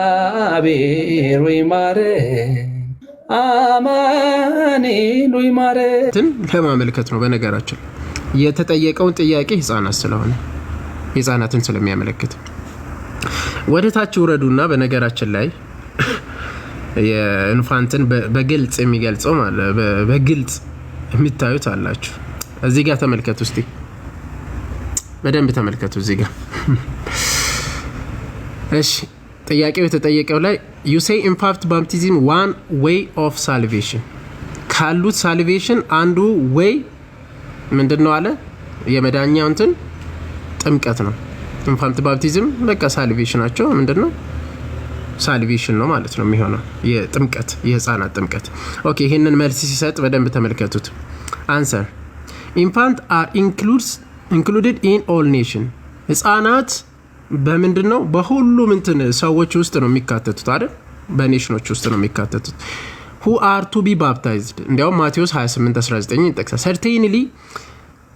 እግዚአብሔር ወይ ማረን፣ አማኑኤል ወይ ማረን ለማመልከት ነው። በነገራችን የተጠየቀውን ጥያቄ ህፃናት ስለሆነ ህፃናትን ስለሚያመለክት ወደ ታች ውረዱና በነገራችን ላይ የኢንፋንትን በግልጽ የሚገልጸው ማለት በግልጽ የሚታዩት አላችሁ። እዚህ ጋር ተመልከቱ እስቲ በደንብ ተመልከቱ እዚህ ጋር እሺ ጥያቄው የተጠየቀው ላይ you say infant baptism one way of salvation ካሉት ሳልቬሽን አንዱ way ምንድነው አለ የመዳኛው እንትን ጥምቀት ነው። ኢንፋንት ባፕቲዝም በቃ ሳልቬሽናቸው ምንድነው ሳልቬሽን ነው ማለት ነው የሚሆነው የጥምቀት የህፃናት ጥምቀት። ኦኬ ይሄንን መልስ ሲሰጥ በደንብ ተመልከቱት። አንሰር infant are included in all nation ህፃናት በምንድነው በሁሉም እንትን ሰዎች ውስጥ ነው የሚካተቱት አይደል? በኔሽኖች ውስጥ ነው የሚካተቱት። who are to be baptized እንዲያውም ማቴዎስ 28:19 ይጠቅሳል። certainly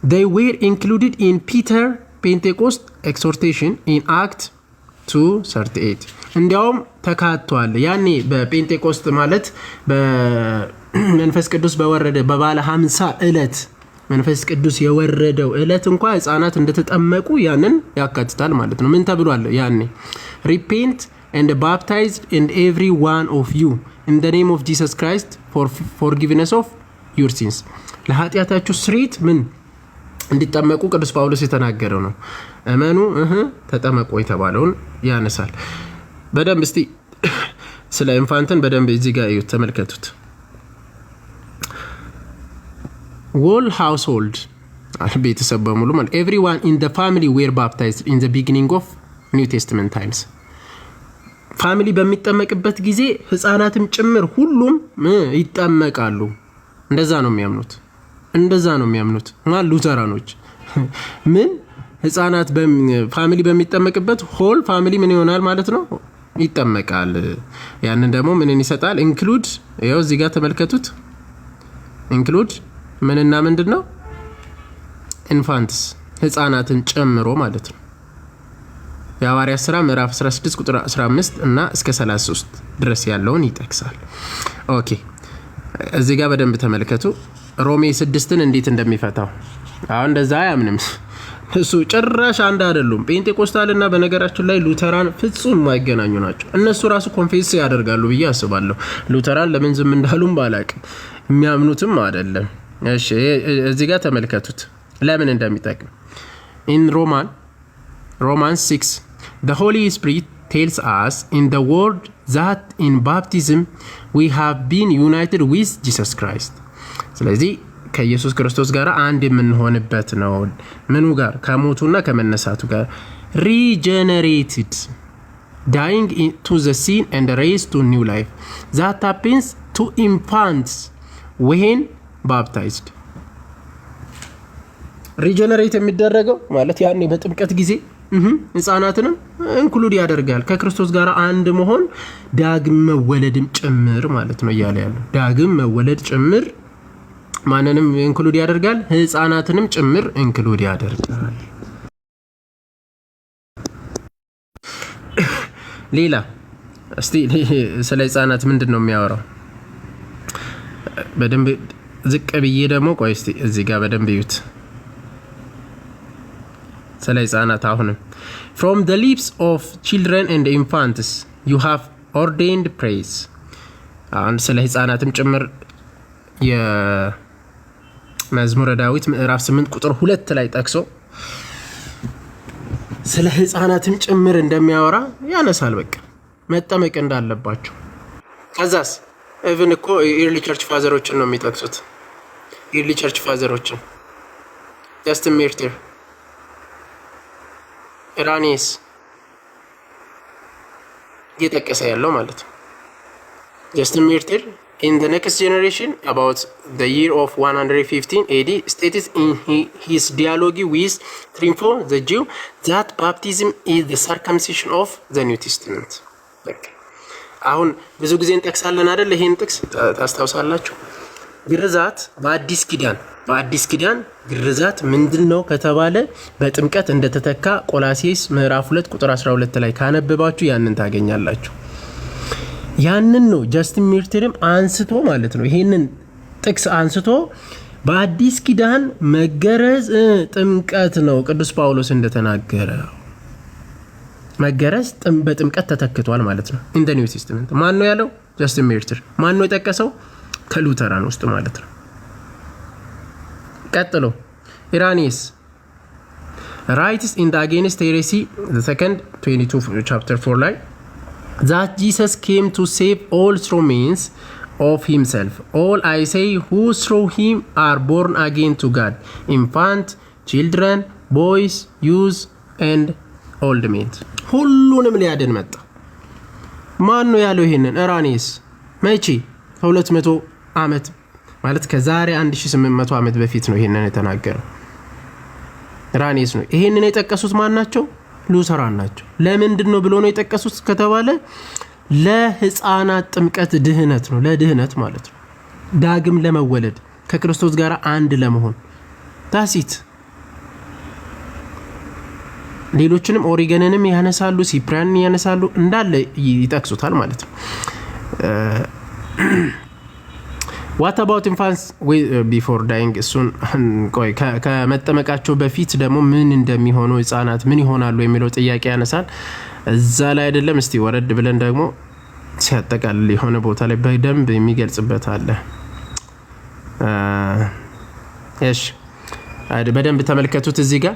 they were included in Peter Pentecost exhortation in Act 2:38 እንዲያውም ተካቷል ያኔ በፔንቴኮስት ማለት በመንፈስ ቅዱስ በወረደ በባለ 50 ዕለት መንፈስ ቅዱስ የወረደው ዕለት እንኳን ህፃናት እንደተጠመቁ ያንን ያካትታል ማለት ነው። ምን ተብሏል ያኔ? repent and baptized in every one of you in the name of Jesus Christ for forgiveness of your sins ለኃጢአታችሁ ስርየት ምን እንዲጠመቁ ቅዱስ ጳውሎስ የተናገረው ነው። እመኑ ተጠመቁ የተባለውን ያነሳል። በደንብ እስቲ ስለ ኢንፋንትን በደንብ እዚህ ጋር እዩ ተመልከቱት። whole household ቤተሰብ በሙሉ ማለት everyone in the family were baptized in the beginning of New Testament times ፋሚሊ በሚጠመቅበት ጊዜ ህፃናትም ጭምር ሁሉም ይጠመቃሉ። እንደዛ ነው የሚያምኑት ማለት ሉተራኖች ምን ህፃናት ፋሚሊ በሚጠመቅበት ሆል ፋሚሊ ምን ይሆናል ማለት ነው ይጠመቃል። ያንን ደግሞ ምንን ይሰጣል? ኢንክሉድ ይኸው እዚህ ጋር ተመልከቱት። ኢንክሉድ ምንና ምንድነው? ኢንፋንትስ ህፃናትን ጨምሮ ማለት ነው። የሐዋርያት ሥራ ምዕራፍ 16 ቁጥር 15 እና እስከ 33 ድረስ ያለውን ይጠቅሳል። ኦኬ እዚህ ጋር በደንብ ተመልከቱ። ሮሜ 6ን እንዴት እንደሚፈታው አሁን እንደዛ አያምንም እሱ ጭራሽ አንድ አይደሉም። ፔንቴኮስታልና በነገራችን ላይ ሉተራን ፍጹም የማይገናኙ ናቸው። እነሱ ራሱ ኮንፌስ ያደርጋሉ ብዬ አስባለሁ። ሉተራን ለምን ዝም እንዳሉም ባላቅም የሚያምኑትም አይደለም። እሺ እዚህ ጋር ተመልከቱት ለምን እንደሚጠቅም in Romans 6 the Holy Spirit tells us in the word that in baptism we have been united with Jesus Christ ስለዚህ ከኢየሱስ ክርስቶስ ጋር አንድ የምንሆንበት ነው። ምኑ ጋር? ከሞቱና ከመነሳቱ ጋር regenerated dying to the sin and raised to new life that happens to infants when baptized regenerate የሚደረገው ማለት ያኔ በጥምቀት ጊዜ ህፃናትንም ኢንክሉድ ያደርጋል ከክርስቶስ ጋር አንድ መሆን ዳግም መወለድም ጭምር ማለት ነው እያለ ያለው ዳግም መወለድ ጭምር ማንንም ኢንክሉድ ያደርጋል ህፃናትንም ጭምር ኢንክሉድ ያደርጋል። ሌላ እስቲ ስለ ህፃናት ምንድነው የሚያወራው? በደንብ ዝቅ ብዬ ደግሞ ቆይ እስቲ እዚህ ጋር በደንብ ይዩት ስለ ህፃናት። አሁንም from the lips of children and infants you have ordained praise አሁን ስለ ህፃናትም ጭምር የመዝሙረ ዳዊት ምዕራፍ 8 ቁጥር 2 ላይ ጠቅሶ ስለ ህፃናትም ጭምር እንደሚያወራ ያነሳል። በቃ መጠመቅ እንዳለባቸው ከዛስ even እኮ early church fathersዎችን ነው የሚጠቅሱት። early church fathersዎችን Justin Martyr ኢራኒስ እየጠቀሰ ያለው ማለት ነው። Justin Martyr in the next generation about the year of 115 AD stated in his dialogue with Trypho the Jew that baptism is the circumcision of the New Testament. አሁን ብዙ ጊዜ እንጠቅሳለን አይደል? ይሄን ጥቅስ ታስታውሳላችሁ። ግርዛት በአዲስ ኪዳን ግርዛት ምንድነው ከተባለ በጥምቀት እንደተተካ ቆላስይስ ምዕራፍ 2 ቁጥር 12 ላይ ካነበባችሁ ያንን ታገኛላችሁ። ያንን ነው ጀስቲን ሚርትርም አንስቶ ማለት ነው ይሄንን ጥቅስ አንስቶ በአዲስ ኪዳን መገረዝ ጥምቀት ነው ቅዱስ ጳውሎስ እንደተናገረ መገረዝ በጥምቀት ተተክቷል ማለት ነው። ኢን ዘ ኒው ቴስተመንት ማን ነው ያለው? ጀስቲን ሚርትር። ማን ነው የጠቀሰው? ከሉተራን ውስጥ ማለት ነው። ቀጥሎ ኢራኒስ writes in the Against Heresy the second 22 chapter 4 ላይ that Jesus came to save all through means of himself. All I say who through him are born again to God, infant, children, boys, youths and old men. ሁሉንም ሊያድን መጣ። ማን ነው ያለው ይሄንን? ኢራኒስ። መቼ? 200 ዓመት ማለት ከዛሬ 1800 ዓመት በፊት ነው ይሄንን የተናገረው። ኢራኒስ ነው። ይሄንን የጠቀሱት ማን ናቸው? ሉተራን ናቸው። ለምንድን ነው ብሎ ነው የጠቀሱት ከተባለ ለህፃናት ጥምቀት ድህነት ነው። ለድህነት ማለት ነው። ዳግም ለመወለድ ከክርስቶስ ጋር አንድ ለመሆን ታሲት ሌሎችንም ኦሪገንንም ያነሳሉ፣ ሲፕሪያንን ያነሳሉ፣ እንዳለ ይጠቅሱታል ማለት ነው። What about infants before dying? እሱን ቆይ ከመጠመቃቸው በፊት ደግሞ ምን እንደሚሆኑ ህፃናት ምን ይሆናሉ የሚለው ጥያቄ ያነሳል። እዛ ላይ አይደለም። እስቲ ወረድ ብለን ደግሞ ሲያጠቃልል የሆነ ቦታ ላይ በደንብ የሚገልጽበት አለ። እሺ በደንብ ተመልከቱት እዚህ ጋር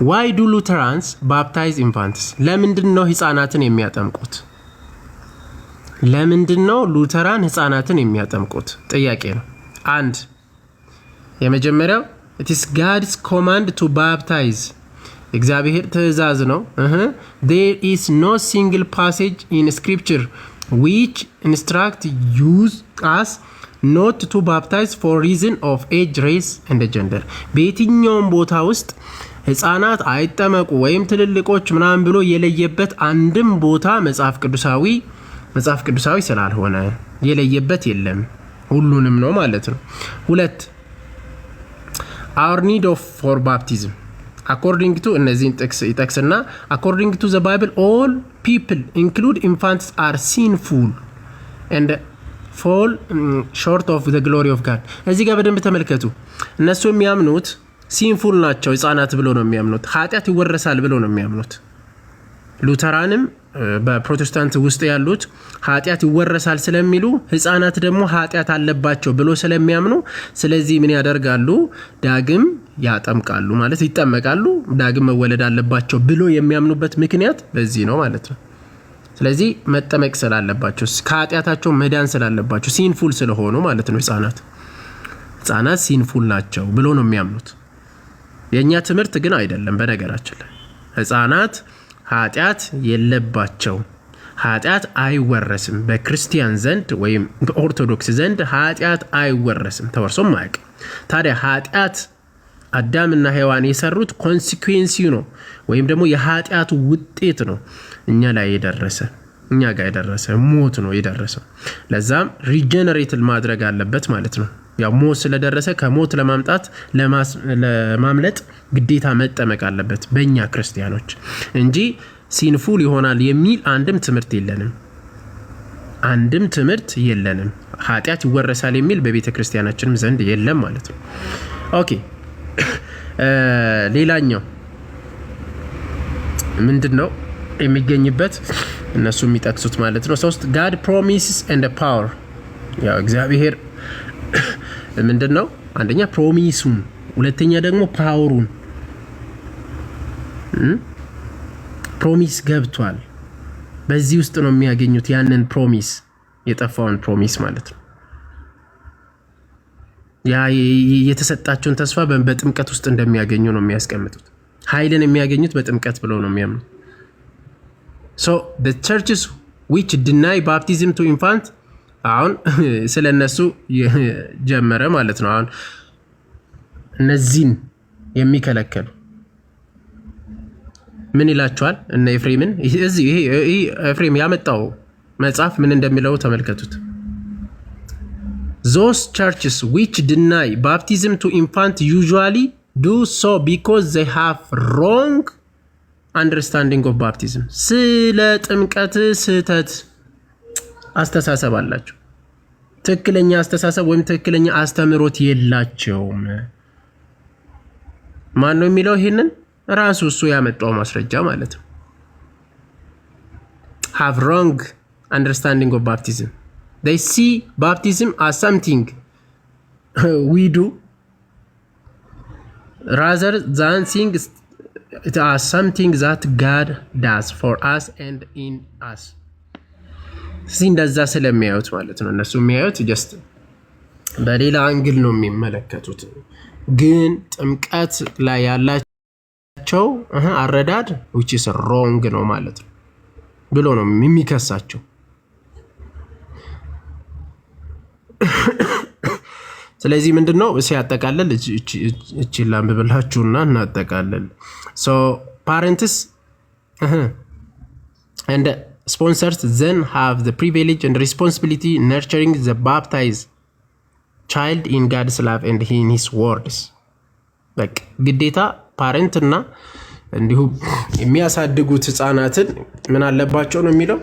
Why do Lutherans baptize infants? ለምንድን ነው ህፃናትን የሚያጠምቁት? ለምንድን ነው ሉተራን ህፃናትን የሚያጠምቁት? ጥያቄ ነው። አንድ የመጀመሪያው it is God's command to baptize. እግዚአብሔር ትእዛዝ ነው። There is no single passage in scripture which instruct us not to baptize for reason of age, race and gender. በየትኛውም ቦታ ውስጥ ህፃናት አይጠመቁ ወይም ትልልቆች ምናምን ብሎ የለየበት አንድም ቦታ መጽሐፍ ቅዱሳዊ ስላልሆነ የለየበት የለም። ሁሉንም ነው ማለት ነው። ሁለት our need of for baptism according to እነዚህን ይጠቅስና according to the Bible all people include infants are sinful and fall short of the glory of God. እዚህ ጋር በደንብ ተመልከቱ። እነሱ የሚያምኑት ሲንፉል ናቸው ህፃናት ብሎ ነው የሚያምኑት። ኃጢያት ይወረሳል ብሎ ነው የሚያምኑት። ሉተራንም በፕሮቴስታንት ውስጥ ያሉት ኃጢያት ይወረሳል ስለሚሉ ህፃናት ደግሞ ኃጢያት አለባቸው ብሎ ስለሚያምኑ ስለዚህ ምን ያደርጋሉ? ዳግም ያጠምቃሉ ማለት ይጠመቃሉ። ዳግም መወለድ አለባቸው ብሎ የሚያምኑበት ምክንያት በዚህ ነው ማለት ነው። ስለዚህ መጠመቅ ስላለባቸው ከኃጢያታቸው መዳን ስላለባቸው ሲንፉል ስለሆኑ ማለት ነው። ህፃናት ሲንፉል ናቸው ብሎ ነው የሚያምኑት። የኛ ትምህርት ግን አይደለም። በነገራችን ላይ ህፃናት ኃጢያት የለባቸው፣ ኃጢያት አይወረስም። በክርስቲያን ዘንድ ወይም በኦርቶዶክስ ዘንድ ኃጢያት አይወረስም፣ ተወርሶም አያውቅም። ታዲያ ኃጢያት አዳምና ሔዋን የሰሩት ኮንሲኩዌንስ ነው ወይም ደግሞ የኃጢያቱ ውጤት ነው እኛ ጋር የደረሰ ሞት ነው የደረሰው። ለዛም ሪጀነሬትል ማድረግ አለበት ማለት ነው። ያው ሞት ስለደረሰ ከሞት ለማምለጥ ግዴታ መጠመቅ አለበት በእኛ ክርስቲያኖች እንጂ ሲንፉል ይሆናል የሚል አንድም ትምህርት የለንም። ኃጢያት ይወረሳል የሚል በቤተ ክርስቲያናችንም ዘንድ የለም ማለት ነው። ኦኬ ሌላኛው ምንድነው የሚገኝበት? እነሱ የሚጠቅሱት ማለት ነው 3 God promises and power። ያው እግዚአብሔር ምንድነው? አንደኛ ፕሮሚሱን፣ ሁለተኛ ደግሞ ፓወሩን ፕሮሚስ ገብቷል። በዚህ ውስጥ ነው የሚያገኙት ያንን ፕሮሚስ፣ የጠፋውን ፕሮሚስ ማለት ነው። ያ የተሰጣቸውን ተስፋ በጥምቀት ውስጥ እንደሚያገኙ ነው የሚያስቀምጡት። ኃይልን የሚያገኙት በጥምቀት ብለው ነው የሚያምኑት። so the churches which deny baptism to infants አሁን ስለነሱ ጀመረ ማለት ነው። አሁን እነዚህን የሚከለከሉ ምን ይላቸዋል? እነ ኤፍሬምን እዚህ ይሄ ኤፍሬም ያመጣው መጽሐፍ ምን እንደሚለው ተመልከቱት። those churches which deny baptism to infant usually do so because they have wrong understanding of baptism. ስለ ጥምቀት ስህተት አስተሳሰብ አላቸው። ትክክለኛ አስተሳሰብ ወይም ትክክለኛ አስተምሮት የላቸውም። ማን ነው የሚለው ይሄንን? ራሱ እሱ ያመጣው ማስረጃ ማለት ነው። have wrong understanding of baptism. They see baptism as something we do rather than seeing it as something that God does for us and in us. እንደዛ ስለሚያዩት ማለት ነው። እነሱ የሚያዩት ጀስት በሌላ አንግል ነው የሚመለከቱት። ግን ጥምቀት ላይ ያላቸው አረዳድ which is wrong ነው ማለት ነው ብሎ ነው የሚከሳቸው። ስለዚህ ምንድነው ሲያጠቃልል እቺ ላምብላችሁና እናጠቃልል። so parents and sponsors then have the privilege and responsibility nurturing the baptized child in God's love and in his words. በቃ ግዴታ ፓረንት እና እንዲሁ የሚያሳድጉት ህፃናትን ምን አለባቸው ነው የሚለው?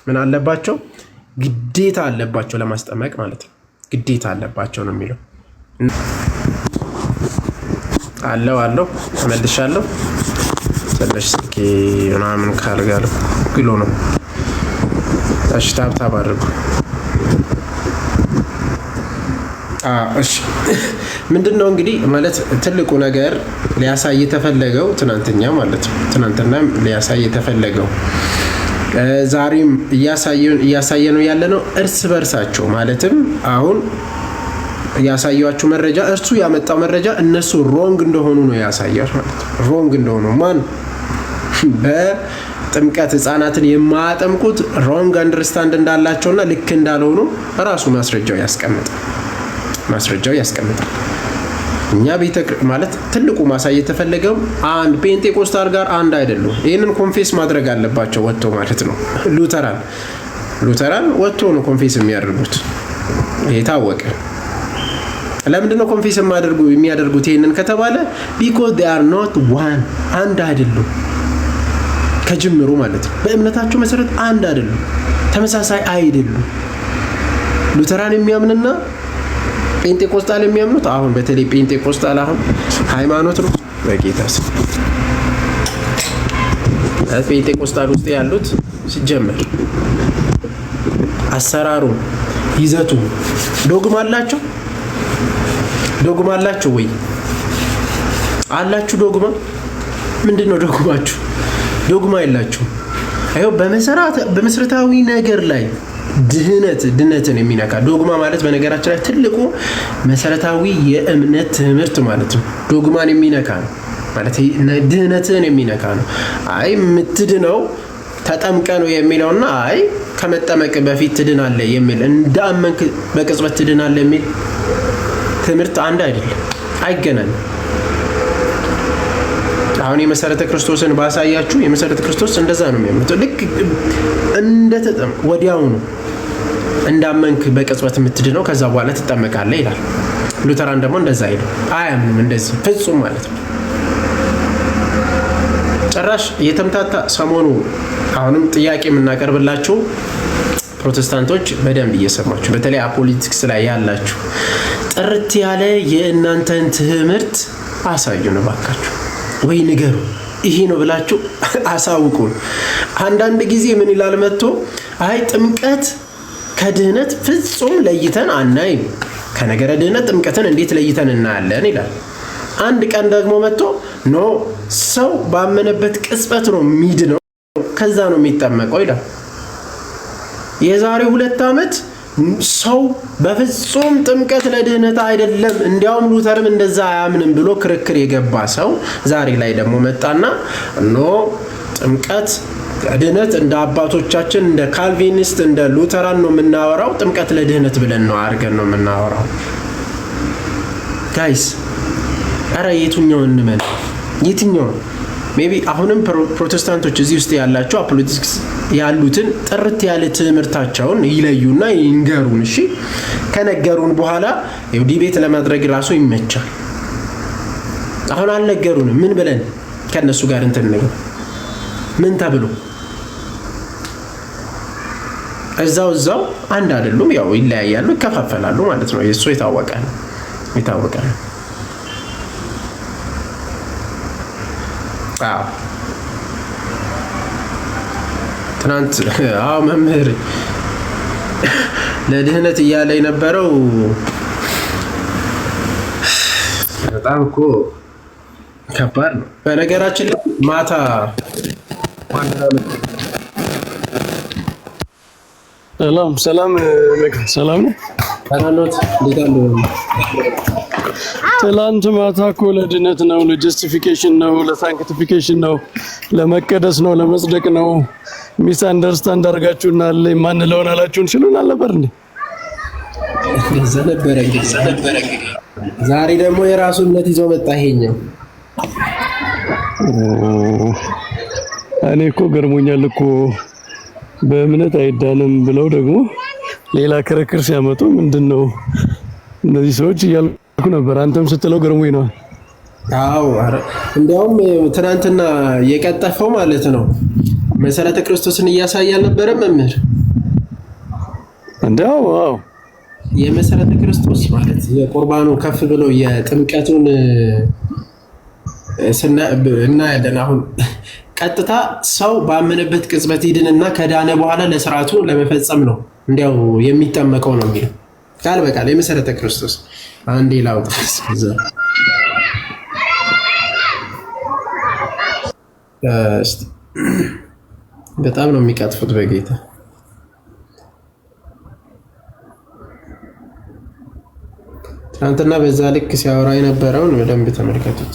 ምን አለባቸው? ግዴታ አለባቸው ለማስጠመቅ ማለት ነው። ግዴታ አለባቸው ነው የሚለው። አለው ተመልሻለሁ። ትንሽ ስልኬ ምናምን ካልጋለሁ ግሎ ነው። እሺ ታብታብ አድርጉ። እሺ ምንድነው እንግዲህ ማለት ትልቁ ነገር ሊያሳይ የተፈለገው ትናንትና ማለት ነው። ትናንትና ሊያሳይ የተፈለገው ዛሬም እያሳየነው ያለነው እርስ በርሳቸው ማለትም አሁን ያሳያችሁ መረጃ እርሱ ያመጣው መረጃ እነሱ ሮንግ እንደሆኑ ነው ያሳያችሁ ማለት ነው። ሮንግ እንደሆኑ ማን በጥምቀት ህፃናትን የማያጠምቁት ሮንግ አንደርስታንድ እንዳላቸውና ልክ እንዳልሆኑ ራሱ ማስረጃው ያስቀምጣል። እኛ ቤተ ማለት ትልቁ ማሳየት የተፈለገው አንድ ፔንቴኮስታል ጋር አንድ አይደሉም። ይሄንን ኮንፌስ ማድረግ አለባቸው ወጥቶ ማለት ነው። ሉተራን ወጥቶ ነው ኮንፌስ የሚያደርጉት። የታወቀ ለምንድነው ኮንፌስ የሚያደርጉት ይሄንን ከተባለ because they are not one አንድ አይደሉም ከጅምሩ ማለት ነው። በእምነታቸው መሰረት አንድ አይደሉም፣ ተመሳሳይ አይደሉም። ሉተራን የሚያምንና ፔንቴኮስታል የሚያምኑት አሁን በተለይ ፔንቴኮስታል አሁን ሃይማኖት ነው በጌታስ ፔንቴኮስታል ውስጥ ያሉት ሲጀመር አሰራሩ ይዘቱ ዶግማ አላቸው ወይ አላችሁ? ዶግማ ምንድነው ዶግማችሁ? ዶግማ የላችሁ። አይው በመሰረታዊ ነገር ላይ ድህነትን የሚነካ ዶግማ ማለት በነገራችን ላይ ትልቁ መሰረታዊ የእምነት ትምህርት ማለት ነው። ዶግማን የሚነካ ነው ማለት ድህነትን የሚነካ ነው። አይ የምትድነው ተጠምቀ ነው የሚለውና አይ ከመጠመቅ በፊት ትድናለህ የሚል እንዳመንክ በቅጽበት ትድናለህ የሚል ትምህርት አንድ አይደለም፣ አይገናኝም። አሁን የመሰረተ ክርስቶስን ባሳያችሁ የመሰረተ ክርስቶስ እንደዛ ነው የሚያምኑት። ልክ እንደተጠም ወዲያው ነው እንዳመንክ በቅጽበት የምትድነው ከዛ በኋላ ትጠመቃለህ ይላል። ሉተራን ደግሞ እንደዛ አይደለም፣ አያምንም እንደዚህ ፍጹም ማለት ነው። ጭራሽ የተምታታ ሰሞኑ አሁንም ጥያቄ የምናቀርብላችሁ ፕሮቴስታንቶች በደንብ እየሰማችሁ በተለይ አፖሊቲክስ ላይ ያላችሁ ጥርት ያለ የእናንተን ትምህርት አሳዩን ባካችሁ፣ ወይ ንገሩ ይሄ ነው ብላችሁ አሳውቁን። አንዳንድ ጊዜ ምን ይላል መጥቶ አይ ጥምቀት ከድህነት ፍጹም ለይተን አናይም፣ ከነገረ ድህነት ጥምቀትን እንዴት ለይተን እናያለን ይላል። አንድ ቀን ደግሞ መጥቶ ኖ ሰው ባመነበት ቅጽበት ነው የሚድነው ከዛ ነው የሚጠመቀው ይላል። የዛሬ 2 ዓመት ሰው በፍጹም ጥምቀት ለድህነት አይደለም እንዲያውም ሉተርም እንደዛ አያምንም ብሎ ክርክር የገባ ሰው ዛሬ ላይ ደግሞ መጣና ኖ ጥምቀት ድህነት እንደ አባቶቻችን እንደ ካልቪኒስት እንደ ሉተራን ነው የምናወራው፣ ጥምቀት ለድህነት ብለን ነው አድርገን ነው የምናወራው። ጋይስ አረ የትኛው እንመን? የትኛው ሜቢ አሁንም ፕሮቴስታንቶች እዚህ ውስጥ ያላቸው አፖሎጂቲክስ ያሉትን ጥርት ያለ ትምህርታቸውን ይለዩና ይንገሩን። እሺ ከነገሩን በኋላ ዲቤት ለማድረግ ራሱ ይመቻል። አሁን አልነገሩንም። ምን ብለን ከነሱ ጋር እንትን ነገር ምን ተብሎ እዛው አንድ አይደሉም። ያው ይለያያሉ፣ ይከፋፈላሉ ማለት ነው። የሱ የታወቀ ነው። ትናንት መምህር ለድህነት እያለ የነበረው በጣም እኮ ከባድ ነው። በነገራችን ላይ ማታ ሰላም ነው። ትላንት ማታ እኮ ለድነት ነው፣ ለጀስቲፊኬሽን ነው፣ ለሳንክቲፊኬሽን ነው፣ ለመቀደስ ነው፣ ለመጽደቅ ነው። ሚስ አንደርስታንድ አድርጋችሁናል። ማንለውን አላችሁን ሲሉን አልነበር እንዴ? ዛሬ ደግሞ የራሱን እምነት ይዞ መጣ። ይሄኛው እኔ እኮ ገርሞኛል እኮ በእምነት አይዳንም ብለው ደግሞ ሌላ ክርክር ሲያመጡ ምንድነው እነዚህ ሰዎች እያልኩ ነበር። አንተም ስትለው ገርሞኝ ነው። አዎ እንዲያውም ትናንትና የቀጠፈው ማለት ነው መሰረተ ክርስቶስን እያሳየ አልነበረም መምህር? እንዴው አዎ የመሰረተ ክርስቶስ ማለት የቁርባኑ ከፍ ብሎ የጥምቀቱን እናያለን። አሁን ቀጥታ ሰው ባመነበት ቅጽበት ይድንና ከዳነ በኋላ ለስርዓቱ ለመፈጸም ነው እንዲያው የሚጠመቀው ነው የሚለው ቃል በቃል የመሰረተ ክርስቶስ አንዴ ላውጣ። በጣም ነው የሚቀጥፉት በጌታ። ትናንትና በዛ ልክ ሲያወራ የነበረውን በደንብ ተመልከቱት።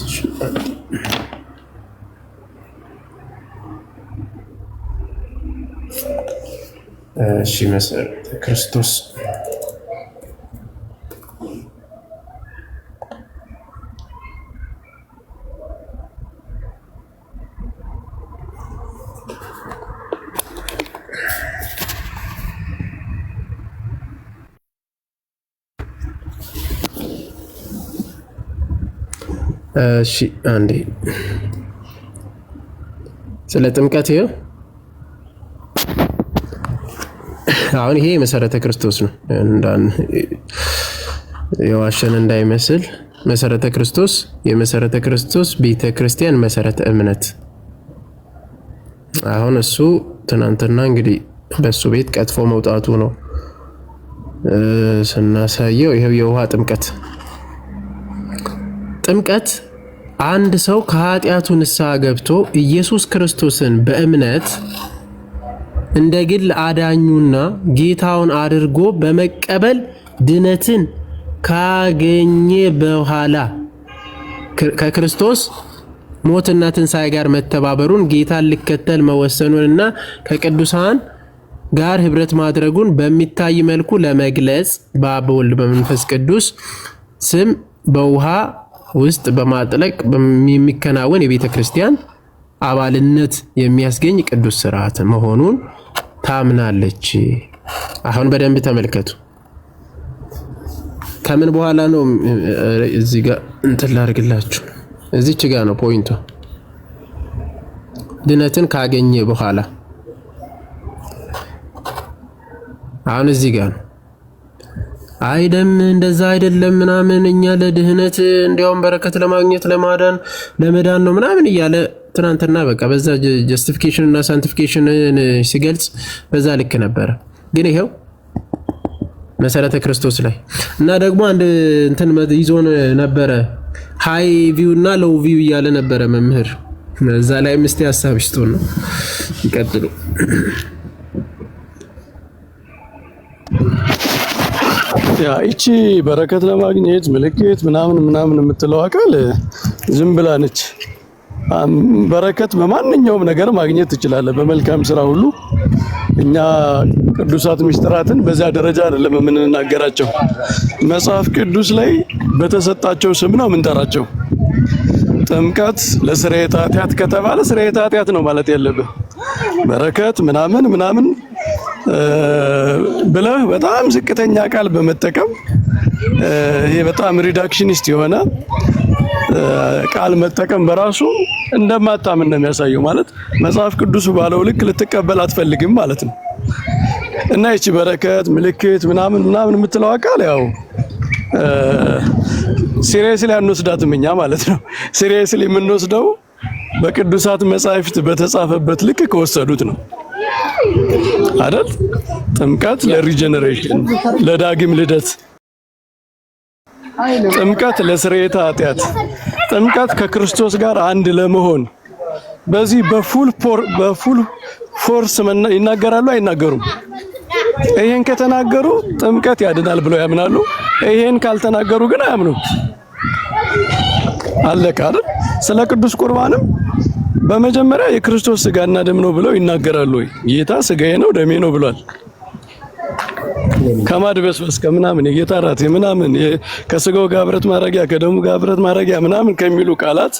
እሺ መሰረተ ክርስቶስ እሺ አንዴ ስለ ጥምቀት ይኸው አሁን ይሄ መሰረተ ክርስቶስ ነው። የዋሸን እንዳይመስል መሰረተ ክርስቶስ የመሰረተ ክርስቶስ ቤተ ክርስቲያን መሰረተ እምነት። አሁን እሱ ትናንትና እንግዲህ በሱ ቤት ቀጥፎ መውጣቱ ነው ስናሳየው። ይሄው የውሃ ጥምቀት አንድ ሰው ከኃጢአቱ ንስሐ ገብቶ ኢየሱስ ክርስቶስን በእምነት እንደ ግል አዳኙና ጌታውን አድርጎ በመቀበል ድነትን ካገኘ በኋላ ከክርስቶስ ሞትና ትንሣኤ ጋር መተባበሩን ጌታን ሊከተል መወሰኑንና ከቅዱሳን ጋር ህብረት ማድረጉን በሚታይ መልኩ ለመግለጽ በአብ በወልድ በመንፈስ ቅዱስ ስም በውሃ ውስጥ በማጥለቅ የሚከናወን የቤተ ክርስቲያን አባልነት የሚያስገኝ ቅዱስ ስርዓት መሆኑን ታምናለች። አሁን በደንብ ተመልከቱ። ከምን በኋላ ነው? እዚህ ጋር እንትን ላድርግላችሁ። እዚች ጋር ነው ፖይንቱ። ድነትን ካገኘ በኋላ አሁን እዚህ ጋር ነው። አይደም እንደዛ አይደለም ምናምን እኛ ለድህነት እንዲያውም በረከት ለማግኘት ለመዳን ነው ምናምን እያለ ትናንትና በቃ በዛ ጀስቲፊኬሽን እና ሳንቲፊኬሽን ሲገልጽ በዛ ልክ ነበረ። ግን ይሄው መሰረተ ክርስቶስ ላይ እና ደግሞ አንድ እንትን ይዞን ነበረ ሃይ ቪው እና ሎው ቪው እያለ ነበረ መምህር። እዛ ላይ ምስቲ ሐሳብ ይስጡን ነው ይቀጥሉ። ያ እቺ በረከት ለማግኘት ምልክት ምናምን የምትለው አካል ዝም ብላ ነች። በረከት በማንኛውም ነገር ማግኘት ትችላለህ፣ በመልካም ስራ ሁሉ። እኛ ቅዱሳት ምስጢራትን በዛ ደረጃ አይደለም የምንናገራቸው። መጽሐፍ ቅዱስ ላይ በተሰጣቸው ስም ነው የምንጠራቸው። ጥምቀት ለስርየተ ኃጢአት ከተባለ ስርየተ ኃጢአት ነው ማለት ያለብህ። በረከት ምናምን ምናምን ብለህ በጣም ዝቅተኛ ቃል በመጠቀም ይሄ በጣም ሪዳክሽኒስት የሆነ ቃል መጠቀም በራሱ እንደማታምን ነው የሚያሳየው። ማለት መጽሐፍ ቅዱስ ባለው ልክ ልትቀበል አትፈልግም ማለት ነው። እና ይቺ በረከት ምልክት ምናምን ምናምን የምትለው ቃል ያው ሲሪየስሊ አንወስዳትም እኛ ማለት ነው። ሲሪየስሊ የምንወስደው በቅዱሳት መጻሕፍት በተጻፈበት ልክ ከወሰዱት ነው አይደል? ጥምቀት ለሪጀነሬሽን ለዳግም ልደት፣ ጥምቀት ለስርየተ ኃጢአት፣ ጥምቀት ከክርስቶስ ጋር አንድ ለመሆን በዚህ በፉል ፎርስ ይናገራሉ አይናገሩም? ይሄን ከተናገሩ ጥምቀት ያድናል ብለው ያምናሉ። ይሄን ካልተናገሩ ግን አያምኑም። አለቀ አይደል? ስለ ቅዱስ ቁርባንም በመጀመሪያ የክርስቶስ ስጋና ደም ነው ብለው ይናገራሉ ወይ? ጌታ ስጋዬ ነው ደሜ ነው ብሏል። ከማድበስበስ ከምናምን የጌታ ራት ምናምን ከስጋው ጋር ህብረት ማድረጊያ ከደሙ ጋር ህብረት ማድረጊያ ምናምን ከሚሉ ቃላት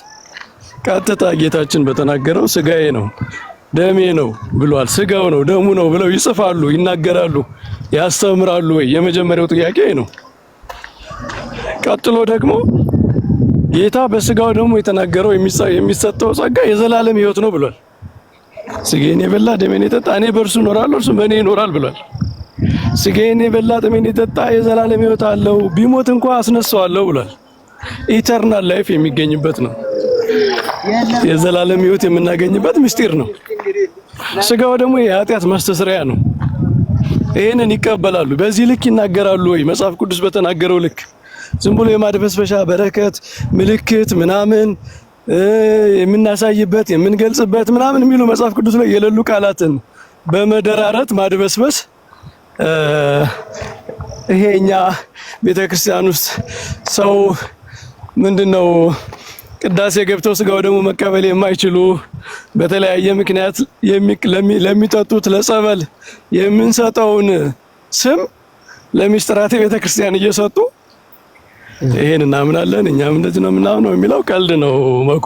ቀጥታ ጌታችን በተናገረው ስጋዬ ነው ደሜ ነው ብሏል። ስጋው ነው ደሙ ነው ብለው ይጽፋሉ፣ ይናገራሉ፣ ያስተምራሉ ወይ? የመጀመሪያው ጥያቄ ነው። ቀጥሎ ደግሞ ጌታ በስጋው ደግሞ የተናገረው የሚሰጠው ጸጋ የዘላለም ሕይወት ነው ብሏል። ስጋዬን የበላ ደሜን የጠጣ እኔ በእርሱ እኖራለሁ እርሱ በእኔ ይኖራል ብሏል። ስጋዬን የበላ ደሜን የጠጣ የዘላለም ሕይወት አለው፣ ቢሞት እንኳን አስነሳዋለሁ ብሏል። ኢተርናል ላይፍ የሚገኝበት ነው። የዘላለም ሕይወት የምናገኝበት ምስጢር ነው። ስጋው ደግሞ የኃጢአት ማስተስሪያ ነው። ይሄንን ይቀበላሉ። በዚህ ልክ ይናገራሉ ወይ? መጽሐፍ ቅዱስ በተናገረው ልክ ዝም ብሎ የማድበስበሻ በረከት ምልክት ምናምን የምናሳይበት የምንገልጽበት ምናምን የሚሉ መጽሐፍ ቅዱስ ላይ የሌሉ ቃላትን በመደራረት ማድበስበስ ይሄኛ ቤተክርስቲያን ውስጥ ሰው ምንድነው ቅዳሴ ገብተው ስጋው ደግሞ መቀበል የማይችሉ በተለያየ ምክንያት ለሚጠጡት ለጸበል የምንሰጠውን ስም ለሚስጥራቴ ቤተክርስቲያን እየሰጡ ይሄን እናምናለን እኛም እንደዚህ ነው ምናምን የሚለው ቀልድ ነው መኩ።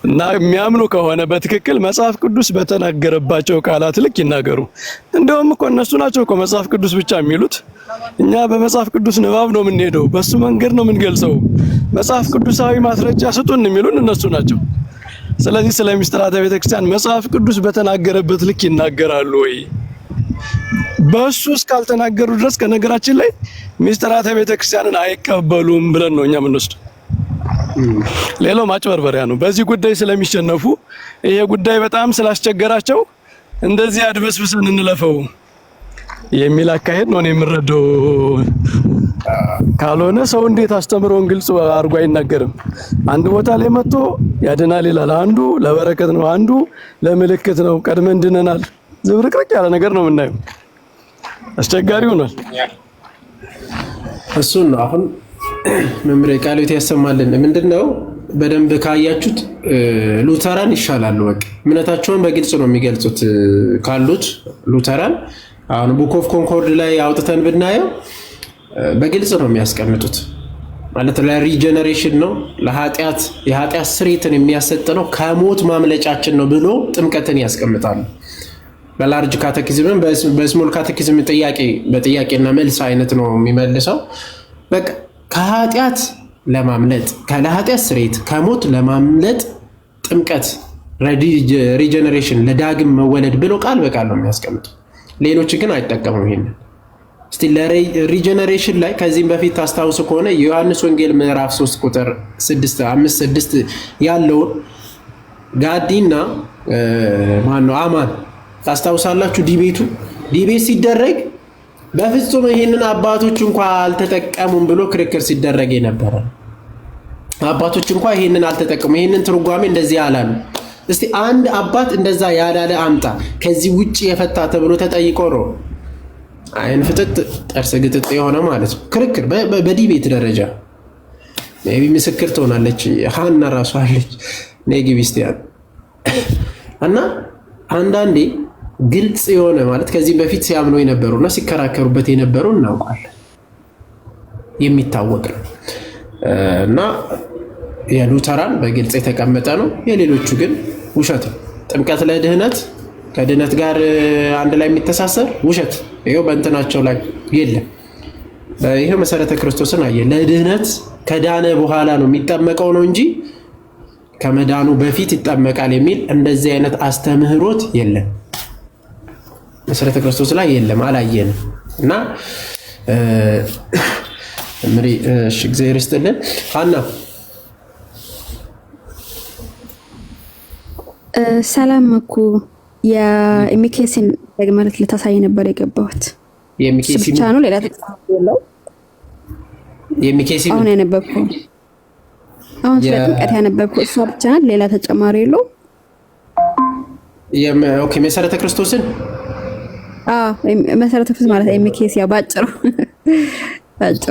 እና የሚያምኑ ከሆነ በትክክል መጽሐፍ ቅዱስ በተናገረባቸው ቃላት ልክ ይናገሩ። እንደውም እኮ እነሱ ናቸው እኮ መጽሐፍ ቅዱስ ብቻ የሚሉት። እኛ በመጽሐፍ ቅዱስ ንባብ ነው የምንሄደው፣ በሱ መንገድ ነው የምንገልጸው። መጽሐፍ ቅዱሳዊ ማስረጃ ስጡን የሚሉን እነሱ ናቸው። ስለዚህ ስለ ሚስጥራተ ቤተክርስቲያን መጽሐፍ ቅዱስ በተናገረበት ልክ ይናገራሉ ወይ? በሱ እስካልተናገሩ ድረስ ከነገራችን ላይ ሚስጥራተ ቤተክርስቲያንን አይቀበሉም ብለን ነው እኛ የምንወስደው። ሌላው ማጭበርበሪያ ነው። በዚህ ጉዳይ ስለሚሸነፉ ይሄ ጉዳይ በጣም ስላስቸገራቸው እንደዚህ አድበስብሰን እንለፈው የሚል አካሄድ ነው የምንረዳው። ካልሆነ ሰው እንዴት አስተምሮን ግልጽ አድርጎ አይናገርም? አንድ ቦታ ላይ መጥቶ ያድናል ይላል። አንዱ ለበረከት ነው፣ አንዱ ለምልክት ነው። ቀድመን እንድነናል። ዝብርቅርቅ ያለ ነገር ነው የምናየው። አስቸጋሪ ሆኗል። እሱን ነው አሁን መምሬ ቃልዮት ያሰማልን። ምንድነው በደንብ ካያችሁት ሉተራን ይሻላሉ። በቃ እምነታቸውን በግልጽ ነው የሚገልጹት ካሉት ሉተራን። አሁን ቡክ ኦፍ ኮንኮርድ ላይ አውጥተን ብናየው በግልጽ ነው የሚያስቀምጡት። ማለት ለሪጀነሬሽን ነው፣ ለኃጢአት የኃጢአት ስርየትን የሚያሰጥ ነው፣ ከሞት ማምለጫችን ነው ብሎ ጥምቀትን ያስቀምጣሉ። በላርጅ ካቴኪዝም በስሞል ካቴኪዝም በጥያቄና መልስ አይነት ነው የሚመልሰው። በቃ ከኃጢአት ለማምለጥ ለኃጢአት ስርየት ከሞት ለማምለጥ ጥምቀት ሪጀነሬሽን ለዳግም መወለድ ብሎ ቃል በቃል ነው የሚያስቀምጠው። ሌሎች ግን አይጠቀሙም ይሄንን። እስቲ ለሪጀነሬሽን ላይ ከዚህም በፊት ታስታውሱ ከሆነ የዮሐንስ ወንጌል ምዕራፍ 3 ቁጥር 5-6 ያለውን ጋዲና ማነው አማን ታስታውሳላችሁ? ዲቤት ሲደረግ በፍጹም ይሄንን አባቶች እንኳን አልተጠቀሙም ብሎ ክርክር ሲደረግ የነበረ አባቶች እንኳን ይሄንን አልተጠቀሙ፣ ይሄንን ትርጓሜ እንደዚህ አላሉ። እስቲ አንድ አባት እንደዛ ያላለ አምጣ፣ ከዚህ ውጪ የፈታ ተብሎ ተጠይቆ ነው አይን ፍጥጥ ጥርስ ግጥጥ የሆነ ማለት ነው ክርክር በዲቤት ደረጃ። ሜቢ ምስክር ትሆናለች ሃና ራሷ አለች ኔጊቪስቲያን። እና አንዳንዴ ግልጽ የሆነ ማለት ከዚህ በፊት ሲያምኑ የነበሩና ሲከራከሩበት የነበሩ እናውቃለን፣ የሚታወቅ ነው። እና የሉተራን በግልጽ የተቀመጠ ነው። የሌሎቹ ግን ውሸት ነው። ጥምቀት ለድህነት ከድህነት ጋር አንድ ላይ የሚተሳሰር ውሸት ይሄው በእንትናቸው ላይ የለም። ይሄው መሰረተ ክርስቶስን አየ ለድህነት ከዳነ በኋላ ነው የሚጠመቀው ነው እንጂ ከመዳኑ በፊት ይጠመቃል የሚል እንደዚህ አይነት አስተምህሮት የለም። መሰረተ ክርስቶስ ላይ የለም፣ አላየንም። እና እሺ እግዚአብሔር ይስጥልን። ሀና ሰላም እኮ የሚኬሲን ማለት ልታሳይ ነበር የገባሁት። የሚኬሲ ብቻ ነው ሌላ ተጨማሪ የለው። የሚኬሲ አሁን ያነበብኩ አሁን ስለ ጥምቀት ያነበብኩ እሷ ብቻ ናት፣ ሌላ ተጨማሪ የለው። ኦኬ መሰረተ ክርስቶስን መሰረተ ክርስቶስ ማለት የሚኬሲ ያው ባጭሩ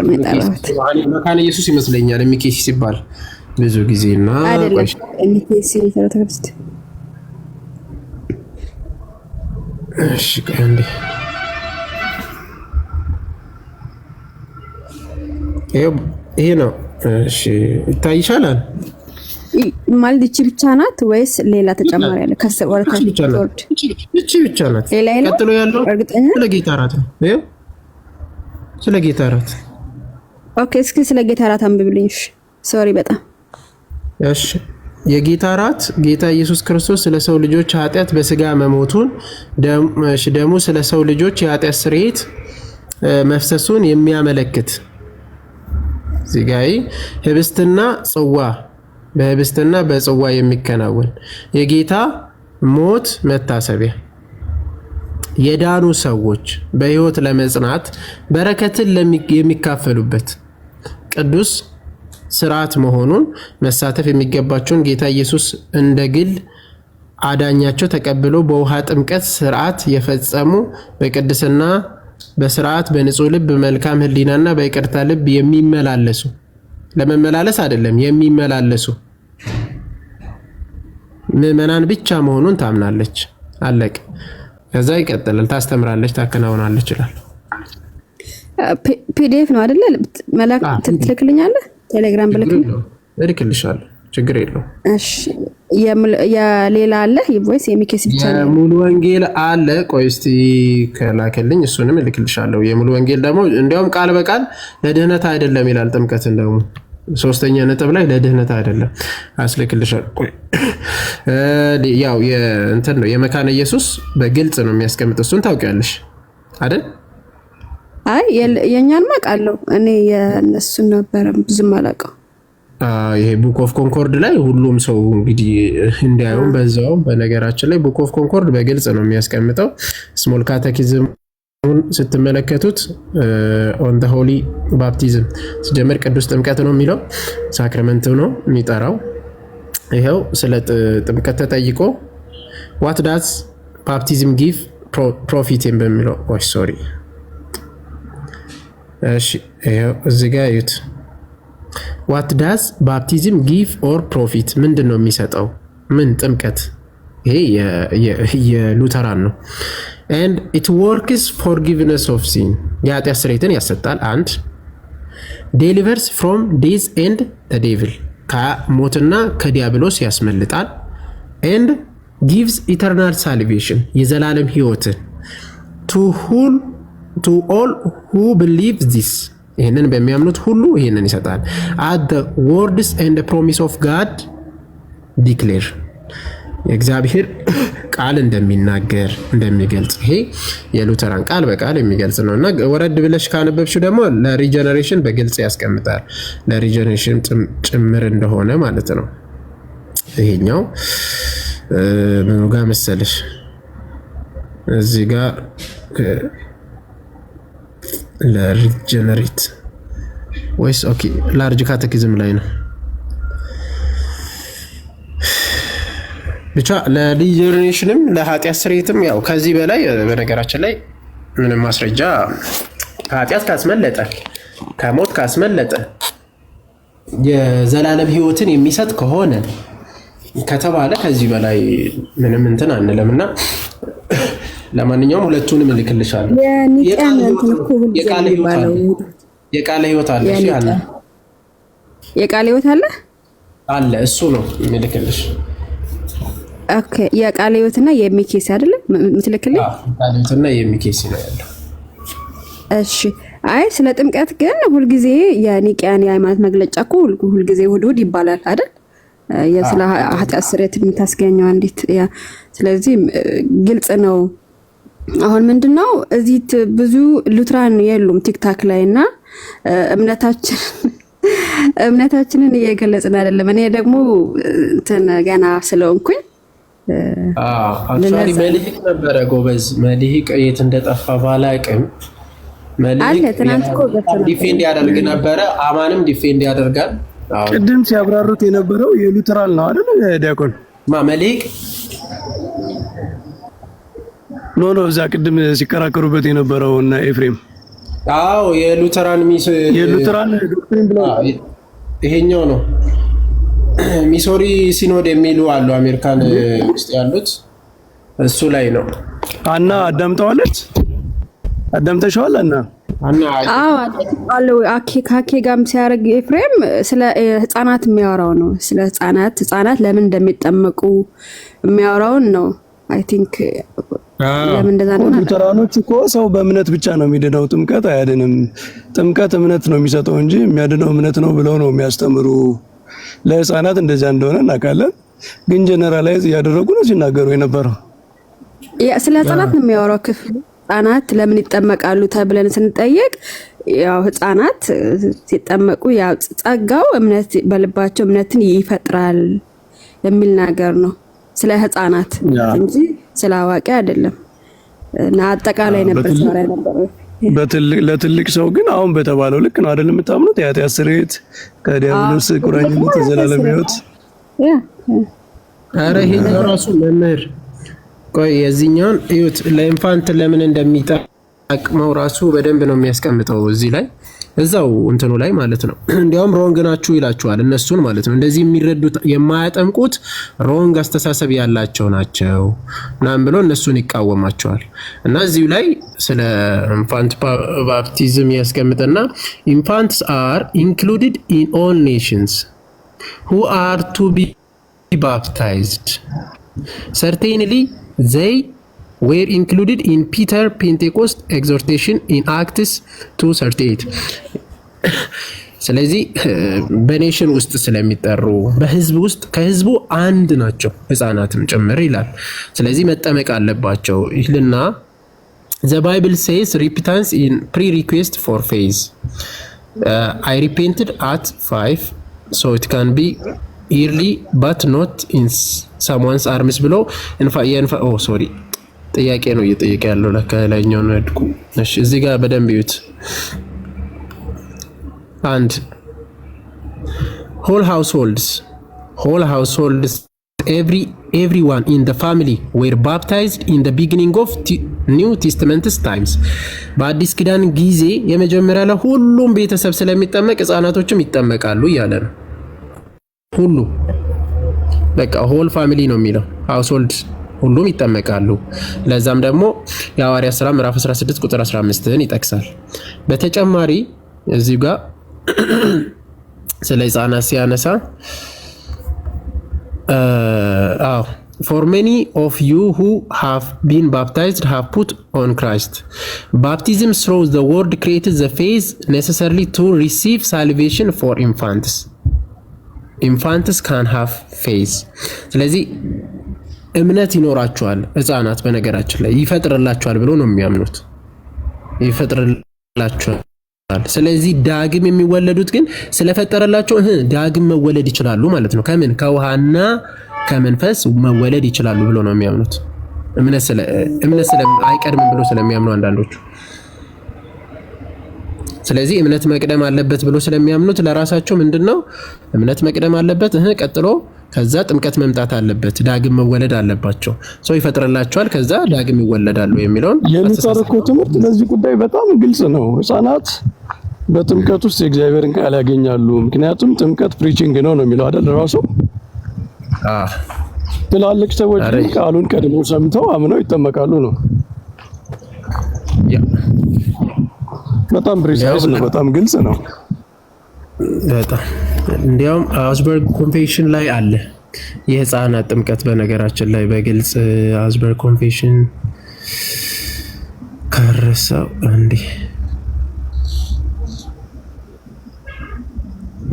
ነው የጠራሁት። መካነ ኢየሱስ ይመስለኛል የሚኬሲ ሲባል ብዙ ጊዜና አይደለም የሚኬሲ መሰረተ ክርስቶስ። እሺ ቀንዴ ይሄ ነው። እሺ ይታይሻል ማለት እቺ ብቻ ናት ወይስ ሌላ ተጨማሪ አለ? ከስር ወርታች ወርድ እቺ ብቻ ናት። ሌላ ቀጥሎ ያለው ስለ ጌታ እራት ነው። ይሄ ስለ ጌታ እራት። ኦኬ እስኪ ስለ ጌታ እራት አንብብልኝ። ሶሪ በጣም እሺ። የጌታ እራት ጌታ ኢየሱስ ክርስቶስ ስለ ሰው ልጆች ኃጢአት በስጋ መሞቱን ደሙ ስለ ሰው ልጆች የኃጢአት ስርየት መፍሰሱን የሚያመለክት ዚጋይ ህብስትና ጽዋ በህብስትና በጽዋ የሚከናወን የጌታ ሞት መታሰቢያ የዳኑ ሰዎች በህይወት ለመጽናት በረከትን የሚካፈሉበት ቅዱስ ስርዓት መሆኑን መሳተፍ የሚገባቸውን ጌታ ኢየሱስ እንደ ግል አዳኛቸው ተቀብሎ በውሃ ጥምቀት ስርዓት የፈጸሙ በቅድስና በስርዓት በንጹህ ልብ በመልካም ህሊናና በይቅርታ ልብ የሚመላለሱ ለመመላለስ አይደለም የሚመላለሱ ምዕመናን ብቻ መሆኑን ታምናለች። አለቅ ከዛ ይቀጥላል። ታስተምራለች፣ ታከናውናለች ይላል። ፒዲኤፍ ነው አይደለ? መላክ ትልክልኛለህ? ቴሌግራም እልክልሻለሁ፣ ችግር የለውም። እሺ የሌላ አለ ቮይስ የሚኬስ ብቻ ነው። የሙሉ ወንጌል አለ። ቆይ እስቲ ከላከልኝ እሱንም እልክልሻለሁ። የሙሉ ወንጌል ደግሞ እንዲያውም ቃል በቃል ለድህነት አይደለም ይላል። ጥምቀትን ደግሞ ሶስተኛ ነጥብ ላይ ለድህነት አይደለም አስልክልሻለሁ። ቆይ ያው እንትን ነው የመካነ ኢየሱስ በግልጽ ነው የሚያስቀምጥ። እሱን ታውቂያለሽ አይደል? አይ የኛንማ ቃለው እኔ የነሱን ነበር ብዙም አላውቀው። ይሄ ቡክ ኦፍ ኮንኮርድ ላይ ሁሉም ሰው እንግዲህ እንዲያዩም በዛው በነገራችን ላይ ቡክ ኦፍ ኮንኮርድ በግልጽ ነው የሚያስቀምጠው። ስሞል ካቴኪዝም ስትመለከቱት ኦን ዘ ሆሊ ባፕቲዝም ሲጀምር ቅዱስ ጥምቀት ነው የሚለው፣ ሳክራመንት ነው የሚጠራው። ይሄው ስለ ጥምቀት ተጠይቆ ዋት ዳዝ ባፕቲዝም ጊቭ ፕሮፊት በሚለው ሶሪ እሺ ይሄው እዚህ ጋር እዩት። ዋት ዳዝ ባፕቲዝም ጊቭ ኦር ፕሮፊት ምንድን ነው የሚሰጠው? ምን ጥምቀት? ይሄ የሉተራን ነው። and it works forgiveness of sin የኃጢአት ስርየትን ያሰጣል። አንድ delivers from death and the devil ከሞትና ከዲያብሎስ ያስመልጣል። and gives eternal salvation የዘላለም ህይወትን to all who believe this ይሄንን በሚያምኑት ሁሉ ይሄንን ይሰጣል። at the words and the promise of God declare የእግዚአብሔር ቃል እንደሚናገር እንደሚገልጽ ይሄ የሉተራን ቃል በቃል የሚገልጽ ነውና ወረድ ብለሽ ካነበብሽው ደግሞ ለሪጀነሬሽን በግልጽ ያስቀምጣል። ለሪጀነሬሽን ጭምር እንደሆነ ማለት ነው። ይሄኛው ምኑ ጋር መሰለሽ እዚህ ጋር ለሪጀነሬት ወይስ ኦኬ ላርጅ ካቴኪዝም ላይ ነው። ብቻ ለሪጀነሬሽንም ለኃጢአት ስርየትም ያው ከዚህ በላይ በነገራችን ላይ ምንም ማስረጃ ኃጢአት ካስመለጠ ከሞት ካስመለጠ የዘላለም ህይወትን የሚሰጥ ከሆነ ከተባለ ከዚህ በላይ ምንም እንትን አንለምና ለማንኛውም ሁለቱንም እልክልሻለሁ። የቃለ ህይወት አለ። እሺ አለ። የቃለ ህይወት አለ። አለ እሱ ነው የሚልክልሽ። ኦኬ የቃለ ሕይወትና የሚኬስ አይደለም የምትልክልኝ? ቃለ ሕይወትና የሚኬስ ነው ያለው። እሺ አይ ስለ ጥምቀት ግን ሁልጊዜ የኒቅያን የሃይማኖት መግለጫ እኮ ሁልጊዜ እሑድ ይባላል አይደል? የስለ ኃጢአት ስርየት የምታስገኘው አንዲት ያ ስለዚህ ግልጽ ነው። አሁን ምንድነው እዚህ ብዙ ሉትራን የሉም ቲክታክ ላይና እምነታችንን እየገለጽን አይደለም። እኔ ደግሞ እንትን ገና ስለሆንኩኝ አክቹአሊ መልህቅ ነበረ ጎበዝ መልህቅ የት እንደጠፋ ባላቅም መልህቅ ዲፌንድ ያደርግ ነበረ። አማንም ዲፌንድ ያደርጋል። ቅድም ሲያብራሩት የነበረው የሉትራል ነው አይደል ዲያቆን? መልህቅ ኖ እዛ ቅድም ሲከራከሩበት የነበረው እና ኤፍሬም የሉተራን ዶክትሪን ብለው ይሄኛው ነው ሚሶሪ ሲኖድ የሚሉ አሉ አሜሪካን ውስጥ ያሉት እሱ ላይ ነው። አና አዳምጠሽዋል? ካኬ ጋም ሲያደርግ ኤፍሬም ስለ ህፃናት የሚያወራው ነው። ስለ ህፃናት ለምን እንደሚጠመቁ የሚያወራውን ነው። አይ ቲንክ ለምን እንደዛ ነው? ሉተራኖች እኮ ሰው በእምነት ብቻ ነው የሚድነው፣ ጥምቀት አያድንም። ጥምቀት እምነት ነው የሚሰጠው እንጂ የሚያድነው እምነት ነው ብለው ነው የሚያስተምሩ። ለህፃናት እንደዛ እንደሆነ እናውቃለን፣ ግን ጀነራላይዝ እያደረጉ ነው ሲናገሩ የነበረው። ስለ ህፃናት ነው የሚያወራው ክፍል። ህፃናት ለምን ይጠመቃሉ ተብለን ስንጠየቅ ያው ህፃናት ሲጠመቁ ያው ጸጋው እምነት በልባቸው እምነትን ይፈጥራል የሚል ነገር ነው። ስለ ህፃናት እንጂ ስለ አዋቂ አይደለም። እና አጠቃላይ ነበር ሰራ ነበር። ለትልቅ ሰው ግን አሁን በተባለው ልክ ነው አይደል የምታምኑት? የኃጢአት ስርየት ከዲያብሎስ ቁራኝነት የዘላለም ህይወት ኧረ ይሄኛው ራሱ መምህር ቆይ የዚህኛውን እዩት። ለኢንፋንት ለምን እንደሚጠቅመው ራሱ በደንብ ነው የሚያስቀምጠው እዚህ ላይ እዛው እንትኑ ላይ ማለት ነው። እንዲያውም ሮንግ ናችሁ ይላችኋል እነሱን ማለት ነው። እንደዚህ የሚረዱት የማያጠምቁት ሮንግ አስተሳሰብ ያላቸው ናቸው ምናምን ብሎ እነሱን ይቃወማቸዋል። እና እዚሁ ላይ ስለ ኢንፋንት ባፕቲዝም ያስቀምጥና ኢንፋንትስ አር ኢንክሉድድ ኢን ኦል ኔሽንስ who are to be baptized certainly they were included in Peter Pentecost exhortation in Acts 2:38 ስለዚህ በኔሽን ውስጥ ስለሚጠሩ በህዝብ ውስጥ ከህዝቡ አንድ ናቸው ህፃናትም ጭምር ይላል። ስለዚህ መጠመቅ አለባቸው ይልና the Bible says repentance in prerequisite for faith I repented at 5 so it can be early but not in someone's arms ብሎ sorry ጥያቄ ነው እየጠየቀ ያለው ለከላኛው ነው እድኩ። እሺ እዚህ ጋር በደንብ ይዩት። አንድ whole households everyone in the family were baptized in the beginning of New Testament times በአዲስ ኪዳን ጊዜ የመጀመሪያ ለሁሉም ቤተሰብ ስለሚጠመቅ ህፃናቶችም ይጠመቃሉ እያለ ነው። ሁሉ በቃ whole family ነው የሚለው household ሁሉም ይጠመቃሉ። ለዛም ደግሞ የሐዋርያት ሥራ ምዕራፍ 16 ቁጥር 15ን ይጠቅሳል። በተጨማሪ እዚህ ጋር ስለ ህፃናት ሲያነሳ for many of you who have been baptized have put on Christ. Baptism through the word created the faith necessary to receive salvation for infants. Infants can have faith. ስለዚህ እምነት ይኖራቸዋል ህፃናት በነገራችን ላይ ይፈጥርላቸዋል ብሎ ነው የሚያምኑት። ይፈጥርላቸዋል። ስለዚህ ዳግም የሚወለዱት ግን ስለፈጠረላቸው ዳግም መወለድ ይችላሉ ማለት ነው። ከምን ከውሃና ከመንፈስ መወለድ ይችላሉ ብሎ ነው የሚያምኑት። እምነት አይቀድምም ብሎ ስለሚያምኑ አንዳንዶቹ። ስለዚህ እምነት መቅደም አለበት ብሎ ስለሚያምኑት ለራሳቸው ምንድነው እምነት መቅደም አለበት ቀጥሎ ከዛ ጥምቀት መምጣት አለበት ዳግም መወለድ አለባቸው። ሰው ይፈጥርላቸዋል ከዛ ዳግም ይወለዳሉ የሚለውን የሚጠርኩ ትምህርት ለዚህ ጉዳይ በጣም ግልጽ ነው። ህፃናት በጥምቀት ውስጥ የእግዚአብሔርን ቃል ያገኛሉ። ምክንያቱም ጥምቀት ፕሪቺንግ ነው የሚለው አይደል ራሱ። ትላልቅ ሰዎች ቃሉን ቀድመው ሰምተው አምነው ይጠመቃሉ ነው። በጣም ፕሪሳይዝ ነው። በጣም ግልጽ ነው። በጣም እንዲያውም አውግስበርግ ኮንፌሽን ላይ አለ የህፃናት ጥምቀት። በነገራችን ላይ በግልጽ አውግስበርግ ኮንፌሽን ካረሳው አንዴ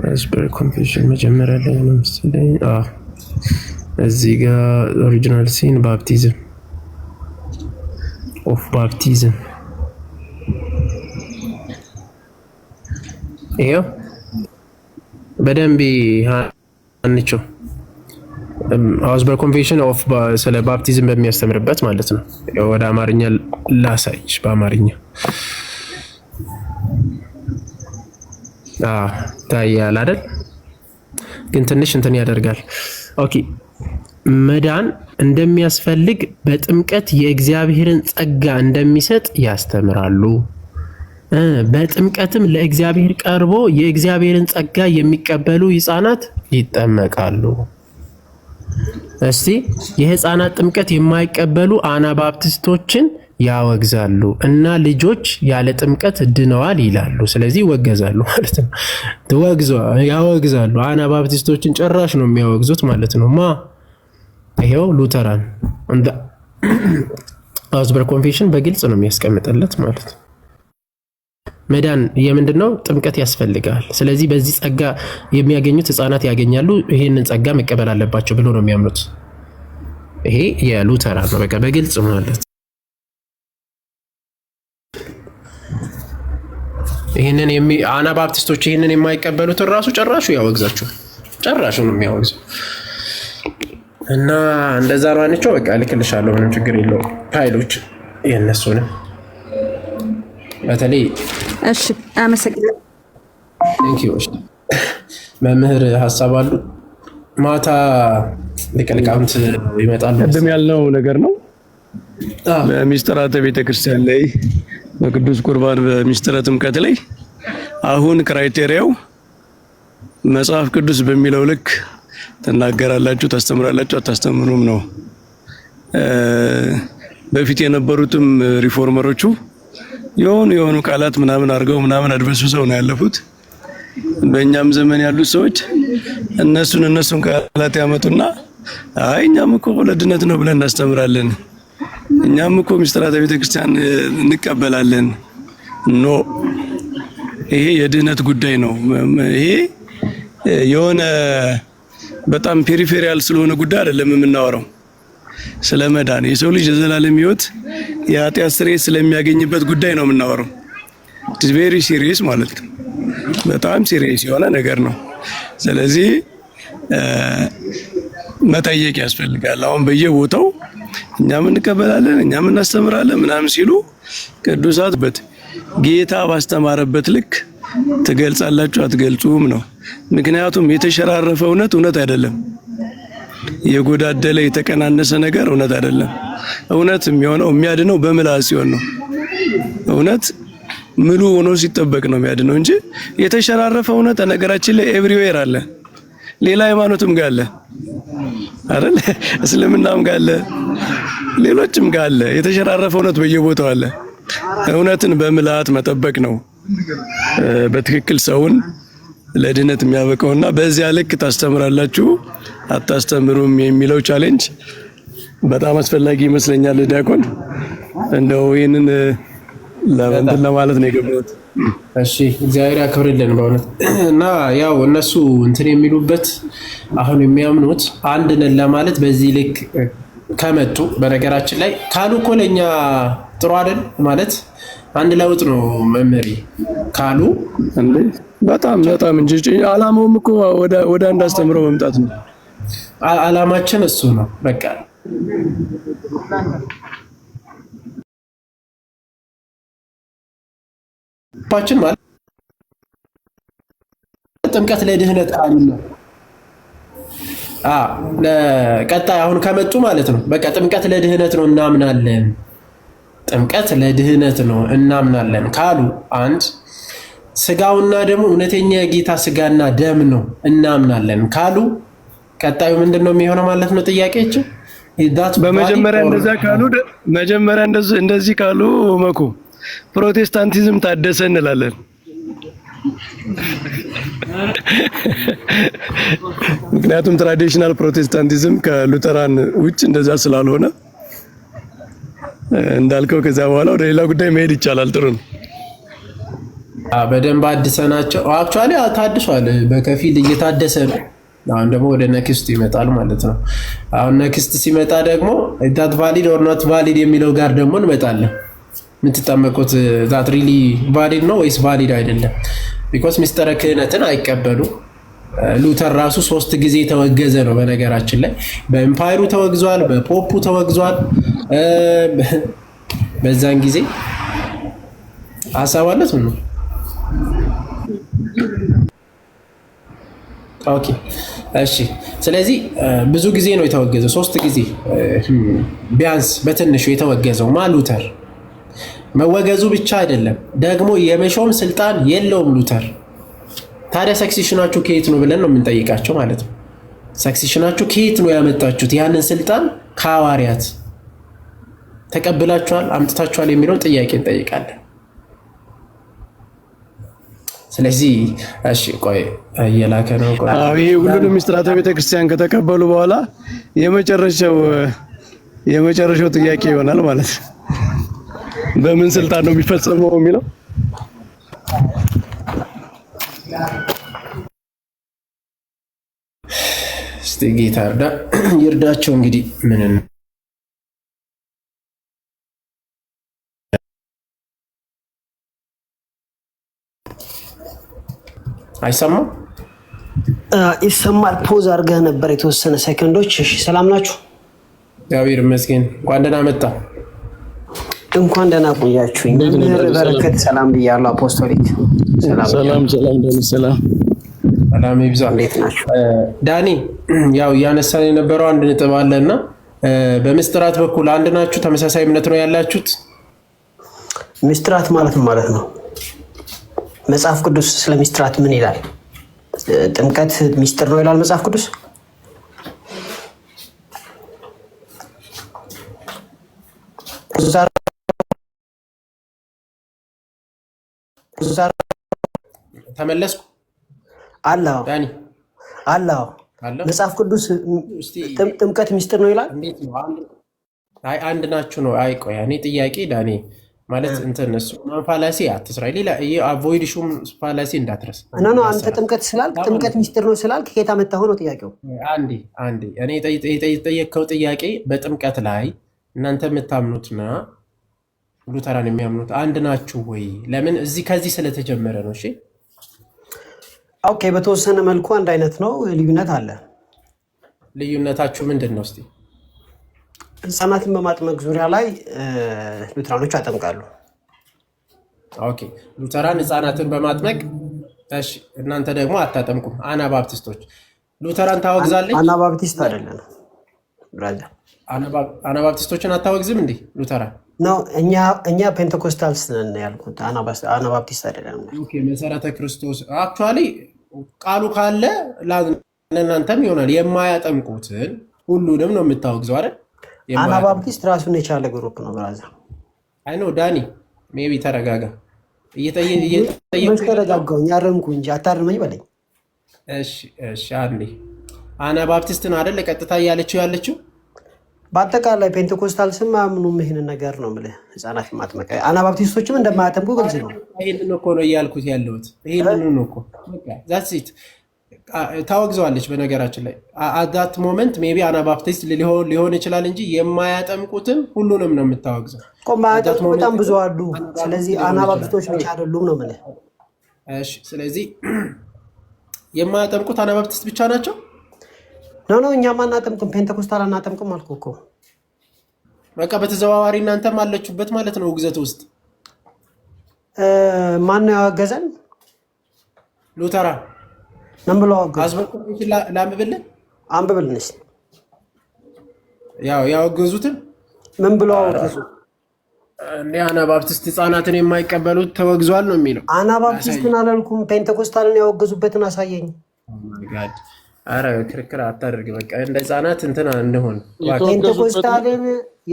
አውግስበርግ ኮንፌሽን መጀመሪያ ላይ ነው መሰለኝ። እዚህ ጋር ኦሪጂናል ሲን ባፕቲዝም ኦፍ ባፕቲዝም ይሄው በደንብ አንቺው አውግስበርግ ኮንፌሽን ኦፍ ስለ ባፕቲዝም በሚያስተምርበት ማለት ነው። ወደ አማርኛ ላሳይሽ በአማርኛ ታያል አይደል? ግን ትንሽ እንትን ያደርጋል። ኦኬ መዳን እንደሚያስፈልግ በጥምቀት የእግዚአብሔርን ጸጋ እንደሚሰጥ ያስተምራሉ። በጥምቀትም ለእግዚአብሔር ቀርቦ የእግዚአብሔርን ጸጋ የሚቀበሉ ሕፃናት ይጠመቃሉ። እስቲ የሕፃናት ጥምቀት የማይቀበሉ አናባፕቲስቶችን ያወግዛሉ እና ልጆች ያለ ጥምቀት ድነዋል ይላሉ። ስለዚህ ይወገዛሉ ማለት ነው። ያወግዛሉ። አናባፕቲስቶችን ጭራሽ ነው የሚያወግዙት ማለት ነው። ይሄው ሉተራን አውግስበርግ ኮንፌሽን በግልጽ ነው የሚያስቀምጥለት ማለት ነው። መዳን የምንድን ነው? ጥምቀት ያስፈልጋል። ስለዚህ በዚህ ጸጋ የሚያገኙት ሕፃናት ያገኛሉ። ይሄንን ጸጋ መቀበል አለባቸው ብሎ ነው የሚያምኑት። ይሄ የሉተራን ነው። በቃ በግልጽ ማለት ይሄንን አናባፕቲስቶች ይሄንን የማይቀበሉትን ራሱ ጨራሹ ያወግዛቸዋል። ጨራሹ ነው የሚያወግዘው እና እንደዛ ነው አንቺው። በቃ ልክልሻለሁ፣ ምንም ችግር የለውም። ፋይሎች የነሱንም በተለይ እሺ፣ አመሰግናለሁ። ቴንኪው። መምህር ሀሳብ አሉ? ማታ ሊቀልቃውንት ይመጣሉ። ቀደም ያልነው ነገር ነው። በሚስጥራተ ቤተክርስቲያን ላይ በቅዱስ ቁርባን በሚስጥረ ጥምቀት ላይ አሁን ክራይቴሪያው መጽሐፍ ቅዱስ በሚለው ልክ ትናገራላችሁ፣ ታስተምራላችሁ፣ አታስተምሩም ነው። በፊት የነበሩትም ሪፎርመሮቹ የሆኑ ቃላት ምናምን አድርገው ምናምን አድበስብሰው ነው ያለፉት። በእኛም ዘመን ያሉት ሰዎች እነሱን ቃላት ያመጡና አይ እኛም እኮ ለድነት ነው ብለን እናስተምራለን፣ እኛም እኮ ሚስጥራተ ቤተክርስቲያን እንቀበላለን። ኖ ይሄ የድህነት ጉዳይ ነው። ይሄ የሆነ በጣም ፔሪፌሪያል ስለሆነ ጉዳይ አይደለም የምናወራው። ስለ መዳን የሰው ልጅ የዘላለም ሕይወት የኃጢአት ስርየት ስለሚያገኝበት ጉዳይ ነው የምናወራው። ኢትስ ቬሪ ሲሪየስ ማለት ነው። በጣም ሲሪየስ የሆነ ነገር ነው። ስለዚህ መጠየቅ ያስፈልጋል። አሁን በየቦታው እኛም እንቀበላለን እኛም እናስተምራለን ምናምን ሲሉ ቅዱሳት ጌታ ባስተማረበት ልክ ትገልጻላችሁ አትገልጹም ነው። ምክንያቱም የተሸራረፈ እውነት አይደለም። የጎዳደለ የተቀናነሰ ነገር እውነት አይደለም። እውነት የሚሆነው የሚያድነው በምላስ ሲሆን ነው። እውነት ምሉ ሆኖ ሲጠበቅ ነው የሚያድነው እንጂ የተሸራረፈ እውነት ነገራችን ላይ ኤቭሪዌር አለ። ሌላ ሃይማኖትም ጋር አለ አይደል? እስልምናም ጋር አለ፣ ሌሎችም ጋር አለ። የተሸራረፈ እውነት በየቦታው አለ። እውነትን በምልአት መጠበቅ ነው በትክክል ሰውን ለድነት የሚያበቃውና በዚያ ልክ ታስተምራላችሁ አታስተምሩም የሚለው ቻሌንጅ በጣም አስፈላጊ ይመስለኛል። ዲያቆን እንደው ይሄንን ለማለት ነው የገባሁት። እሺ እግዚአብሔር ያክብርልን በእውነት እና ያው እነሱ እንትን የሚሉበት አሁን የሚያምኑት አንድ ነን ለማለት በዚህ ልክ ከመጡ በነገራችን ላይ ካሉ እኮ ለኛ ጥሩ አይደል ማለት አንድ ለውጥ ነው መምህሪ ካሉ እንዴ በጣም እንጂ አላማውም እኮ ወደ አንድ አስተምሮ መምጣት ነው። አላማችን እሱ ነው። በቃ ፓችን ማለት ጥምቀት ለድህነት አሉ ነው። ለቀጣይ አሁን ከመጡ ማለት ነው። በቃ ጥምቀት ለድህነት ነው እናምናለን፣ ጥምቀት ለድህነት ነው እናምናለን ካሉ አንድ ስጋውና ደግሞ እውነተኛ የጌታ ስጋና ደም ነው እናምናለን ካሉ ቀጣዩ ምንድነው የሚሆነው ማለት ነው? ጥያቄያቸው በመጀመሪያ እንደዚህ ካሉ መኩ ፕሮቴስታንቲዝም ታደሰ እንላለን። ምክንያቱም ትራዲሽናል ፕሮቴስታንቲዝም ከሉተራን ውጭ እንደዛ ስላልሆነ እንዳልከው ከዛ በኋላ ወደ ሌላ ጉዳይ መሄድ ይቻላል። ጥሩ ነው። በደንብ አድሰናቸው አክቹአሊ ታድሷል። በከፊል እየታደሰ ነው። አሁን ደግሞ ወደ ነክስት ይመጣል ማለት ነው። አሁን ነክስት ሲመጣ ደግሞ ዳት ቫሊድ ኦር ኖት ቫሊድ የሚለው ጋር ደግሞ እንመጣለን። የምትጠመቁት ዛት ሪሊ ቫሊድ ነው ወይስ ቫሊድ አይደለም? ቢኮዝ ሚስጥረ ክህነትን አይቀበሉ። ሉተር ራሱ 3 ጊዜ ተወገዘ ነው። በነገራችን ላይ በኤምፓየሩ ተወግዟል፣ በፖፑ ተወግዟል። በዛን ጊዜ ሀሳብ አለት ነው። ኦኬ እሺ። ስለዚህ ብዙ ጊዜ ነው የተወገዘው፣ 3 ጊዜ ቢያንስ በትንሹ የተወገዘው ሉተር። መወገዙ ብቻ አይደለም ደግሞ የመሾም ስልጣን የለውም ሉተር። ታዲያ ሰክሲሽናችሁ ከየት ነው ብለን ነው የምንጠይቃቸው ማለት ነው። ሰክሲሽናችሁ ከየት ነው ያመጣችሁት? ያንን ስልጣን ከሐዋርያት ተቀብላችኋል፣ አምጥታችኋል የሚለውን ጥያቄ እንጠይቃለን። ስለዚህ እሺ ቆይ እየላከ ነው። ቆይ ይሄ ሁሉንም ምስጢራተ ቤተክርስቲያን ከተቀበሉ በኋላ የመጨረሻው ጥያቄ ይሆናል ማለት ነው። በምን ስልጣን ነው የሚፈጸመው የሚለው እስቲ ጌታ ይርዳቸው። እንግዲህ ምን አይሰማም? ይሰማል። ፖዝ አድርገህ ነበር የተወሰነ ሰከንዶች። እሺ ሰላም ናችሁ? እግዚአብሔር ይመስገን። እንኳን ደህና መጣ። እንኳን ደህና ቆያችሁኝ። በረከት ሰላም ብያለሁ። አፖስቶሊክ ሰላም ሰላም ይብዛ። እንዴት ናችሁ? ዳኒ ያው እያነሳን የነበረው አንድ ነጥብ አለና በምስጢራት በኩል አንድ ናችሁ? ተመሳሳይ እምነት ነው ያላችሁት? ምስጢራት ማለት ነው መጽሐፍ ቅዱስ ስለ ምስጢራት ምን ይላል? ጥምቀት ምስጢር ነው ይላል መጽሐፍ ቅዱስ? ተመለስኩ አላው ዳኒ አላው መጽሐፍ ቅዱስ ጥምቀት ምስጢር ነው ይላል? አይ አንድ ናችሁ ነው። አይ ቆይ እኔ ጥያቄ ዳኒ ማለት እንትን እሱ ማንፋላሲ አትስራ ሌላ አቮይድ ሹም ፋላሲ እንዳትረስ እና አንተ ጥምቀት ስላልክ ጥምቀት ምስጢር ነው ስላልክ ከየት አመጣኸው ነው ጥያቄው። አንዴ እኔ የጠየቅከው ጥያቄ በጥምቀት ላይ እናንተ የምታምኑትና ሉተራን የሚያምኑት አንድ ናችሁ ወይ? ለምን ከዚህ ስለተጀመረ ነው። እሺ ኦኬ፣ በተወሰነ መልኩ አንድ አይነት ነው፣ ልዩነት አለ። ልዩነታችሁ ምንድን ነው? እስቲ ህፃናትን በማጥመቅ ዙሪያ ላይ ሉተራኖች ያጠምቃሉ። ኦኬ፣ ሉተራን ህፃናትን በማጥመቅ እሺ፣ እናንተ ደግሞ አታጠምቁም። አናባፕቲስቶች ሉተራን ታወግዛለች? አናባፕቲስት አይደለም ብራዘር። አናባፕቲስቶችን አታወግዝም እንዴ ሉተራን? ነው እኛ ፔንቴኮስታልስ ነን ያልኩት፣ አናባፕቲስት አይደለም። ኦኬ፣ መሰረተ ክርስቶስ አክቹአሊ ቃሉ ካለ ለእናንተም ይሆናል። የማያጠምቁትን ሁሉንም ነው የምታወግዘው አይደል? አናባፕቲስት ራሱን የቻለ ግሩፕ ነው ብራዘር። አይ ኖ ዳኒ ሜቢ ተረጋጋ። ተረጋጋሁኝ፣ አረምኩ እንጂ አታርመኝ በለኝ። እሺ አንዴ አናባፕቲስትን አይደል ቀጥታ እያለችው ያለችው? በአጠቃላይ ፔንቴኮስታልስም አያምኑም ይህንን ነገር ነው የምልህ። ህፃናት ማጥመቅ አናባፕቲስቶችም እንደማያጠምቁ ግልጽ ነው። ይህንን እኮ ነው እያልኩት ያለሁት። ይህንን ነው እኮ ዛትስ ኢት። ታወግዘዋለች። በነገራችን ላይ አዳት ሞመንት ሜቢ አናባፕቲስት ሊሆን ይችላል እንጂ የማያጠምቁትም ሁሉንም ነው የምታወግዘው። ማያጠምቁ በጣም ብዙ አሉ። ስለዚህ አናባፕቲስቶች ብቻ አይደሉም ነው የምልህ። እሺ፣ ስለዚህ የማያጠምቁት አናባፕቲስት ብቻ ናቸው? ኖ እኛም አናጠምቅም፣ ፔንቴኮስታል አናጠምቅም አልኩ እኮ። በቃ በተዘዋዋሪ እናንተም አለችሁበት ማለት ነው ውግዘት ውስጥ። ማን ነው ያወገዘን? ሉተራን ምን ብለው አወገዙ? ላንብብልህ? አንብብልን እስኪ። ያወገዙትን ምን ብለው አወገዙ? አናባፕቲስት ህፃናትን የማይቀበሉት ተወግዟል ነው የሚለው። አናባፕቲስትን አላልኩም፣ ፔንቴኮስታልን ያወገዙበትን አሳየኝ። አረ ክርክር አታደርግ። በቃ እንደ ህፃናት እንትን እንሆን። ፔንቴኮስታልን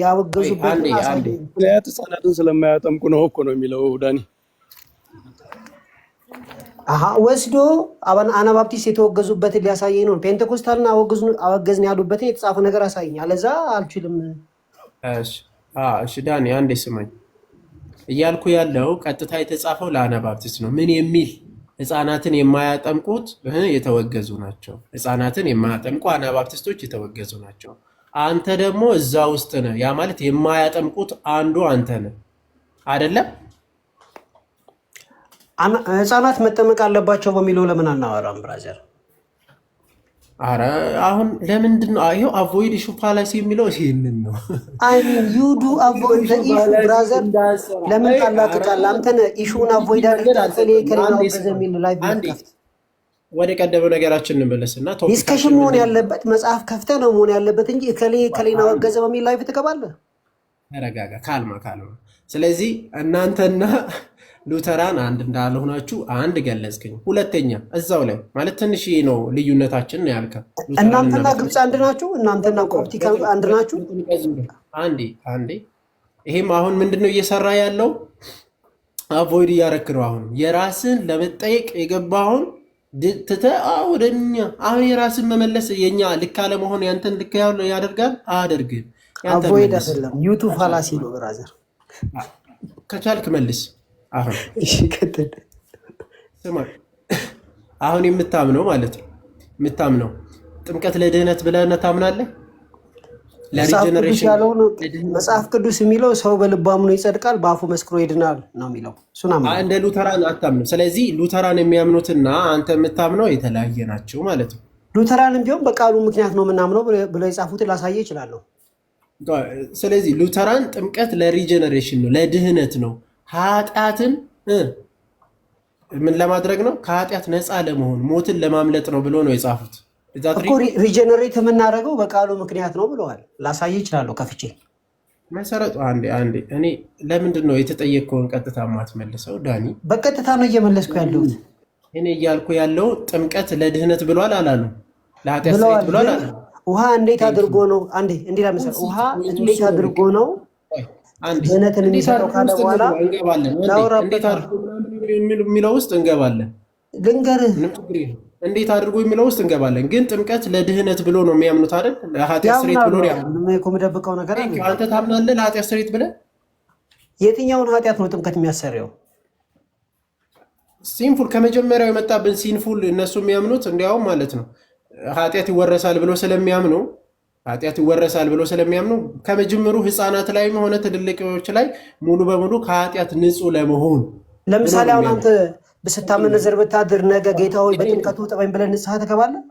ያወገዙበትን አሳየኝ። ህፃናትን ስለማያጠምቁ ነው እኮ ነው የሚለው ዳኒ። ወስዶ አናባፕቲስት የተወገዙበትን ሊያሳየኝ ነው። ፔንቴኮስታልና አወገዝን ያሉበትን የተጻፈ ነገር አሳየኝ፣ አለዛ አልችልም። እሺ ዳኒ አንዴ ስማኝ። እያልኩ ያለው ቀጥታ የተጻፈው ለአናባፕቲስት ነው። ምን የሚል ህፃናትን የማያጠምቁት የተወገዙ ናቸው። ህፃናትን የማያጠምቁ አናባፕቲስቶች የተወገዙ ናቸው። አንተ ደግሞ እዛ ውስጥ ነህ። ያ ማለት የማያጠምቁት አንዱ አንተ ነህ አይደለም? ህፃናት መጠመቅ አለባቸው በሚለው ለምን አናወራም ብራዘር? አረ አሁን ለምንድን ነው ይሄው አቮይድ ኢሹ ፋላሲ የሚለው ይሄንን ነው። አይ ሚን ዩ ዱ አቮይድ ዘ ኢሹ ብራዘር። ለምን ታላቅቃለህ? አንተን ኢሹን አቮይድ አድርገህ ከሌላ በዘሚል ላይ ቢከፍት ወደ ቀደመው ነገራችን እንመለስና ዲስከሽን መሆን ያለበት መጽሐፍ ከፍተህ ነው መሆን ያለበት እንጂ ከሌላ ወገዘ በሚል ላይ ትገባለህ። ተረጋጋ፣ ካልማ። ስለዚህ እናንተና ሉተራን አንድ እንዳልሆናችሁ አንድ ገለጽክኝ። ሁለተኛ እዛው ላይ ማለት ትንሽ ነው ልዩነታችን ነው ያልከው። እናንተና ግብፅ አንድ ናችሁ፣ እናንተና ኮፕቲክ አንድ ናችሁ። አንዴ ይሄም አሁን ምንድነው እየሰራ ያለው? አቮይድ እያረክ ነው። አሁን የራስን ለመጠየቅ የገባውን ትተህ ወደኛ አሁን የራስን መመለስ የኛ ልክ አለመሆን ያንተን ልክ ያደርጋል። አያደርግም። አቮይድ አይደለም ዩቱብ ፋላሲ ነው ብራዘር። ከቻልክ መልስ። አሁን እሺ ከተደ አሁን የምታምነው ማለት ነው የምታምነው ጥምቀት ለድህነት ብለህ ታምናለህ? ለሪጀነሬሽን መጽሐፍ ቅዱስ የሚለው ሰው በልቡ አምኖ ይጸድቃል በአፉ መስክሮ ይድናል ነው የሚለው። እሱን አምነው እንደ ሉተራን አታምንም። ስለዚህ ሉተራን የሚያምኑትና አንተ የምታምነው የተለያየ ናቸው ማለት ነው። ሉተራንም ቢሆን በቃሉ ምክንያት ነው የምናምነው ብለው የጻፉትን ላሳየ ይችላል። ስለዚህ ሉተራን ጥምቀት ለሪጀነሬሽን ነው፣ ለድህነት ነው፣ ኃጢአትን ምን ለማድረግ ነው? ከኃጢአት ነፃ ለመሆን ሞትን ለማምለጥ ነው ብሎ ነው የጻፉት። እኮ ሪጀነሬት የምናደርገው በቃሉ ምክንያት ነው ብለዋል። ላሳየ ይችላለሁ ከፍቼ መሰረቱ። አንዴ እኔ ለምንድን ነው የተጠየቅከውን ቀጥታ ማትመልሰው? ዳኒ በቀጥታ ነው እየመለስኩ ያለሁት። እኔ እያልኩ ያለው ጥምቀት ለድህነት ብሏል አላሉ? ለኃጢአት ስርየት ብሏል አላሉ? ውሃ እንዴት አድርጎ ነው እንዴ ለምሳሌ ውሃ እንዴት አድርጎ ነው ድህነትን የሚሰጠው ካለ በኋላ እንዴት አድርጎ የሚለው ውስጥ እንገባለን። ልንገርህ እንዴት አድርጎ የሚለው ውስጥ እንገባለን። ግን ጥምቀት ለድህነት ብሎ ነው የሚያምኑት አይደል? ለኃጢአት ስርየት ብሎ ነው የምደብቀው ነገር አለ። አንተ ታምናለህ ለኃጢአት ስርየት ብለህ? የትኛውን ኃጢአት ነው ጥምቀት የሚያሰሪው? ሲንፉል ከመጀመሪያው የመጣብን ሲንፉል እነሱ የሚያምኑት እንዲያውም ማለት ነው ኃጢአት ይወረሳል ብሎ ስለሚያምኑ ከመጀመሩ ህፃናት ላይም ሆነ ትልልቆች ላይ ሙሉ በሙሉ ከኃጢአት ንጹህ ለመሆን ለምሳሌ አሁን አንተ ብስታመነዘር ብታድር ነገ ጌታ ሆይ በጥምቀቱ ጠበኝ ብለህ ንስሐ ትገባለህ?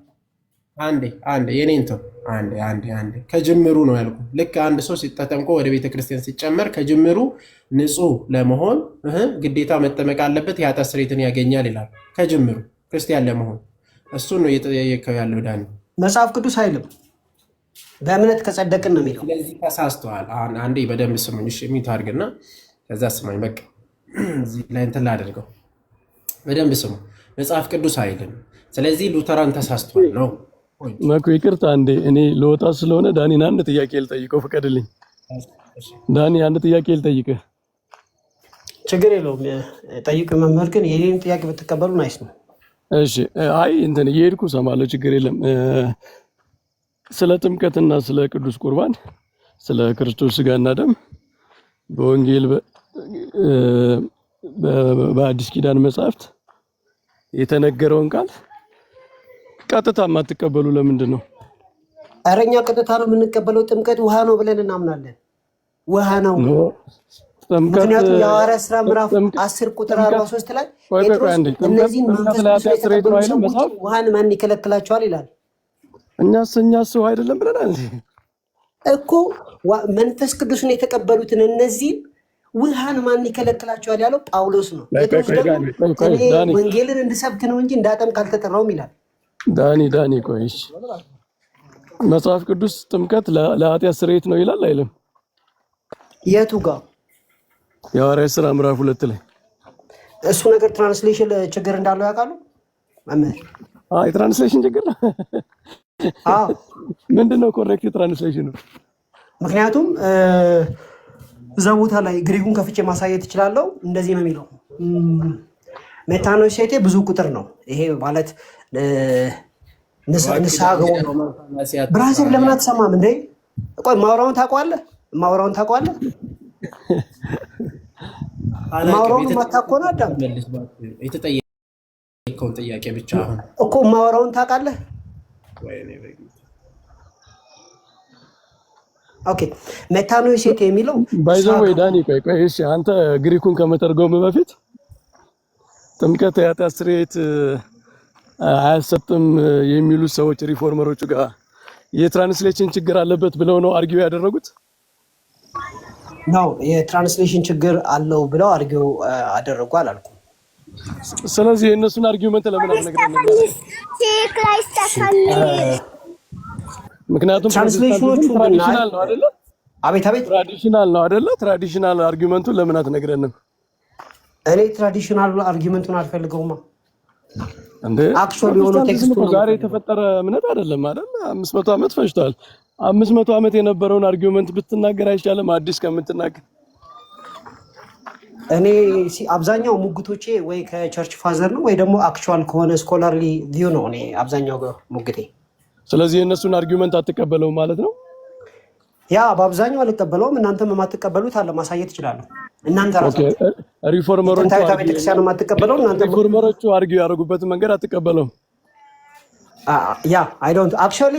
አንዴ የኔን ተው። አንዴ ከጅምሩ ነው ያልኩ። ልክ አንድ ሰው ሲጠመቅ ወደ ቤተክርስቲያን ሲጨመር ከጅምሩ ንጹህ ለመሆን ግዴታ መጠመቅ አለበት፣ የኃጢአት ስርየትን ያገኛል ይላል። ከጅምሩ ክርስቲያን ለመሆን እሱን ነው እየጠየቀው ያለው ዳኒ። መጽሐፍ ቅዱስ አይልም በእምነት ከጸደቅን ነው የሚለው። ስለዚህ ተሳስተዋል። አንዴ በደንብ ስሙኝ እሺ። ሚት አድርግና ከዛ ስማኝ። በቃ እዚህ ላይ እንትን ላደርገው በደንብ ስሙ። መጽሐፍ ቅዱስ አይልም። ስለዚህ ሉተራን ተሳስተዋል ነው። ማኩ ይቅርታ፣ አንዴ እኔ ልወጣ ስለሆነ ዳኒን አንድ ጥያቄ ልጠይቀው ፍቀድልኝ። ዳኒ አንድ ጥያቄ ልጠይቅህ። ችግር የለውም ጠይቅ መምህር፣ ግን የኔን ጥያቄ ብትቀበሉ ናይስ ነው። እሺ አይ እንትን እየሄድኩ እሰማለሁ፣ ችግር የለም። ስለ ጥምቀትና ስለ ቅዱስ ቁርባን ስለ ክርስቶስ ስጋና ደም በወንጌል በአዲስ ኪዳን መጽሐፍት የተነገረውን ቃል ቀጥታ የማትቀበሉ ለምንድን ነው? ኧረ እኛ ቀጥታ ነው የምንቀበለው። ጥምቀት ውሃ ነው ብለን እናምናለን። ውሃ ነው። ምክንያቱም የሐዋርያት ሥራ ምዕራፍ 10 ቁጥር 43 ላይ ጴጥሮስ እነዚህን ውሃን ማን ይከለክላቸዋል ይላል። እኛስ ውሃ አይደለም ብለናል እኮ። መንፈስ ቅዱስን የተቀበሉትን እነዚህን ውሃን ማን ይከለክላቸዋል ያለው ጳውሎስ ነው። ጴጥሮስ ደግሞ ወንጌልን እንድሰብክ ነው እንጂ እንዳጠምቅ አልተጠራውም ይላል። ዳኒ ቆይሽ፣ መጽሐፍ ቅዱስ ጥምቀት ለኃጢአት ስርየት ነው ይላል አይልም? የቱ ጋር? የሐዋርያት ሥራ ምዕራፍ 2 ላይ። እሱ ነገር ትራንስሌሽን ችግር እንዳለው ያውቃሉ መምህር? የትራንስሌሽን ችግር ነው። ምንድነው ኮሬክት ትራንስሌሽኑ? ምክንያቱም እዛ ቦታ ላይ ግሪኩን ከፍቼ ማሳየት እችላለሁ። እንደዚህ ነው የሚለው ሜታኖሴቴ ብዙ ቁጥር ነው። ይሄ ማለት ንስሐ ገቡ። ብራዘር ለምን አትሰማም እንዴ? ቆይ ማውራውን ታውቀዋለህ? ማውራውን ማታቆና አዳም የተጠየቀውን ጥያቄ ብቻ እኮ ማውራውን ታውቃለህ? ኦኬ ሜታኖሴቴ የሚለው ባይዘው ወይ ዳኒ ቆይ እሺ፣ አንተ ግሪኩን ከመተርጎም በፊት ጥምቀት የኃጢአት ስርየት አያሰጥም የሚሉ ሰዎች ሪፎርመሮቹ ጋር የትራንስሌሽን ችግር አለበት ብለው ነው አርጊው ያደረጉት ነው። የትራንስሌሽን ችግር አለው ብለው አርጊው አደረጉ አላልኩም። ስለዚህ የእነሱን አርጊውመንት ለምን አልነገረንም? ምክንያቱም ትራንስሌሽኖቹ ትራዲሽናል ነው አይደለ? አቤት ትራዲሽናል ነው አይደለ? ትራዲሽናል አርጊውመንቱን ለምን አትነግረንም? እኔ ትራዲሽናል አርጊውመንቱን አልፈልገውማ እንዴ። አክቹአሊ የሆነ ቴክስቱ ዛሬ የተፈጠረ እምነት አይደለም አይደል? 500 ዓመት ፈጅቷል። 500 ዓመት የነበረውን አርጊውመንት ብትናገር አይሻልም? አዲስ ከምትናገር እኔ አብዛኛው ሙግቶቼ ወይ ከቸርች ፋዘር ነው ወይ ደግሞ አክቹአል ከሆነ ስኮላርሊ ቪው ነው እኔ አብዛኛው ሙግቴ። ስለዚህ የእነሱን አርጊውመንት አትቀበለውም ማለት ነው? ያ በአብዛኛው አልቀበለውም። እናንተም የማትቀበሉት አለ ማሳየት ይችላል። እናንተ ራሳችሁ ሪፎርመሮቹ አርጊው ያደረጉበትን መንገድ አትቀበለውም? ያ አይ ዶንት አክቹአሊ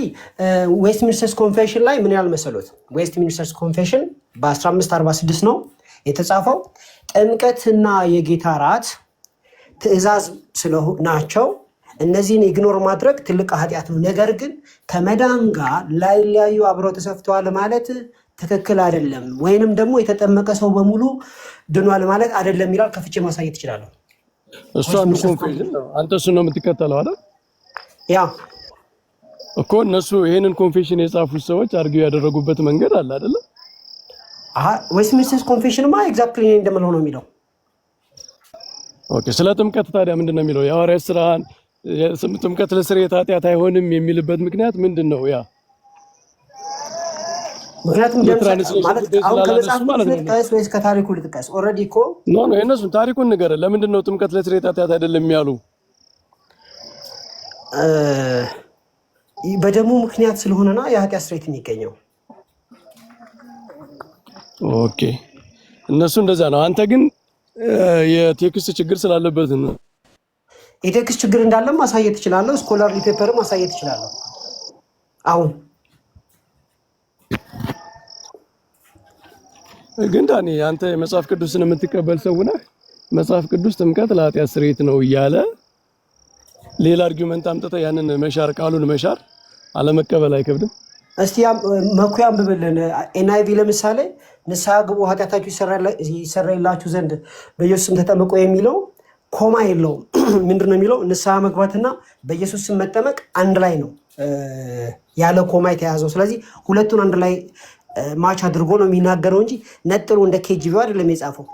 ዌስትሚኒስተርስ ኮንፌሽን ላይ ምን ያህል መሰሉት? ዌስትሚኒስተርስ ኮንፌሽን በ1546 ነው የተጻፈው። ጥምቀትና የጌታ ራት ትእዛዝ ናቸው። እነዚህን ኢግኖር ማድረግ ትልቅ ኃጢአት ነው። ነገር ግን ከመዳን ጋር ላይለያዩ አብረው ተሰፍተዋል ማለት ትክክል አይደለም፣ ወይንም ደግሞ የተጠመቀ ሰው በሙሉ ድኗል ማለት አይደለም ይላል። ከፍቼ ማሳየት እችላለሁ። እሱ አንዱ ኮንፌሽን ነው። አንተ እሱ ነው የምትከተለው አይደል? ያ እኮ እነሱ ይሄንን ኮንፌሽን የጻፉት ሰዎች አርጊው ያደረጉበት መንገድ አለ አይደል? ዌስትሚኒስተርስ ኮንፌሽንማ ኤግዛክትሊ እንደምን ሆኖ የሚለው። ኦኬ ስለ ጥምቀት ታዲያ ምንድን ነው የሚለው? የሐዋርያት ሥራን ጥምቀት ለስርየት ኃጢአት አይሆንም የሚልበት ምክንያት ምንድን ነው? ያ ምክንያቱም ማለት አሁን ከመጽሐፍ ወይስ ከታሪኩ ልጥቀስ? ኦልሬዲ እኮ ኖ የእነሱን ታሪኩን ንገረን። ለምንድን ነው ጥምቀት ለስርየት ኃጢአት አይደለም የሚያሉ? በደሙ ምክንያት ስለሆነና የኃጢአት ስርየት የሚገኘው። ኦኬ እነሱ እንደዛ ነው። አንተ ግን የቴክስት ችግር ስላለበት ነው። የቴክስት ችግር እንዳለም ማሳየት እችላለሁ። ስኮላርሊ ፔፐርም ማሳየት እችላለሁ። አሁን ግን ዳኒ አንተ የመጽሐፍ ቅዱስን የምትቀበል ሰው ነህ። መጽሐፍ ቅዱስ ጥምቀት ለኃጢአት ስርየት ነው እያለ ሌላ አርጊውመንት አምጥተህ ያንን መሻር ቃሉን መሻር አለመቀበል አይከብድም? እስቲ መኩያ አንብብልን። ኤንአይቪ ለምሳሌ ንስሐ ግቡ ኃጢአታችሁ ይሰረይላችሁ ዘንድ በኢየሱስ ስም ተጠመቁ የሚለው ኮማ የለውም። ምንድነው የሚለው? ንስሐ መግባትና በኢየሱስ ስም መጠመቅ አንድ ላይ ነው ያለ ኮማ የተያዘው። ስለዚህ ሁለቱን አንድ ላይ ማች አድርጎ ነው የሚናገረው እንጂ ነጥሎ እንደ ኬጂቪ አይደለም የጻፈው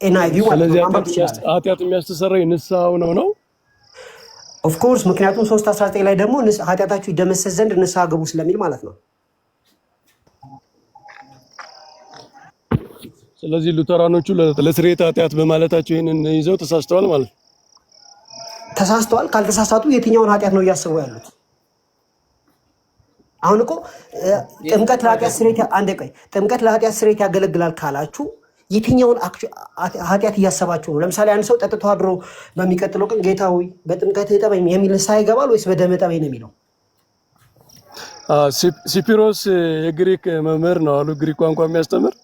ኤንአይቪ ማለት ነው። ኃጢአት የሚያስተሰረይ ንስሐው ነው ኦፍ ኮርስ። ምክንያቱም 3:19 ላይ ደግሞ ኃጢአታችሁ ይደመሰስ ዘንድ ንስሐ ግቡ ስለሚል ማለት ነው። ስለዚህ ሉተራኖቹ ለስርየት ኃጢአት በማለታቸው ይህንን ይዘው ተሳስተዋል ማለት ነው። ተሳስተዋል። ካልተሳሳቱ የትኛውን ኃጢአት ነው እያሰቡ ያሉት? አሁን እኮ ጥምቀት ለኃጢአት ስርየት ያገለግላል ካላችሁ የትኛውን ኃጢአት እያሰባችሁ ነው? ለምሳሌ አንድ ሰው ጠጥቶ አድሮ በሚቀጥለው ቀን ጌታ ሆይ በጥምቀት እጠበኝ የሚል ንስሐ ይገባል ወይስ በደም እጠበኝ ነው የሚለው? ሲፒሮስ የግሪክ መምህር ነው አሉ፣ ግሪክ ቋንቋ የሚያስተምር።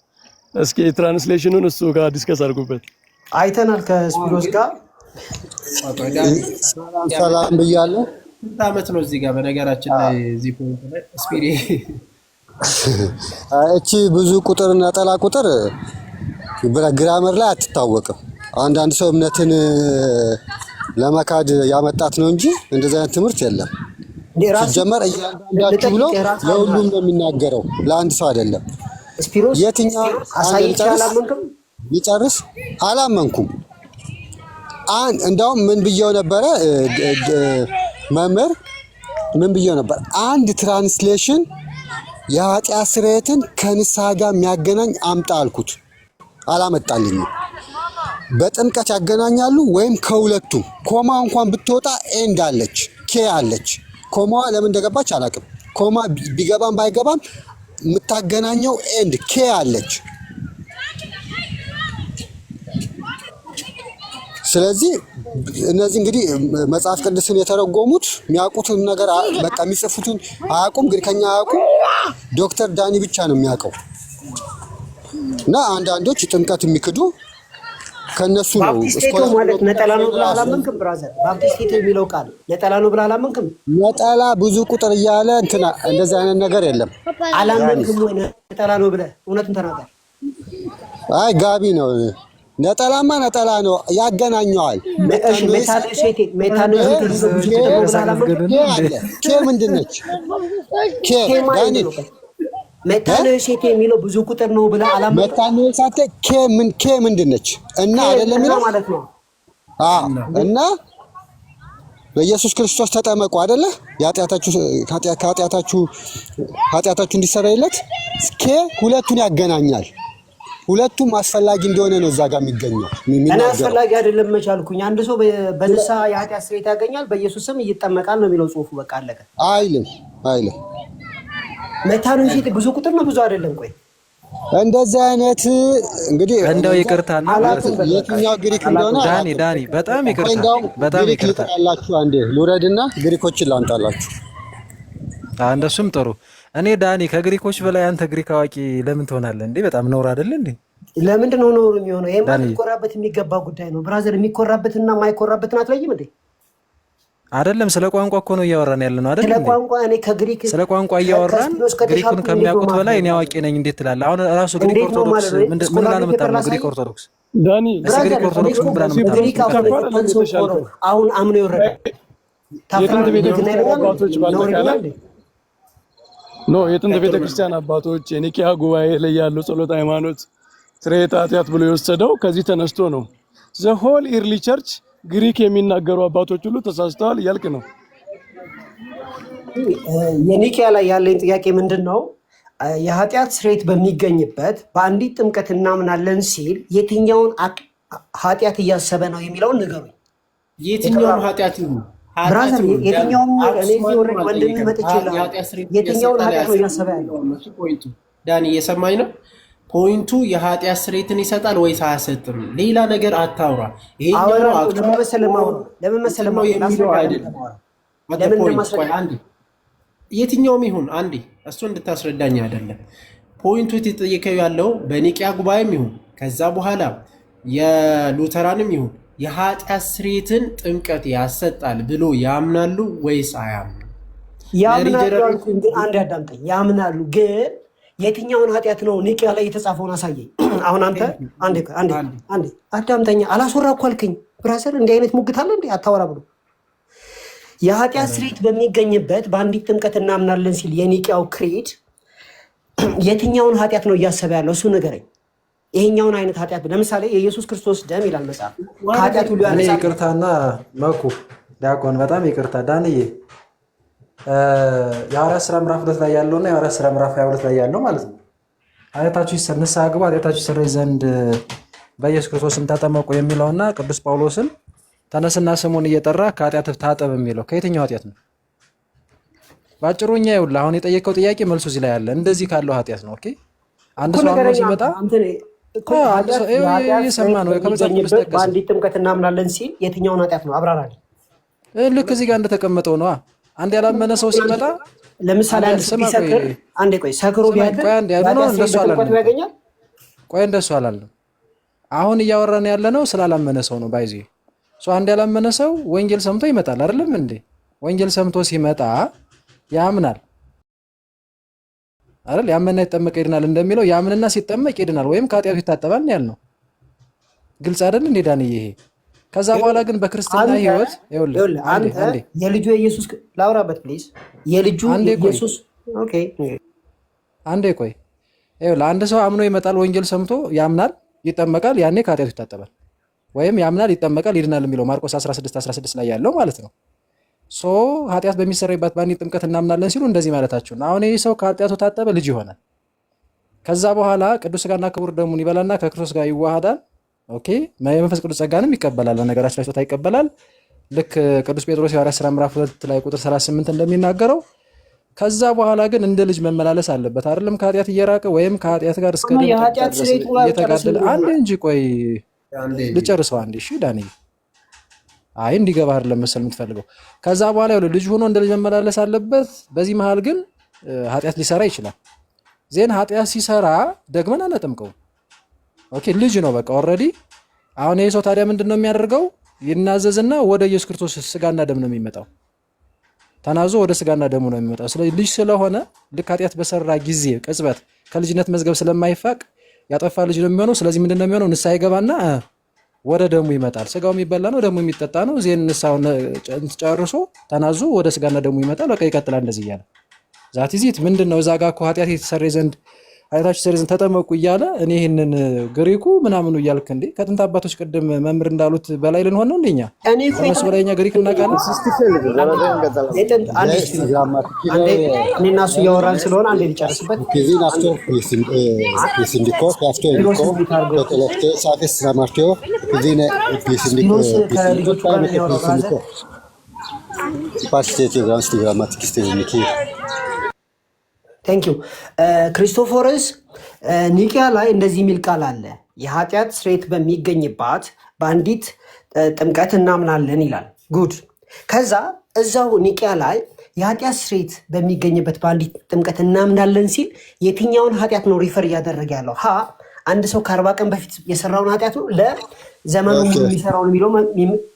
እስኪ ትራንስሌሽኑን እሱ ጋር ዲስከስ አድርጉበት። አይተናል ከስፒሮስ ጋር። ሰላም ብያለሁ። ስንት ዓመት ነው እዚህ ጋር? በነገራችን ላይ እዚህ ፖይንት ላይ ስፒሪ እቺ ብዙ ቁጥር እና ጠላ ቁጥር ግራመር ላይ አትታወቅም። አንዳንድ ሰው እምነትን ለመካድ ያመጣት ነው እንጂ እንደዚህ አይነት ትምህርት የለም። ሲጀመር እያንዳንዳችሁ ብሎ ለሁሉም ነው የሚናገረው፣ ለአንድ ሰው አይደለም። የትኛው ይጨርስ አላመንኩም። እንደውም ምን ብየው ነበረ መምህር ምን ብየው ነበር? አንድ ትራንስሌሽን የኃጢአት ስርየትን ከንስሐ ጋር የሚያገናኝ አምጣ አልኩት፣ አላመጣልኝም። በጥምቀት ያገናኛሉ ወይም ከሁለቱም። ኮማ እንኳን ብትወጣ ኤንድ አለች፣ ኬ አለች። ኮማዋ ለምን እንደገባች አላውቅም። ኮማ ቢገባም ባይገባም የምታገናኘው ኤንድ ኬ አለች። ስለዚህ እነዚህ እንግዲህ መጽሐፍ ቅዱስን የተረጎሙት የሚያውቁትን ነገር በቃ የሚጽፉትን አያውቁም፣ ግን ከኛ አያውቁ ዶክተር ዳኒ ብቻ ነው የሚያውቀው። እና አንዳንዶች ጥምቀት የሚክዱ ከነሱ ነው። ባፕቲስቴቶ ማለት ነጠላ ነው ብለህ አላመንክም ብራዘር? ባፕቲስቴቶ የሚለው ቃል ነጠላ ነው ብለህ አላመንክም? ነጠላ ብዙ ቁጥር እያለ እንትና እንደዚህ አይነት ነገር የለም። አላመንክም ወይ ነጠላ ነው ብለህ? እውነቱን ተናገር። አይ ጋቢ ነው። ነጠላማ ነጠላ ነው፣ ያገናኘዋል። ኬ ምንድን ነች? ሜታኖሴቴ የሚለው ብዙ ቁጥር ነው ብለህ አላመንክም? ሜታኖሴቴ ኬ ምንድን ነች? እና አይደለም የሚለው ማለት ነው። እና በኢየሱስ ክርስቶስ ተጠመቁ አይደለ? ኃጢአታችሁ እንዲሰረይለት ኬ ሁለቱን ያገናኛል። ሁለቱም አስፈላጊ እንደሆነ ነው እዛ ጋር የሚገኘው። እኔ አስፈላጊ አይደለም መቻልኩኝ። አንድ ሰው በንስሐ የኃጢአት ስርየት ያገኛል፣ በኢየሱስ ስም ይጠመቃል ነው የሚለው ጽሑፉ። በቃ አለቀ። አይልም። ሜታኖሴቴ ብዙ ቁጥር ነው ብዙ አይደለም? ቆይ እንደዚህ አይነት እንግዲህ እንደው ይቅርታና የትኛው ግሪክ እንደሆነ ዳኒ በጣም ይቅርታ ያላችሁ አንዴ ልውረድና ግሪኮችን ላምጣላችሁ። እንደሱም ጥሩ። እኔ ዳኒ ከግሪኮች በላይ አንተ ግሪክ አዋቂ ለምን ትሆናለህ እንዴ? በጣም ነውር አይደል እንዴ? ለምንድን ነው ነውር የሚሆነው? ይሄ ሊኮራበት የሚገባ ጉዳይ ነው ብራዘር። የሚኮራበትና የማይኮራበትን አትለይም እንዴ? አይደለም። ስለ ቋንቋ እኮ ነው እያወራን ያለ ነው አይደል? ስለ ቋንቋ እኔ ከግሪክ ስለ ቋንቋ እያወራን ግሪኩን ከሚያውቁት በላይ እኔ አዋቂ ነኝ እንዴት ትላለህ? አሁን ራሱ ግሪክ ኦርቶዶክስ ምን ብላ ነው የምታምነው? ግሪክ ኦርቶዶክስ ዳኒ ግሪክ ኦርቶዶክስ ምን ብላ ነው የምታምነው? አሁን አምኖ ይወረደ የጥንት ቤተክርስቲያን አባቶች የኒቂያ ጉባኤ ላይ ያለው ጸሎት ሃይማኖት ስርየተ ኃጢአት ብሎ የወሰደው ከዚህ ተነስቶ ነው። ዘ ሆል ኢርሊ ቸርች ግሪክ የሚናገሩ አባቶች ሁሉ ተሳስተዋል እያልክ ነው። የኒቂያ ላይ ያለኝ ጥያቄ ምንድን ነው? የኃጢአት ስርየት በሚገኝበት በአንዲት ጥምቀት እናምናለን ሲል የትኛውን ኃጢአት እያሰበ ነው የሚለውን ንገሩኝ። የትኛውን ኃጢአት ይሁን ብራዘር፣ የትኛውን ወንድም መጥቼ የትኛውን ኃጢአት ነው እያሰበ ያለው? ፖይንቱ ዳኒ እየሰማኝ ነው። ፖይንቱ የኃጢአት ስርየትን ይሰጣል ወይስ አያሰጥም? ሌላ ነገር አታውራ። የትኛውም ይሁን አንዴ እሱ እንድታስረዳኝ አይደለም። ፖይንቱ የተጠየቀው ያለው በኒቂያ ጉባኤም ይሁን ከዛ በኋላ የሉተራንም ይሁን የኃጢአት ስርየትን ጥምቀት ያሰጣል ብሎ ያምናሉ ወይስ አያምኑ? አንድ ያዳምጠኝ። ያምናሉ፣ ግን የትኛውን ኃጢአት ነው? ኒቂያ ላይ የተጻፈውን አሳየኝ። አሁን አንተ አንዴ አዳምጠኛ። አላስወራ እኮ አልከኝ ብራዘር። እንዲህ አይነት ሙግት አለ እንዴ? አታወራ ብሎ የኃጢአት ስርየት በሚገኝበት በአንዲት ጥምቀት እናምናለን ሲል የኒቂያው ክሪድ የትኛውን ኃጢአት ነው እያሰበ ያለው? እሱ ንገረኝ። ይሄኛውን አይነት ኃጢአት ለምሳሌ የኢየሱስ ክርስቶስ ደም ይላል መጽሐፍ ከኃጢአት ሁሉ ያነጻል። ይቅርታና መኩ ዲያቆን በጣም ይቅርታ ዳንዬ፣ የሐዋርያት ሥራ ምዕራፍ 2 ላይ ያለውና የሐዋርያት ሥራ ምዕራፍ 22 ላይ ያለው ማለት ነው። ኃጢአታችሁ ንስሐ ግቡ ኃጢአታችሁ ይሰረይ ዘንድ በኢየሱስ ክርስቶስ ስም ተጠመቁ የሚለውና ቅዱስ ጳውሎስን ተነስና ስሙን እየጠራ ከኃጢአት ታጠብ የሚለው ከየትኛው ኃጢአት ነው? ባጭሩ እኛ ይኸውልህ አሁን የጠየቀው ጥያቄ መልሱ እዚህ ላይ አለ። እንደዚህ ካለው ኃጢአት ነው። ኦኬ አንድ ሰው አምኖ ሲመጣ እየሰማ ነው ከመጽሐፍ ቅዱስ ጠቀሰ። በአንዲት ጥምቀት እናምናለን ሲል የትኛውን ኃጢአት ነው? አብራራልኝ። ልክ እዚህ ጋር እንደተቀመጠው ነዋ። አንድ ያላመነ ሰው ሲመጣ ለምሳሌ ሰክሮ እንደሱ አላለም። አሁን እያወራን ያለ ነው ስላላመነ ሰው ነው። ባይዚ አንድ ያላመነ ሰው ወንጌል ሰምቶ ይመጣል አይደለም እንዴ? ወንጌል ሰምቶ ሲመጣ ያምናል አይደል? ያመነ ይጠመቅ ይድናል እንደሚለው ያምንና ሲጠመቅ ይድናል ወይም ከኃጢአቱ ይታጠባል ነው ያልነው። ግልጽ አይደል እንዴ ዳንዬ? ይሄ ከዛ በኋላ ግን በክርስትና ህይወት የልጁ የኢየሱስ ላውራበት ፕሊዝ። የልጁ ኢየሱስ ኦኬ፣ አንዴ ቆይ። አንድ ሰው አምኖ ይመጣል፣ ወንጌል ሰምቶ ያምናል፣ ይጠመቃል፣ ያኔ ከኃጢአቱ ይታጠባል ወይም ያምናል፣ ይጠመቃል፣ ይድናል የሚለው ማርቆስ 16 ላይ ያለው ማለት ነው። ኃጢአት በሚሰረይባት በአንዲት ጥምቀት እናምናለን ሲሉ እንደዚህ ማለታቸው ነው። አሁን ይህ ሰው ከኃጢአቱ ታጠበ፣ ልጅ ይሆናል። ከዛ በኋላ ቅዱስ ሥጋና ክቡር ደሙን ይበላና ከክርስቶስ ጋር ይዋሃዳል። ኦኬ የመንፈስ ቅዱስ ጸጋንም ይቀበላል። በነገራችን ላይ ስጦታ ይቀበላል። ልክ ቅዱስ ጴጥሮስ የሐዋርያት ሥራ ምዕራፍ 2 ላይ ቁጥር 38 እንደሚናገረው ከዛ በኋላ ግን እንደ ልጅ መመላለስ አለበት አይደለም ከኃጢአት እየራቀ ወይም ከኃጢአት ጋር እስከ እየተጋደለ አንድ እንጂ ቆይ ልጨርሰው አንዴ እሺ ዳኒ አይ እንዲገባ አይደለም መሰል የምትፈልገው ከዛ በኋላ ይኸውልህ ልጅ ሆኖ እንደ ልጅ መመላለስ አለበት በዚህ መሃል ግን ኃጢአት ሊሰራ ይችላል ዜን ኃጢአት ሲሰራ ደግመን አናጠምቀው ኦኬ ልጅ ነው በቃ ኦልሬዲ አሁን ይሄ ሰው ታዲያ ምንድነው የሚያደርገው ይናዘዝና ወደ ኢየሱስ ክርስቶስ ስጋና ደም ነው የሚመጣው ተናዞ ወደ ስጋና ደሙ ነው የሚመጣው ስለዚህ ልጅ ስለሆነ ልክ ኃጢአት በሰራ ጊዜ ቅጽበት ከልጅነት መዝገብ ስለማይፋቅ ያጠፋ ልጅ ነው የሚሆነው ስለዚህ ምንድነው የሚሆነው ንስሐ ይገባና ወደ ደሙ ይመጣል ስጋው የሚበላ ነው ደሙ የሚጠጣ ነው ዜን ንስሐውን ጨርሶ ተናዞ ወደ ስጋና ደሙ ይመጣል በቃ ይቀጥላል እንደዚህ እያለ ዛት ይዚት ምንድነው እዛ ጋር እኮ ኃጢአት የተሰረየ ዘንድ ኃጢአታችሁ ይሰረይ ዘንድ ተጠመቁ እያለ እኔ ይሄንን ግሪኩ ምናምኑ እያልክ እንዴ ከጥንት አባቶች ቅድም መምህር እንዳሉት በላይ ልንሆን ነው እንደኛ እነሱ በላይኛ ግሪክ እናውቃለን እኔና እሱ እያወራን ስለሆነ አንዴ ልጨርስበት ቴንክ ዩ ክሪስቶፎረስ ኒቂያ ላይ እንደዚህ የሚል ቃል አለ የኃጢአት ስርየት በሚገኝባት በአንዲት ጥምቀት እናምናለን ይላል ጉድ ከዛ እዛው ኒቂያ ላይ የኃጢአት ስርየት በሚገኝበት በአንዲት ጥምቀት እናምናለን ሲል የትኛውን ኃጢአት ነው ሪፈር እያደረገ ያለው አንድ ሰው ከ40 ቀን በፊት የሰራውን ኃጢአት ነው ለዘመኑ የሚሰራውን የሚለው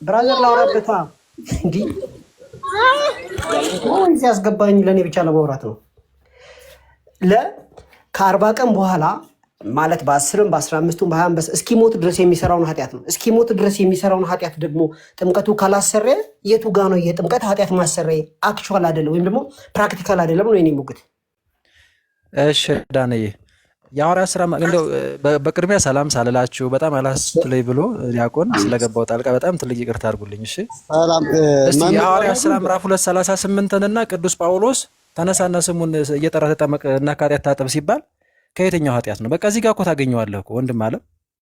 ብራዘር ላውራበታ እንዲህ ወይስ ያስገባኝ ለእኔ ብቻ ለማውራት ነው ከ40 ቀን በኋላ ማለት በ10ም በ15ም በ20 እስኪሞት ድረስ የሚሰራውን ኃጢአት ነው እስኪሞት ድረስ የሚሰራውን ኃጢአት ደግሞ ጥምቀቱ ካላሰረ የቱ ጋ ነው የጥምቀት ኃጢአት ማሰረይ አክቹዋል አይደለም ወይም ደግሞ ፕራክቲካል አይደለም ነው የኔ ሙግት እሺ ዳንዬ የሐዋርያት ሥራ እንደው በቅድሚያ ሰላም ሳልላችሁ በጣም አላስችለኝ ብሎ ዲያቆን ስለገባው ጣልቃ በጣም ትልቅ ይቅርታ አድርጉልኝ እሺ ሰላም የሐዋርያት ሥራ ምዕራፍ 2:38 እና ቅዱስ ጳውሎስ ተነሳና ስሙን እየጠራ ተጠመቅ እና ከኃጢአት ታጠብ ሲባል ከየትኛው ኃጢአት ነው በቃ እዚህ ጋር እኮ ታገኘዋለህ እኮ ወንድም አለ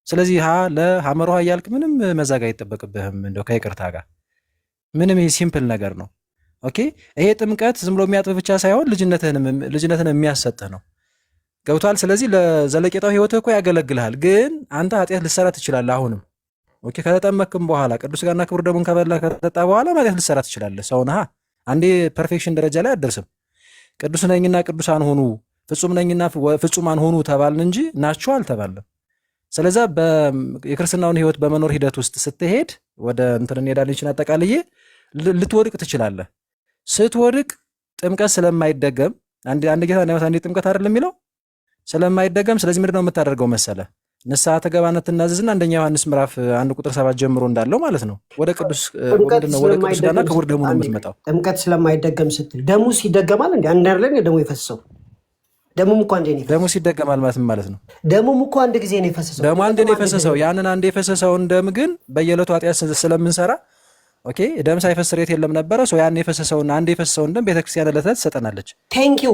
ስለዚህ ለሐመሩሃ እያልክ ምንም መዛጋ አይጠበቅብህም እንደው ከይቅርታ ጋር ምንም ይሄ ሲምፕል ነገር ነው ኦኬ ይሄ ጥምቀት ዝም ብሎ የሚያጥብ ብቻ ሳይሆን ልጅነትን የሚያሰጥህ ነው ገብቷል ስለዚህ ለዘለቄታው ህይወትህ እኮ ያገለግልሃል ግን አንተ ኃጢአት ልትሰራ ትችላለህ አሁንም ኦኬ ከተጠመቅም በኋላ ቅዱስ ሥጋና ክቡር ደሙን ከበላ ከተጠጣ በኋላ ኃጢአት ልትሰራ ትችላለህ ሰው ነህ አንዴ ፐርፌክሽን ደረጃ ላይ አትደርስም ቅዱስ ነኝና ቅዱሳን ሆኑ ፍጹም ነኝና ፍጹማን ሆኑ ተባልን እንጂ ናቸው አልተባለም ስለዚህ የክርስትናውን ህይወት በመኖር ሂደት ውስጥ ስትሄድ ወደ እንትን እንሄዳለን ይችላል አጠቃልዬ ልትወድቅ ትችላለህ ስትወድቅ ጥምቀት ስለማይደገም አንድ ጌታ ነው አንዴ ጥምቀት አይደለም የሚለው ስለማይደገም ስለዚህ ምንድነው የምታደርገው መሰለ ንስሐ ተገባና ትናዘዝና አንደኛ ዮሐንስ ምዕራፍ 1:7 ጀምሮ እንዳለው ማለት ነው ወደ ቅዱስ ሥጋና ክቡር ደሙ ነው የምትመጣው ጥምቀት ስለማይደገም ስትል ደሙ ሲደገማል እንዴ አንድ አይደለም ደሙ ይፈሰሰው ደሙም እኮ አንዴ ነው ደሙ ሲደገማል ማለት ነው ደሙም እኮ አንድ ጊዜ ነው የፈሰሰው ደሙ አንዴ ነው የፈሰሰው ያንን አንዴ የፈሰሰውን ደም ግን በየዕለቱ ኃጢአት ስለምንሰራ ኦኬ ደም ሳይፈስ ስርየት የለም ነበረ ሶ ያን የፈሰሰውን አንዴ የፈሰሰውን ደም ቤተክርስቲያን ለተት ሰጠናለች ቴንክ ዩ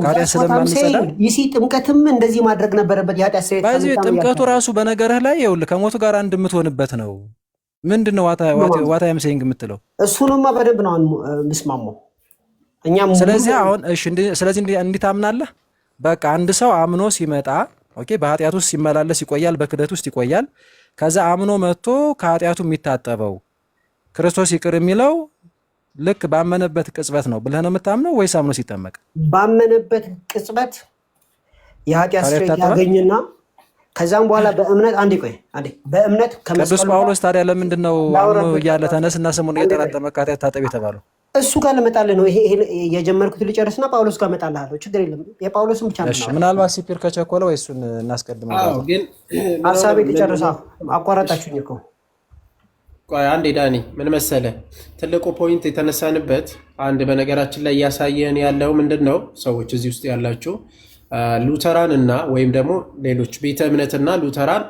ይሲ ጥምቀትም እንደዚህ ማድረግ ነበረበት የኃጢአት ስርየት ባዚ ጥምቀቱ ራሱ በነገርህ ላይ ይኸውልህ ከሞቱ ጋር አንድ የምትሆንበት ነው ምንድነው ዋታ ያምሰኝ የምትለው እሱንማ በደንብ ነው ምስማማው እኛም ስለዚህ አሁን እሺ ስለዚህ እንዴት ታምናለህ በቃ አንድ ሰው አምኖ ሲመጣ ኦኬ በኃጢአት ውስጥ ሲመላለስ ይቆያል በክደት ውስጥ ይቆያል ከዛ አምኖ መጥቶ ከኃጢአቱ የሚታጠበው ክርስቶስ ይቅር የሚለው ልክ ባመነበት ቅጽበት ነው ብለህ ነው የምታምነው ወይስ አምኖ ሲጠመቅ ባመነበት ቅጽበት የኃጢአት ስርየት ያገኝና ከዛም በኋላ በእምነት በእምነት ቅዱስ ጳውሎስ ታዲያ ለምንድን ነው አምኖ እያለ ተነስና ስሙን እየጠራ ተጠመቅ ኃጢአት ታጠብ የተባለው እሱ ጋር ልመጣልህ ነው ይሄ የጀመርኩት ልጨርስና ጳውሎስ ጋር እመጣልሃለሁ ችግር የለም የጳውሎስን ብቻ ነው እሺ ምናልባት ሲፒር ከቸኮለ ወይ እሱን እናስቀድማለን ግን ሐሳቤ ልጨርሳ አቋራጣችሁኝ እኮ ቆይ አንዴ ዳኒ ምን መሰለ ትልቁ ፖይንት የተነሳንበት አንድ በነገራችን ላይ እያሳየን ያለው ምንድነው ሰዎች እዚህ ውስጥ ያላችሁ ሉተራን እና ወይም ደግሞ ሌሎች ቤተ እምነትና ሉተራን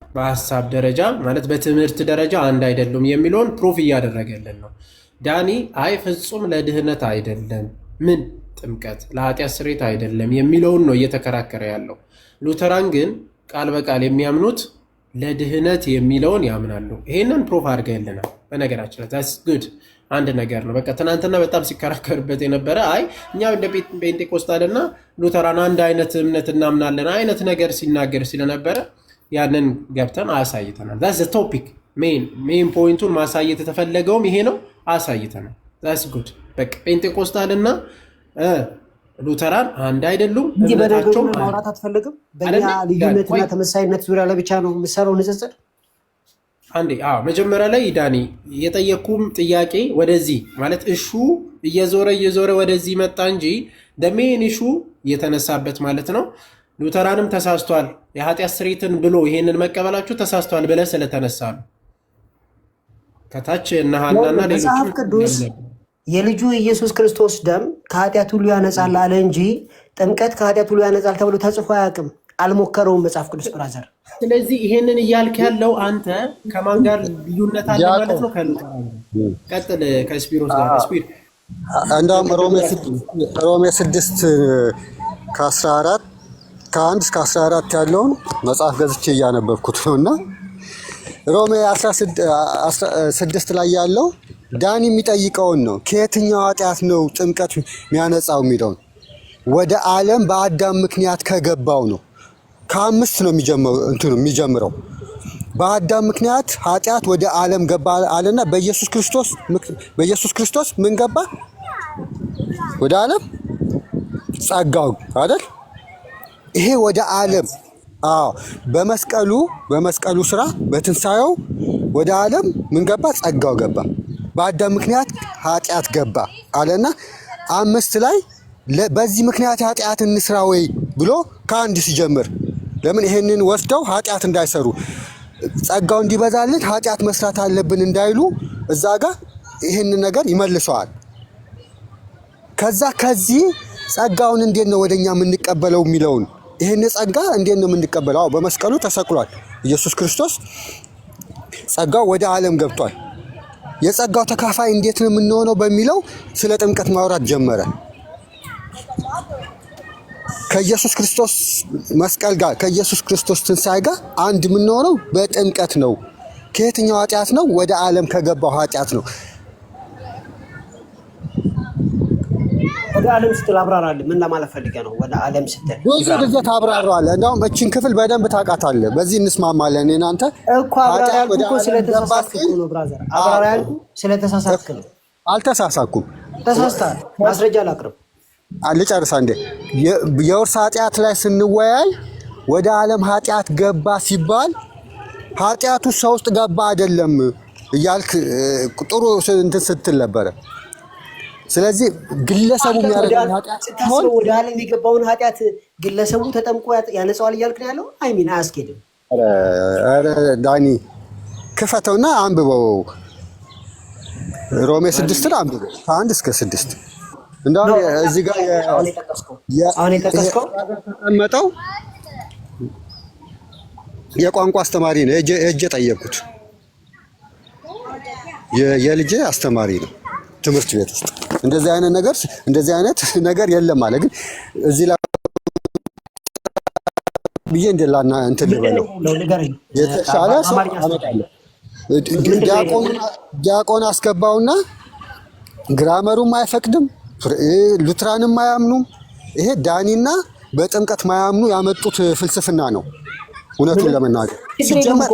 በሐሳብ ደረጃ ማለት በትምህርት ደረጃ አንድ አይደሉም የሚለውን ፕሩፍ እያደረገልን ነው ዳኒ አይ ፍጹም ለድህነት አይደለም ምን ጥምቀት ለኃጢአት ስርየት አይደለም የሚለውን ነው እየተከራከረ ያለው ሉተራን ግን ቃል በቃል የሚያምኑት ለድህነት የሚለውን ያምናሉ። ይሄንን ፕሮፍ አድርገህልናል። በነገራችን ላይ that's good አንድ ነገር ነው። በቃ ትናንትና በጣም ሲከራከርበት የነበረ አይ እኛ እንደ ፔንቴኮስታልና ሉተራን አንድ አይነት እምነት እናምናለን አይነት ነገር ሲናገር ስለነበረ ያንን ገብተን አሳይተናል። that's the topic ሜን ፖይንቱን ማሳየት የተፈለገውም ይሄ ነው። አሳይተናል። that's good በቃ ፔንቴኮስታልና ሉተራን አንድ አይደሉም። እንጂ በነገሩ ማውራት አትፈልግም። በእኛ ልዩነትና ተመሳሳይነት ዙሪያ ላይ ብቻ ነው የምሰራው ንጽጽር። አንዴ መጀመሪያ ላይ ዳኒ የጠየኩም ጥያቄ ወደዚህ ማለት እሹ እየዞረ ወደዚህ መጣ እንጂ ደሜን እሹ የተነሳበት ማለት ነው። ሉተራንም ተሳስቷል የኃጢአት ስርየትን ብሎ ይሄንን መቀበላችሁ ተሳስቷል ብለህ ስለተነሳ ነው። ከታች እና ሐናና መጽሐፍ ቅዱስ የልጁ ኢየሱስ ክርስቶስ ደም ከኃጢአት ሁሉ ያነጻል አለ እንጂ ጥምቀት ከኃጢአት ሁሉ ያነጻል ተብሎ ተጽፎ አያውቅም። አልሞከረውም መጽሐፍ ቅዱስ ብራዘር። ስለዚህ ይሄንን እያልክ ያለው አንተ ከማን ጋር ልዩነት አለ ማለት ነው? ከሉተራን። ቀጥል ከስፒሮስ ጋር። ስፒር እንደውም ሮሜ 6 ከ14 ከ1 እስከ 14 ያለውን መጽሐፍ ገዝቼ እያነበብኩት ነውና ሮሜ 16 ላይ ያለው ዳኒ የሚጠይቀውን ነው። ከየትኛው ኃጢአት ነው ጥምቀት የሚያነጻው የሚለውን ወደ ዓለም በአዳም ምክንያት ከገባው ነው። ከ5 ነው የሚጀምረው። በአዳም ምክንያት ኃጢአት ወደ ዓለም ገባ አለና በኢየሱስ ክርስቶስ ምን ገባ ወደ ዓለም? ጸጋው አይደል? ይሄ ወደ ዓለም በመስቀሉ ስራ በትንሳኤው ወደ ዓለም ምን ገባ? ጸጋው ገባ። በአዳም ምክንያት ኃጢአት ገባ አለና 5 ላይ በዚህ ምክንያት ኃጢአት እንስራ ወይ ብሎ ከ1 ሲጀምር ለምን ይሄንን ወስደው ኃጢአት እንዳይሰሩ ጸጋው እንዲበዛልን ኃጢአት መስራት አለብን እንዳይሉ እዛ ጋር ይሄንን ነገር ይመልሰዋል። ከዚህ ጸጋውን እንዴት ነው ወደኛ የምንቀበለው የሚለውን ይሄን ጸጋ እንዴት ነው የምንቀበለው? በመስቀሉ ተሰቅሏል ኢየሱስ ክርስቶስ። ጸጋው ወደ ዓለም ገብቷል። የጸጋው ተካፋይ እንዴት ነው የምንሆነው በሚለው ስለ ጥምቀት ማውራት ጀመረ። ከኢየሱስ ክርስቶስ መስቀል ጋር ከኢየሱስ ክርስቶስ ትንሣኤ ጋር አንድ የምንሆነው በጥምቀት ነው። ከየትኛው ኃጢአት ነው? ወደ ዓለም ከገባው ኃጢአት ነው። ወደ ዓለም ስትል አብራራለህ። ምን ለማለት ፈልገህ ነው? ወደ ዓለም ስትል ብዙ ጊዜ ታብራራለህ። እንደውም እቺን ክፍል በደንብ ታውቃታለህ። በዚህ እንስማማለን። እናንተ እኮ አብራራ ያልኩህ እኮ ስለተሳሳትክ ነው ብራዘር። አብራራ ያልኩህ ስለተሳሳትክ ነው። አልተሳሳትኩም። ተሳስተሃል። ማስረጃ ላቅርብ። ልጨርስ አንዴ። የውርስ ኃጢአት ላይ ስንወያይ ወደ ዓለም ኃጢአት ገባ ሲባል ኃጢአቱ ሰው ውስጥ ገባ አይደለም እያልክ ጥሩ እንትን ስትል ነበረ። ስለዚህ ግለሰቡ የሚያደርገው ኃጢአት ሲሆን ወደ ዓለም የገባውን ኃጢአት ግለሰቡ ተጠምቆ ያነጻዋል እያልክ ነው ያለው። አይሚን አያስኬድም። ኧረ ዳኒ ክፈተውና አንብበው። ሮሜ 6 አንብበው ከ1 እስከ 6 እንደው እዚህ ጋር አሁን የጠቀስከው ተቀመጠው የቋንቋ አስተማሪ ነው። እጄ ጠየቅኩት። የልጄ አስተማሪ ነው ትምህርት ቤት ውስጥ እንደዚህ አይነት ነገር የለም ማለት ግን እዚህ ላይ ብዬ እንደላና እንትን ልበለው የተሻለ ሰው አመጣለሁ። ዲያቆን አስገባውና ግራመሩም አይፈቅድም፣ ሉትራንም አያምኑም። ይሄ ዳኒና በጥምቀት ማያምኑ ያመጡት ፍልስፍና ነው። እውነቱን ለመናገር ሲጀመር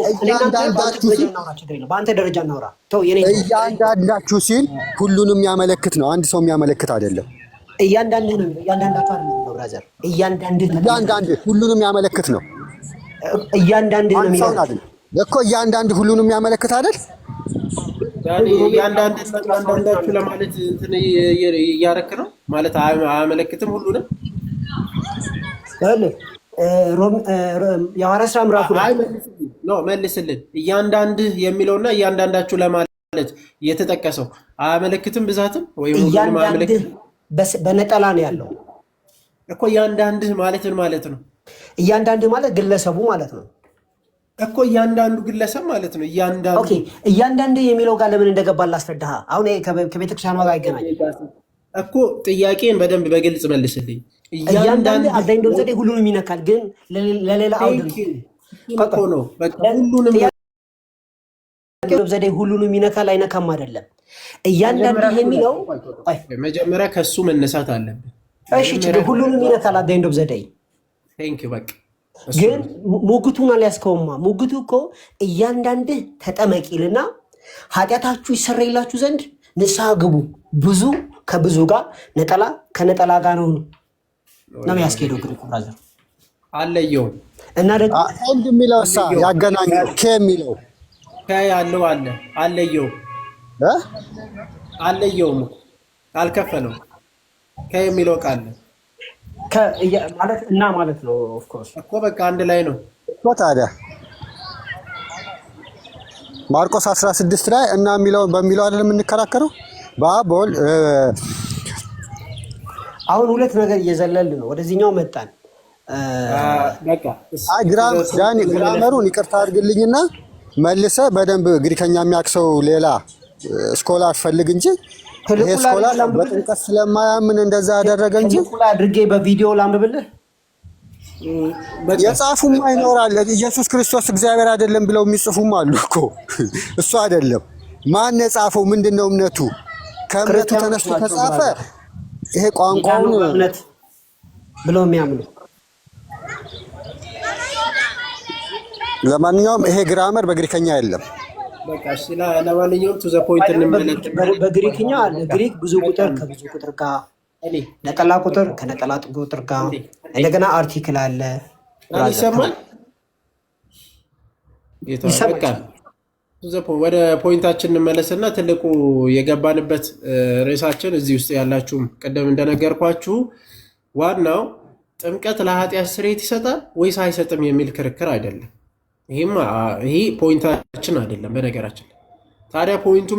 በአንተ ደረጃ እናውራ። እያንዳንዳችሁ ሲል ሁሉንም የሚያመለክት ነው። አንድ ሰው የሚያመለክት አይደለም። እያንዳንድህ ሁሉንም የሚያመለክት ነው። እኮ እያንዳንድ ሁሉንም የሚያመለክት አይደል? እያንዳንዳችሁ ለማለት እንትን እያረክ ነው ማለት አያመለክትም ሁሉንም የሐዋርያት ሥራ ምዕራፍ መልስልን። እያንዳንድህ የሚለውና እያንዳንዳችሁ ለማለት የተጠቀሰው አያመለክትም ብዛትም ወይም እያንዳንድህ በነጠላ ነው ያለው እኮ። እያንዳንድህ ማለትን ማለት ነው። እያንዳንድህ ማለት ግለሰቡ ማለት ነው እኮ። እያንዳንዱ ግለሰብ ማለት ነው። እያንዳንድህ የሚለው ጋር ለምን እንደገባ ላስረዳህ። አሁን ከቤተክርስቲያኗ ጋር አይገናኝም እኮ። ጥያቄን በደንብ በግልጽ መልስልኝ። እያንዳንድ አዛኝ እንደው ዘዴ ሁሉንም ይነካል፣ ግን ለሌላ አውድ እኮ ነው በቃ ሁሉንም ዘዴ ሁሉንም ይነካል አይነካም አይደለም። እያንዳንዱ የሚለው መጀመሪያ ከሱ መነሳት አለብን። እሺ ሁሉንም ይነካል አዳይንዶ ዘዴ ቴንክ ዩ በቃ ግን ሙግቱን አልያዝከውማ። ሙግቱ እኮ እያንዳንድህ ተጠመቂልና ኃጢአታችሁ ይሰረይላችሁ ዘንድ ንስሐ ግቡ። ብዙ ከብዙ ጋር ነጠላ ከነጠላ ጋር ነው የሚያስኬደው። ግን ብራዘር አለየውም እና ደግሞ አንድ የሚለው ያገናኘው ከሚለው ያለው አለ አለየውም አለየውም አልከፈለው ከሚለው ቃል ማለት እና ማለት ነው። ኦፍ ኮርስ እኮ በቃ አንድ ላይ ነው እኮ ታዲያ ማርቆስ 16 ላይ እና የሚለው በሚለው አይደል የምንከራከረው? በአቦል አሁን ሁለት ነገር እየዘለልን ነው። ወደዚህኛው መጣን። በቃ ግራመሩን ይቅርታ አድርግልኝና መልሰ በደንብ ግሪከኛ የሚያክሰው ሌላ ስኮላር ፈልግ እንጂ ይሄ ስኮላር በጥንቀት ስለማያምን እንደዛ ያደረገ እንጂ አድርጌ በቪዲዮ ላምብልህ የጻፉም ይኖራል። ኢየሱስ ክርስቶስ እግዚአብሔር አይደለም ብለው የሚጽፉም አሉ እኮ። እሱ አይደለም ማን የጻፈው? ምንድነው እምነቱ? ከእምነቱ ተነስቶ ተጻፈ። ይሄ ቋንቋውን እምነት ብለው የሚያምኑ ለማንኛውም ይሄ ግራመር በግሪከኛ የለም። በቃ እሺ ለማንኛውም ቱ ዘ ፖይንት እንመለስ። በግሪክኛ ግሪክ ብዙ ቁጥር ከብዙ ቁጥር ጋር ነጠላ ቁጥር ከነጠላ ቁጥር ጋር እንደገና አርቲክል አለ። ይሰማል ይሰማል። ወደ ፖይንታችን እንመለስና ትልቁ የገባንበት ርዕሳችን እዚህ ውስጥ ያላችሁም ቅድም እንደነገርኳችሁ ዋናው ጥምቀት ለኃጢአት ስርየት ይሰጣል ወይስ አይሰጥም የሚል ክርክር አይደለም። ይሄ ፖይንታችን አይደለም። በነገራችን ታዲያ ፖይንቱ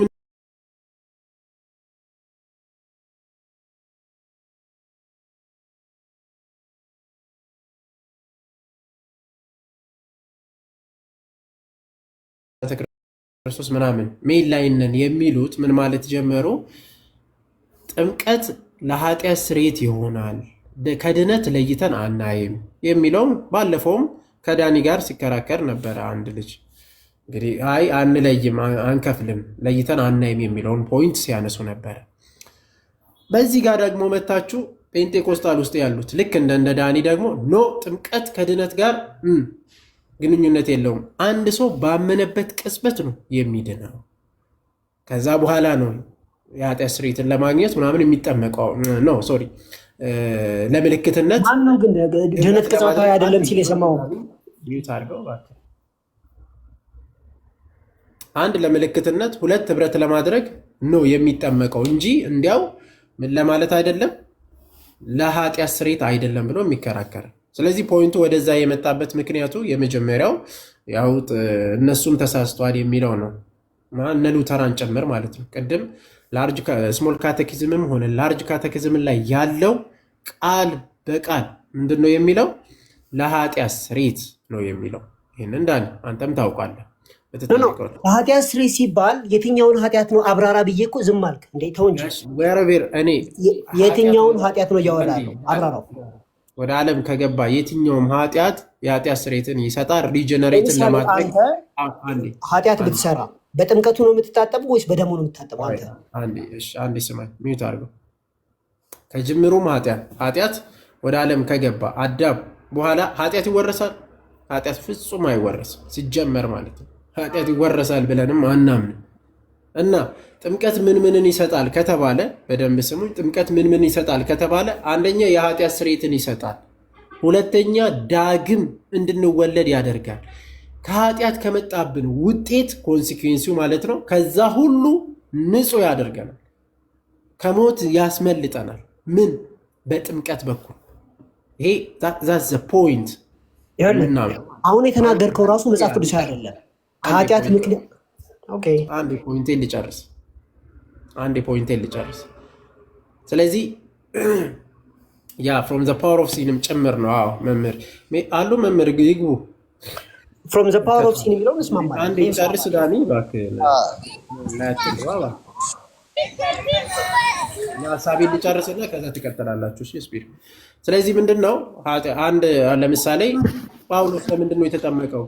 ክርስቶስ ምናምን ሜል ላይ ነን የሚሉት ምን ማለት ጀመሩ? ጥምቀት ለኃጢአት ስርየት ይሆናል ከድነት ለይተን አናይም የሚለውም ባለፈውም ከዳኒ ጋር ሲከራከር ነበረ። አንድ ልጅ እንግዲህ አይ አንለይም አንከፍልም ለይተን አናይም የሚለውን ፖይንት ሲያነሱ ነበረ። በዚህ ጋር ደግሞ መታችሁ ፔንቴኮስታል ውስጥ ያሉት ልክ እንደ ዳኒ ደግሞ ኖ ጥምቀት ከድነት ጋር ግንኙነት የለውም፣ አንድ ሰው ባመነበት ቅጽበት ነው የሚድነው፣ ከዛ በኋላ ነው የኃጢአት ስርየትን ለማግኘት ምናምን የሚጠመቀው ነው። ሶሪ ለምልክትነት ማነው ግን ድነት ቅጽበታዊ አይደለም ሲል የሰማው? አንድ ለምልክትነት፣ ሁለት ህብረት ለማድረግ ነው የሚጠመቀው እንጂ እንዲያው ምን ለማለት አይደለም፣ ለኃጢአት ስርየት አይደለም ብሎ የሚከራከር። ስለዚህ ፖይንቱ ወደዛ የመጣበት ምክንያቱ የመጀመሪያው ያው እነሱም ተሳስተዋል የሚለው ነው። እነ ሉተራን ጨምር ማለት ነው። ቅድም ላርጅ ስሞል ካቴኪዝምም ሆነ ላርጅ ካቴኪዝም ላይ ያለው ቃል በቃል ምንድነው የሚለው? ለኃጢአት ስርየት ነው የሚለው። ይህን እንዳለ አንተም ታውቃለህ። ለኃጢአት ስርየት ሲባል የትኛውን ኃጢአት ነው አብራራ ብዬ እኮ ዝም አልክ እንዴ? ተው እንጂ እኔ የትኛውን ኃጢአት ነው እያወራለሁ? አብራራው። ወደ ዓለም ከገባ የትኛውም ኃጢአት የኃጢአት ስርየትን ይሰጣል። ሪጀነሬትን ለማድረግ ኃጢአት ብትሰራ በጥምቀቱ ነው የምትታጠበው ወይስ በደሙ ነው የምትታጠበው? አንዴ ስማኝ፣ ሚዩት አድርገው። ከጅምሩም ኃጢአት ወደ ዓለም ከገባ አዳም በኋላ ኃጢአት ይወረሳል? ኃጢአት ፍጹም አይወረስም ሲጀመር ማለት ነው። ኃጢአት ይወረሳል ብለንም አናምን እና ጥምቀት ምን ምንን ይሰጣል ከተባለ በደንብ ስሙኝ። ጥምቀት ምን ምን ይሰጣል ከተባለ አንደኛ የኃጢአት ስርየትን ይሰጣል። ሁለተኛ ዳግም እንድንወለድ ያደርጋል። ከኃጢአት ከመጣብን ውጤት ኮንሲኩዌንሲው ማለት ነው ከዛ ሁሉ ንጹህ ያደርገናል፣ ከሞት ያስመልጠናል። ምን? በጥምቀት በኩል። ይሄ ዛት ዘ ፖይንት። አሁን የተናገርከው ራሱ መጽሐፍ ቅዱስ አይደለም። ከኃጢአት ምክንያት አንድ ፖይንቴን ልጨርስ። ስለዚህ ያ ፍሮም ዘ ፓወር ኦፍ ሲንም ጭምር ነው። አዎ መምህር አሉ፣ መምህር ይግቡ። ፍሮም ዘ ፓወር ኦፍ ሲን የሚለውን እስማማለሁ። አንዴ ጨርስ ዳኒ እባክህ። ሀሳቤን ልጨርስና ከዛ ትቀጥላላችሁ። እሺ ስፒድ። ስለዚህ ምንድነው አንድ ለምሳሌ ጳውሎስ ለምንድነው የተጠመቀው?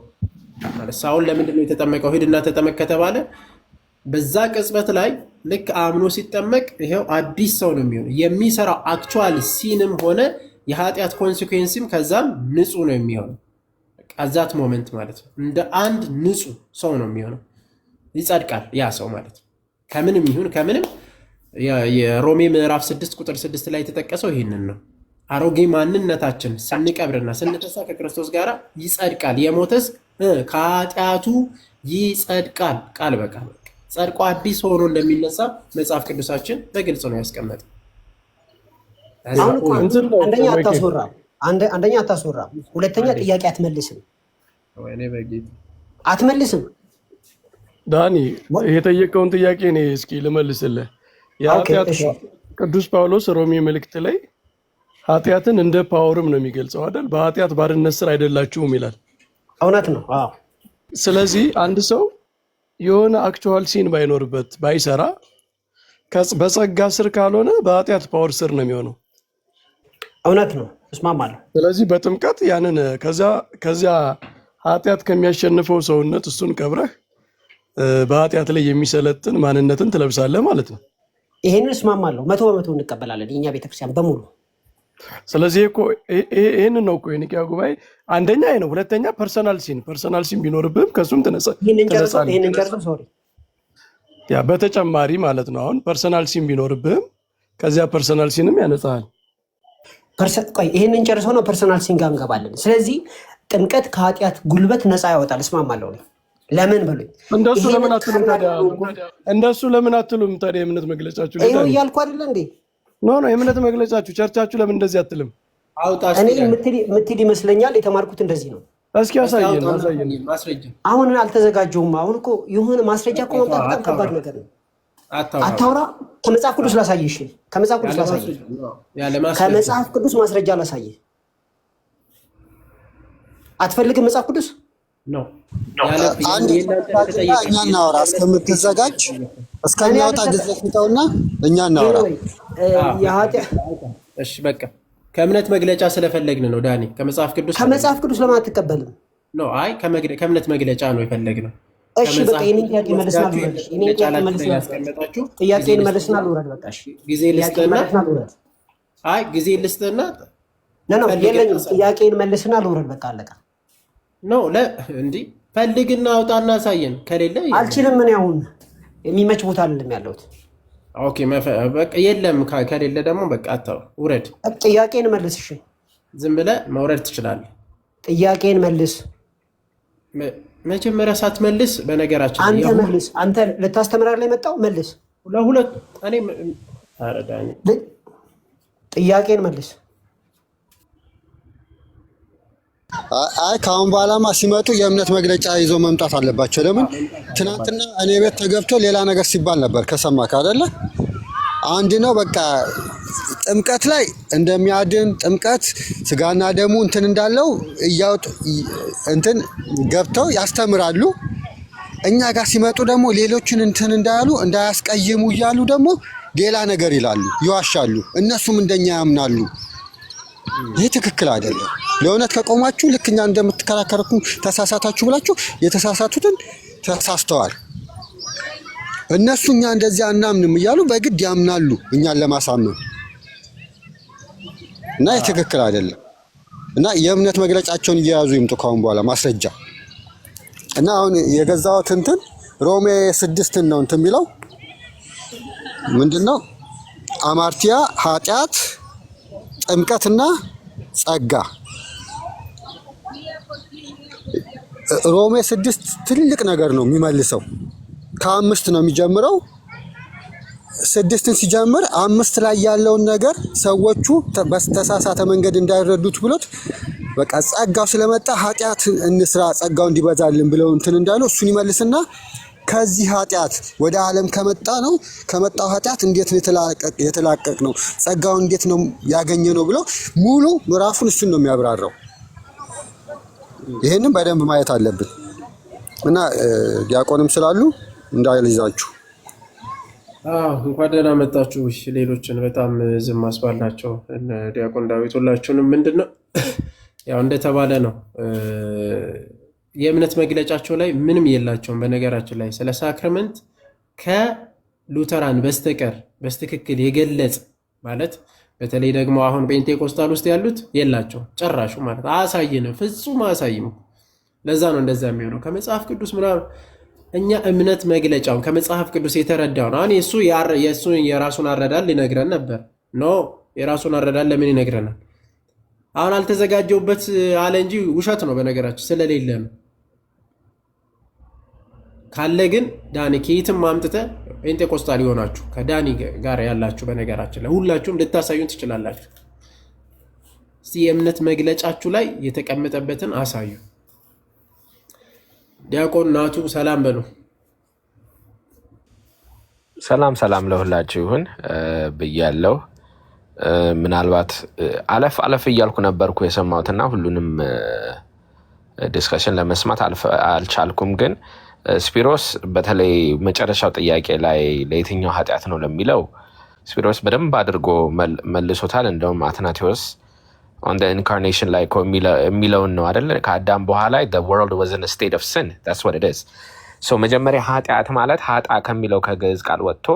ማለት ሳውል ለምንድነው የተጠመቀው? ሂድና ተጠመቅ ከተባለ በዛ ቅጽበት ላይ ልክ አምኖ ሲጠመቅ ይሄው አዲስ ሰው ነው የሚሆነው። የሚሰራው አክቹዋል ሲንም ሆነ የኃጢአት ኮንሲኩዌንስም ከዛም ንጹህ ነው የሚሆነው። አዛት ሞመንት ማለት ነው። እንደ አንድ ንጹህ ሰው ነው የሚሆነው። ይጸድቃል ያ ሰው ማለት ነው። ከምንም ይሁን ከምንም የሮሜ ምዕራፍ 6 ቁጥር 6 ላይ የተጠቀሰው ይህንን ነው። አሮጌ ማንነታችን ስንቀብርና ስንተሳ ከክርስቶስ ጋር ይጸድቃል። የሞተስ ከኃጢአቱ ይጸድቃል። ቃል በቃል ጸድቆ አዲስ ሆኖ እንደሚነሳ መጽሐፍ ቅዱሳችን በግልጽ ነው ያስቀመጠው። አንደኛ አታስወራም፣ ሁለተኛ ጥያቄ አትመልስም። ዳኒ የጠየቀውን ጥያቄ እኔ እስኪ ልመልስልህ። የኃጢአት ቅዱስ ጳውሎስ ሮሜ መልእክት ላይ ኃጢአትን እንደ ፓወርም ነው የሚገልጸው አይደል? በኃጢአት ባርነት ስር አይደላችሁም ይላል። እውነት ነው። ስለዚህ አንድ ሰው የሆነ አክቹዋል ሲን ባይኖርበት ባይሰራ በጸጋ ስር ካልሆነ በኃጢአት ፓወር ስር ነው የሚሆነው። እውነት ነው፣ እስማማለሁ። ስለዚህ በጥምቀት ያንን ከዚያ ኃጢአት ከሚያሸንፈው ሰውነት እሱን ቀብረህ በኃጢአት ላይ የሚሰለጥን ማንነትን ትለብሳለህ ማለት ነው። ይሄንን እስማማለሁ፣ 100% እንቀበላለን የኛ ቤተክርስቲያን በሙሉ። ስለዚህ ይህንን ነው እኮ የኒቅያ ጉባኤ አንደኛ ነው። ሁለተኛ ፐርሰናል ሲን ቢኖርብህም ከሱም ትነጻለህ። ያ በተጨማሪ ማለት ነው። አሁን ፐርሰናል ሲን ቢኖርብህም ከዚያ ፐርሰናል ሲንም ያነጻሃል። ቆይ ይሄንን ጨርሰው ነው ፐርሰናል ሲን ጋር እንገባለን። ስለዚህ ጥምቀት ከኃጢአት ጉልበት ነፃ ያወጣል። እስማማለሁ። ለምን በሉኝ። እንደሱ ለምን አትሉም ታዲያ? የእምነት መግለጫችሁ ላይ ነው እያልኩ አይደለ እንዴ? ኖ የእምነት መግለጫችሁ ቸርቻችሁ ለምን እንደዚህ አትልም? እኔ የምትል ይመስለኛል። የተማርኩት እንደዚህ ነው። እስኪ አሳየን። አሁን አልተዘጋጀውም። አሁን እኮ የሆነ ማስረጃ እኮ ማምጣት በጣም ከባድ ነገር ነው። አታውራ። ከመጽሐፍ ቅዱስ ላሳየሽ። ከመጽሐፍ ቅዱስ ማስረጃ ላሳየህ። አትፈልግም? መጽሐፍ ቅዱስ ነው እኛ እናወራ እስከምትዘጋጅ እስከሚያወጣ ጊዜ ስጠውና እኛ እናወራ። እሺ በቃ ከእምነት መግለጫ ስለፈለግን ነው ዳኒ። ከመጽሐፍ ቅዱስ ለምን አትቀበልም? ነው አይ ከእምነት መግለጫ ነው የፈለግነው። እሺ በቃ ይሄንን ጥያቄ መልስና ጥያቄን መልስና ልውረድ። በቃ እሺ ጊዜ ልስጥና ነው የለኝም። ጥያቄን መልስና ልውረድ። በቃ አለቀ። ነው እንዲህ ፈልግና አውጣና አሳየን። ከሌለ አልችልም። ምን አሁን የሚመች ቦታ አይደለም ያለሁት። ኦኬ በቃ የለም። ከሌለ ደግሞ በቃ አታው ውረድ። ጥያቄን መልስ። እሺ ዝም ብለህ መውረድ ትችላለህ። ጥያቄን መልስ። መጀመሪያ ሳትመልስ በነገራችን አንተ መልስ። አንተ ልታስተምራለህ ላይ መጣው መልስ። ለሁለት እኔ አረዳኝ። ጥያቄን መልስ። አይ ከአሁን በኋላማ ሲመጡ የእምነት መግለጫ ይዞ መምጣት አለባቸው። ለምን ትናንትና እኔ ቤት ተገብቶ ሌላ ነገር ሲባል ነበር። ከሰማክ አይደለ? አንድ ነው በቃ ጥምቀት ላይ እንደሚያድን ጥምቀት ስጋና ደሙ እንትን እንዳለው እያወጡ እንትን ገብተው ያስተምራሉ። እኛ ጋር ሲመጡ ደግሞ ሌሎችን እንትን እንዳያሉ እንዳያስቀይሙ እያሉ ደግሞ ሌላ ነገር ይላሉ፣ ይዋሻሉ። እነሱም እንደኛ ያምናሉ። ይህ ትክክል አይደለም። ለእውነት ከቆማችሁ ልክ እኛ እንደምትከራከሩ ተሳሳታችሁ ብላችሁ የተሳሳቱትን ተሳስተዋል። እነሱ እኛ እንደዚህ አናምንም እያሉ በግድ ያምናሉ እኛን ለማሳመን እና ይህ ትክክል አይደለም። እና የእምነት መግለጫቸውን እየያዙ ይምጡ ካሁን በኋላ ማስረጃ። እና አሁን የገዛሁት እንትን ሮሜ 6 ነው እንትን የሚለው ምንድነው? አማርቲያ ኃጢአት ጥምቀትና ጸጋ። ሮሜ 6 ትልቅ ነገር ነው የሚመልሰው። ከ5 ነው የሚጀምረው። 6ን ሲጀምር 5 ላይ ያለውን ነገር ሰዎቹ በተሳሳተ መንገድ እንዳይረዱት ብሎት በቃ ጸጋው ስለመጣ ኃጢአት እንስራ ጸጋው እንዲበዛልን ብለው እንትን እንዳለው እሱን ይመልስና ከዚህ ኃጢአት ወደ ዓለም ከመጣው ኃጢአት እንዴት ነው የተላቀቅ ነው ጸጋው እንዴት ነው ያገኘ ነው ብሎ ሙሉ ምዕራፉን እሱን ነው የሚያብራራው። ይሄንን በደንብ ማየት አለብን እና ዲያቆንም ስላሉ እንዳይልዛችሁ እንኳን ደህና መጣችሁ። ሌሎችን በጣም ዝም አስባላቸው ዲያቆን ዳዊት ሁላችሁንም ምንድነው ያው እንደተባለ ነው። የእምነት መግለጫቸው ላይ ምንም የላቸውም። በነገራችን ላይ ስለ ሳክራመንት ከሉተራን በስተቀር በስትክክል የገለጽ ማለት በተለይ ደግሞ አሁን ፔንቴኮስታል ውስጥ ያሉት የላቸው ጨራሹ ማለት አያሳይንም፣ ፍጹም አያሳይም። ለዛ ነው እንደዛ የሚሆነው ከመጽሐፍ ቅዱስ ምናምን እኛ እምነት መግለጫውን ከመጽሐፍ ቅዱስ የተረዳው ነው። አሁን የሱ የራሱን አረዳድ ሊነግረን ነበር። ኖ የራሱን አረዳድ ለምን ይነግረናል? አሁን አልተዘጋጀውበት አለ እንጂ ውሸት ነው። በነገራችን ስለሌለ ነው። ካለ ግን ዳኒ ከየትም ማምጥተ ፔንቴኮስታል ይሆናችሁ ከዳኒ ጋር ያላችሁ በነገራችን ላይ ሁላችሁም ልታሳዩን ትችላላችሁ። እስቲ የእምነት መግለጫችሁ ላይ የተቀመጠበትን አሳዩ። ዲያቆን ናቱ ሰላም በሉ። ሰላም ለሁላችሁ ይሁን ብያለሁ። ምናልባት አለፍ እያልኩ ነበርኩ የሰማሁትና ሁሉንም ዲስከሽን ለመስማት አልቻልኩም። ግን ስፒሮስ በተለይ መጨረሻው ጥያቄ ላይ ለየትኛው ኃጢአት ነው ለሚለው ስፒሮስ በደንብ አድርጎ መልሶታል። እንደውም አትናቴዎስ on the incarnation ላይ የሚለውን ነው አይደል? ከአዳም በኋላ the world was in a state of sin, that's what it is. so መጀመሪያ ኃጢአት ማለት ኃጣ ከሚለው ከግዕዝ ቃል ወጥቶ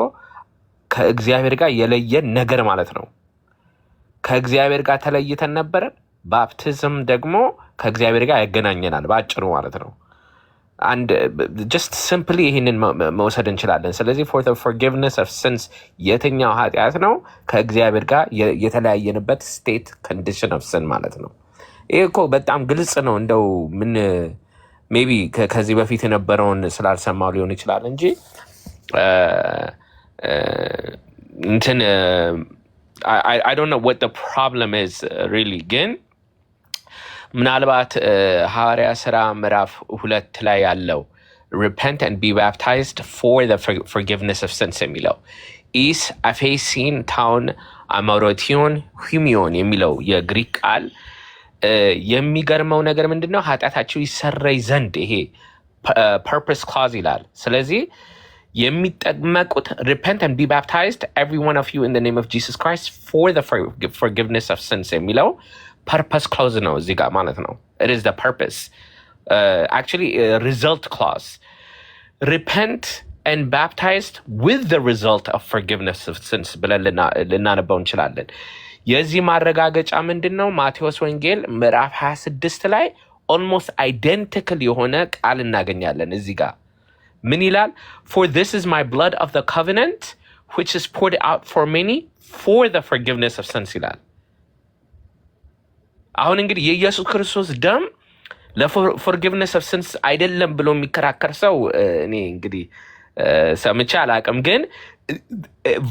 ከእግዚአብሔር ጋር የለየን ነገር ማለት ነው። ከእግዚአብሔር ጋር ተለይተን ነበር። ባፕቲዝም ደግሞ ከእግዚአብሔር ጋር ያገናኘናል ባጭሩ ማለት ነው። and just simply ይህንን መውሰድ እንችላለን። ስለዚህ for the forgiveness of sins የትኛው ኃጢአት ነው? ከእግዚአብሔር ጋር የተለያየንበት state condition of sin ማለት ነው። ይህ እኮ በጣም ግልጽ ነው። እንደው ምን ሜቢ ከዚህ በፊት የነበረውን ስላልሰማው ሊሆን ይችላል እንጂ እንትን I don't know what the problem is really ግን ምናልባት ሐዋርያ ሥራ ምዕራፍ 2 ላይ ያለው repent and be baptized for the forgiveness of sins የሚለው ኢስ አፌሲን ታውን አማሮቲዮን ሂሚዮን የሚለው የግሪክ ቃል የሚገርመው ነገር ምንድነው? ኃጢአታቸው ይሰረይ ዘንድ ይሄ purpose clause ይላል። ስለዚህ የሚጠመቁት repent and be baptized every one of you in the name of Jesus Christ for the forgiveness of sins የሚለው purpose clause ነው እዚህ ጋር ማለት ነው። it is the purpose actually result clause. repent and baptized with the result of forgiveness of sins ብለን ልናነበው እንችላለን። የዚህ ማረጋገጫ ምንድነው? ማቴዎስ ወንጌል ምዕራፍ 26 ላይ almost identical የሆነ ቃል እናገኛለን። እዚህ ጋር ምን ይላል? for this is my blood of the covenant which is poured out for many for the forgiveness of sins ይላል። አሁን እንግዲህ የኢየሱስ ክርስቶስ ደም ለፎርጊቭነስ ኦፍ ሲንስ አይደለም ብሎ የሚከራከር ሰው እኔ እንግዲህ ሰምቼ አላውቅም። ግን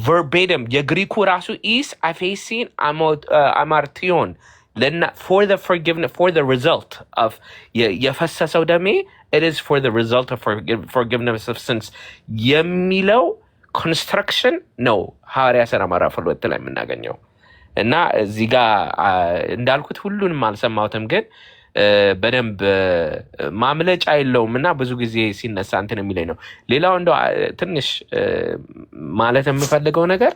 ቨርቤደም የግሪኩ ራሱ ኢስ አፌሲን አማርቲዮን for the forgiveness for the result of የፈሰሰው ደሜ it is for the result of forgiveness of sins የሚለው ኮንስትራክሽን ነው ሐዋርያ ሥራ ምዕራፍ 2 ላይ የምናገኘው። እና እዚህ ጋር እንዳልኩት ሁሉንም አልሰማሁትም፣ ግን በደንብ ማምለጫ የለውም እና ብዙ ጊዜ ሲነሳ እንትን የሚለኝ ነው። ሌላው እንደው ትንሽ ማለት የምፈልገው ነገር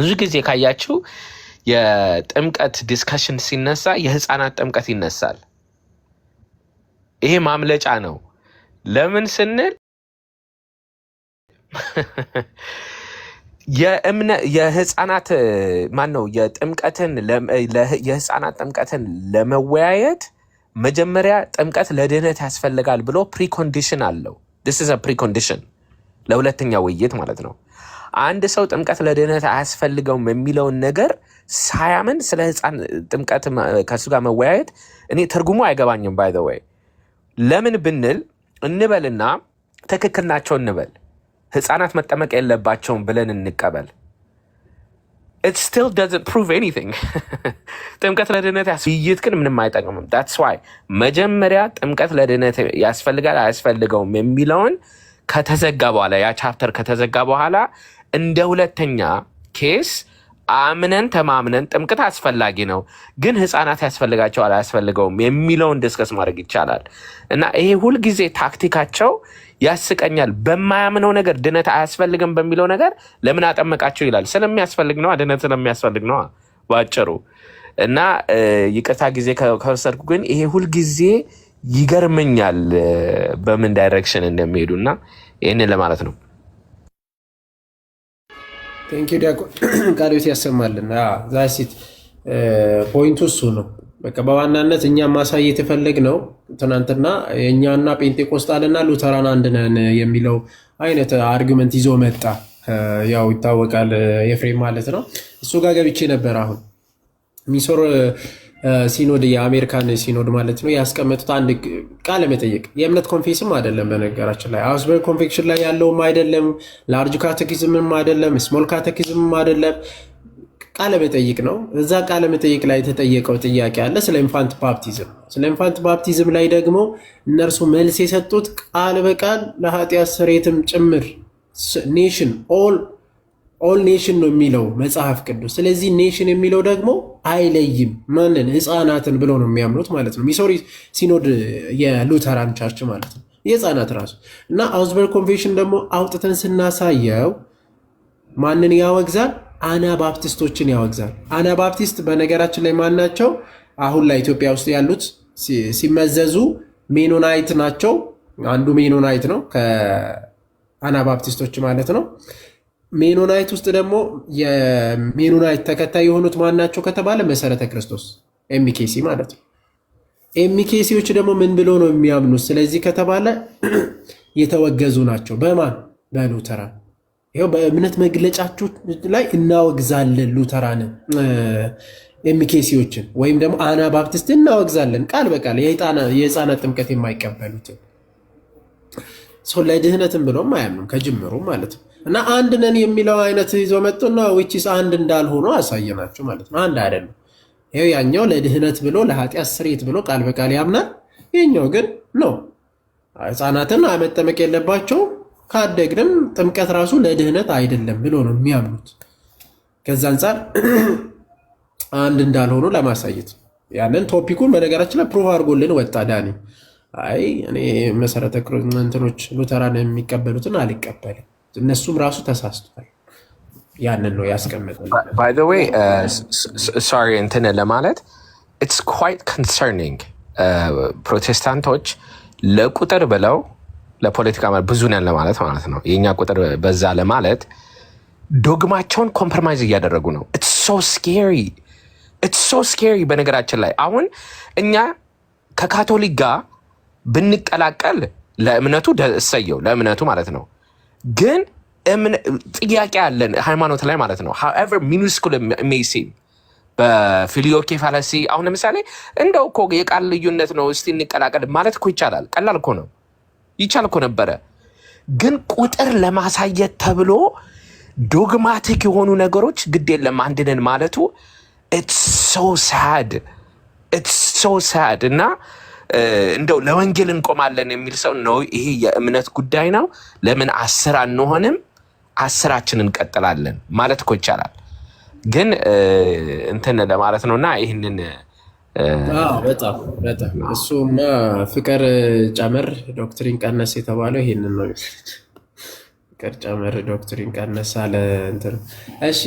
ብዙ ጊዜ ካያችሁ የጥምቀት ዲስከሽን ሲነሳ የህፃናት ጥምቀት ይነሳል። ይሄ ማምለጫ ነው። ለምን ስንል የህፃናት ማን ነው የህፃናት ጥምቀትን ለመወያየት መጀመሪያ ጥምቀት ለድህነት ያስፈልጋል ብሎ ፕሪኮንዲሽን አለው። this is a precondition ለሁለተኛው ውይይት ማለት ነው። አንድ ሰው ጥምቀት ለድህነት አያስፈልገውም የሚለውን ነገር ሳያምን ስለ ህፃን ጥምቀት ከሱ ጋር መወያየት እኔ ትርጉሙ አይገባኝም። by the way ለምን ብንል እንበልና ትክክል ናቸው እንበል፣ ህፃናት መጠመቅ የለባቸውም ብለን እንቀበል። it still doesn't prove anything. ጥምቀት ለድህነት ውይይት ግን ምንም አይጠቅምም። that's why መጀመሪያ ጥምቀት ለድህነት ያስፈልጋል አያስፈልገውም የሚለውን ከተዘጋ በኋላ ያ ቻፕተር ከተዘጋ በኋላ እንደ ሁለተኛ ኬስ አምነን ተማምነን ጥምቀት አስፈላጊ ነው፣ ግን ህፃናት ያስፈልጋቸዋል አያስፈልገውም የሚለውን ዲስከስ ማድረግ ይቻላል። እና ይሄ ሁልጊዜ ታክቲካቸው ያስቀኛል። በማያምነው ነገር ድነት አያስፈልግም በሚለው ነገር ለምን አጠመቃቸው ይላል። ስለሚያስፈልግ ነው፣ ድነት ስለሚያስፈልግ ነው ባጭሩ። እና ይቅርታ ጊዜ ከወሰድኩ፣ ግን ይሄ ሁልጊዜ ይገርመኛል በምን ዳይሬክሽን እንደሚሄዱና ይህንን ለማለት ነው። ቴንኪው ዲያቆን ቃልዮት ያሰማልን። ዛሲት ፖይንቱ እሱ ነው። በቃ በዋናነት እኛም ማሳየት የፈለግነው ትናንትና የእኛና ጴንጤቆስጣልና ሉተራን አንድ ነን የሚለው አይነት አርጊመንት ይዞ መጣ። ያው ይታወቃል ኤፍሬም ማለት ነው። እሱ ጋር ገብቼ ነበር። አሁን ሚሶር ሲኖድ የአሜሪካን ሲኖድ ማለት ነው ያስቀመጡት አንድ ቃለ መጠይቅ የእምነት ኮንፌስም አይደለም። በነገራችን ላይ አውስበርግ ኮንፌክሽን ላይ ያለውም አይደለም፣ ላርጅ ካቴኪዝምም አይደለም፣ ስሞል ካቴኪዝምም አይደለም። ቃለ መጠይቅ ነው። እዛ ቃለ መጠይቅ ላይ የተጠየቀው ጥያቄ አለ ስለ ኢንፋንት ባፕቲዝም። ስለ ኢንፋንት ባፕቲዝም ላይ ደግሞ እነርሱ መልስ የሰጡት ቃል በቃል ለኃጢአት ስርየትም ጭምር ኔሽን ኦል ኔሽን ነው የሚለው መጽሐፍ ቅዱስ። ስለዚህ ኔሽን የሚለው ደግሞ አይለይም ማንን? ህፃናትን ብሎ ነው የሚያምኑት ማለት ነው። ሚሶሪ ሲኖድ የሉተራን ቻርች ማለት ነው የህፃናት ራሱ። እና አውስበርግ ኮንቬንሽን ደግሞ አውጥተን ስናሳየው ማንን ያወግዛል? አናባፕቲስቶችን ያወግዛል። አናባፕቲስት በነገራችን ላይ ማን ናቸው? አሁን ላይ ኢትዮጵያ ውስጥ ያሉት ሲመዘዙ ሜኖናይት ናቸው። አንዱ ሜኖናይት ነው ከአናባፕቲስቶች ማለት ነው። ሜኖናይት ውስጥ ደግሞ የሜኖናይት ተከታይ የሆኑት ማናቸው ከተባለ መሰረተ ክርስቶስ ኤምኬሲ ማለት ነው። ኤምኬሲዎች ደግሞ ምን ብሎ ነው የሚያምኑት? ስለዚህ ከተባለ የተወገዙ ናቸው። በማን? በሉተራን። ይኸው በእምነት መግለጫቸው ላይ እናወግዛለን ሉተራንን፣ ኤምኬሲዎችን ወይም ደግሞ አናባፕቲስት እናወግዛለን ቃል በቃል የህፃናት ጥምቀት የማይቀበሉትን ሰው ለድህነትን ብሎም አያምኑም ከጅምሩ ማለት ነው። እና አንድ ነን የሚለው አይነት ይዞ መጡና ዊችስ አንድ እንዳልሆኑ አሳየናቸው ማለት ነው። አንድ አይደለም። ይሄው ያኛው ለድህነት ብሎ ለኃጢአት ስርየት ብሎ ቃል በቃል ያምናል። ይሄኛው ግን ነው ህፃናትን መጠመቅ የለባቸው ካደግንም ጥምቀት ራሱ ለድህነት አይደለም ብሎ ነው የሚያምኑት። ከዛ አንጻር አንድ እንዳልሆኑ ለማሳየት ያንን ቶፒኩን በነገራችን ላይ ፕሩቭ አድርጎልን ወጣ ዳኒ። አይ እኔ መሰረተ እንትኖች ሉተራን የሚቀበሉትን አልቀበልም፣ እነሱም ራሱ ተሳስቷል። ያንን ነው ያስቀመጠው። ባይ ዘ ዌይ ሶሪ እንትን ለማለት ኢትስ ኳይት ኮንሰርኒንግ ፕሮቴስታንቶች ለቁጥር ብለው ለፖለቲካ ብዙ ነን ለማለት ማለት ነው የእኛ ቁጥር በዛ ለማለት ዶግማቸውን ኮምፕሮማይዝ እያደረጉ ነው። ኢትስ ሶ ስኬሪ። በነገራችን ላይ አሁን እኛ ከካቶሊክ ጋር ብንቀላቀል ለእምነቱ እሰየው ለእምነቱ ማለት ነው። ግን ጥያቄ ያለን ሃይማኖት ላይ ማለት ነው። however minuscule may seem በፊሊዮኬ ፋላሲ አሁን ለምሳሌ እንደው እኮ የቃል ልዩነት ነው እስቲ እንቀላቀል ማለት እኮ ይቻላል። ቀላል እኮ ነው፣ ይቻል እኮ ነበረ። ግን ቁጥር ለማሳየት ተብሎ ዶግማቲክ የሆኑ ነገሮች ግድ የለም አንድነን ማለቱ it's so sad እና እንደው ለወንጌል እንቆማለን የሚል ሰው ነው። ይሄ የእምነት ጉዳይ ነው። ለምን 10 አንሆንም? 10 እንቀጥላለን ማለት እኮ ይቻላል። ግን እንትን ለማለት ነውና ይሄንን በጣም እሱማ ፍቅር ጨመር ዶክትሪን ቀነስ የተባለው ይሄንን ነው። ፍቅር ጨመር ዶክትሪን ቀነስ አለ እንትን። እሺ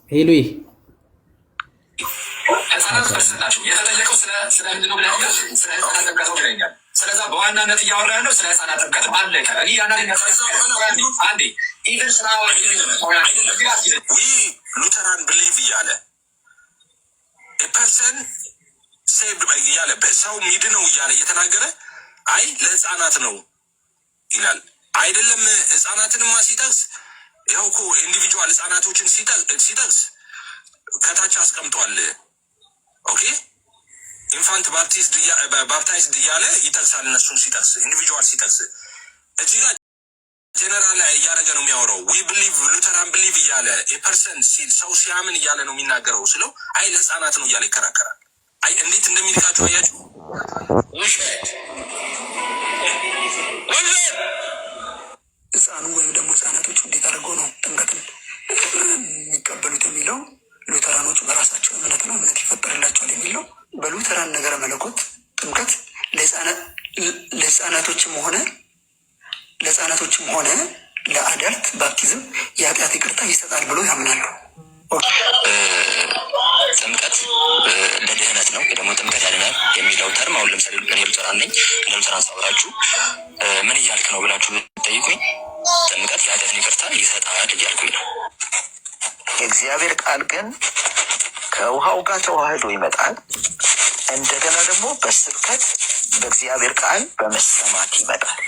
ሄሉይ ስለዛ በዋናነት እያወራ ያለው ስለ ህፃናት ጥምቀት አለቀ። ሉተራን ብሊቭ እያለ ፐርሰን ሴቭድ እያለ ሰው ሚድነው እያለ እየተናገረ አይ ለህፃናት ነው ይላል። አይደለም ህፃናትንማ ሲጠቅስ ይኸው እኮ ኢንዲቪጁዋል ህፃናቶችን ሲጠቅስ ከታች አስቀምጧል። ኦኬ ኢንፋንት ባፕታይዝድ እያለ ይጠቅሳል። እነሱን ሲጠቅስ ኢንዲቪጁዋል ሲጠቅስ እዚህ ጋር ጀነራል እያደረገ ነው የሚያወራው። ዊ ብሊቭ ሉተራን ብሊቭ እያለ የፐርሰን ሰው ሲያምን እያለ ነው የሚናገረው ስለው አይ ለህፃናት ነው እያለ ይከራከራል። አይ እንዴት እንደሚልካቸው አያችሁ። ህፃኑ ወይም ደግሞ ህፃናቶቹ እንዴት አድርገው ነው ጥምቀትን ለህፃናቶችም ሆነ ለአዳልት ባፕቲዝም የኃጢአት ይቅርታ ይሰጣል ብሎ ያምናሉ። ጥምቀት ለድህነት ነው ደግሞ ጥምቀት ያድናል የሚለው ተርም አሁን ለምሳሌ እኔ ሉተራን ነኝ። ለሉተራን ሳወራችሁ ምን እያልክ ነው ብላችሁ ጠይቁኝ። ጥምቀት የኃጢአትን ይቅርታ ይሰጣል እያልኩኝ ነው። የእግዚአብሔር ቃል ግን ከውሃው ጋር ተዋህዶ ይመጣል። እንደገና ደግሞ በስብከት በእግዚአብሔር ቃል በመሰማት ይመጣል።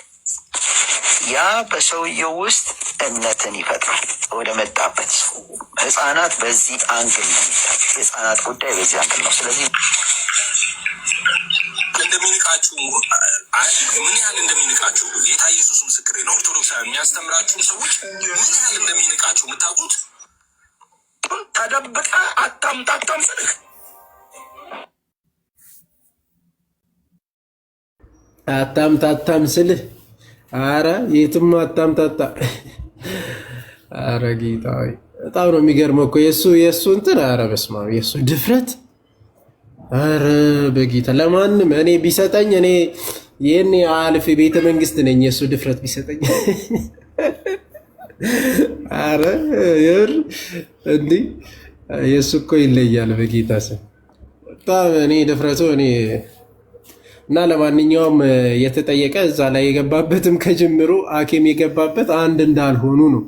ያ በሰውየው ውስጥ እምነትን ይፈጥራል ወደ መጣበት። ህፃናት በዚህ አንግል ነው የሚታዩት። የህፃናት ጉዳይ በዚህ አንግል ነው። ስለዚህ እንደሚንቃችሁ ምን ያህል እንደሚንቃችሁ ጌታ ኢየሱስ ምስክሬ ነው። ኦርቶዶክሳዊ የሚያስተምራችሁን ሰዎች ምን ያህል እንደሚንቃችሁ የምታውቁት ተደብቀ አታምጣጣም ስልህ አታምታታም ስልህ አረ የትም አታምታታ። አረ ጌታዬ በጣም ነው የሚገርመው እኮ የእሱ እንትን። አረ በስመ አብ የእሱ ድፍረት። አረ በጌታ ለማንም እኔ ቢሰጠኝ እኔ ይህን አልፌ ቤተ መንግስት ነኝ የእሱ ድፍረት ቢሰጠኝ። አረ ይር እንዲህ የእሱ እኮ ይለያል በጌታ ስም በጣም እኔ ድፍረቱ እኔ እና ለማንኛውም የተጠየቀ እዛ ላይ የገባበትም ከጅምሩ ሐኪም የገባበት አንድ እንዳልሆኑ ነው።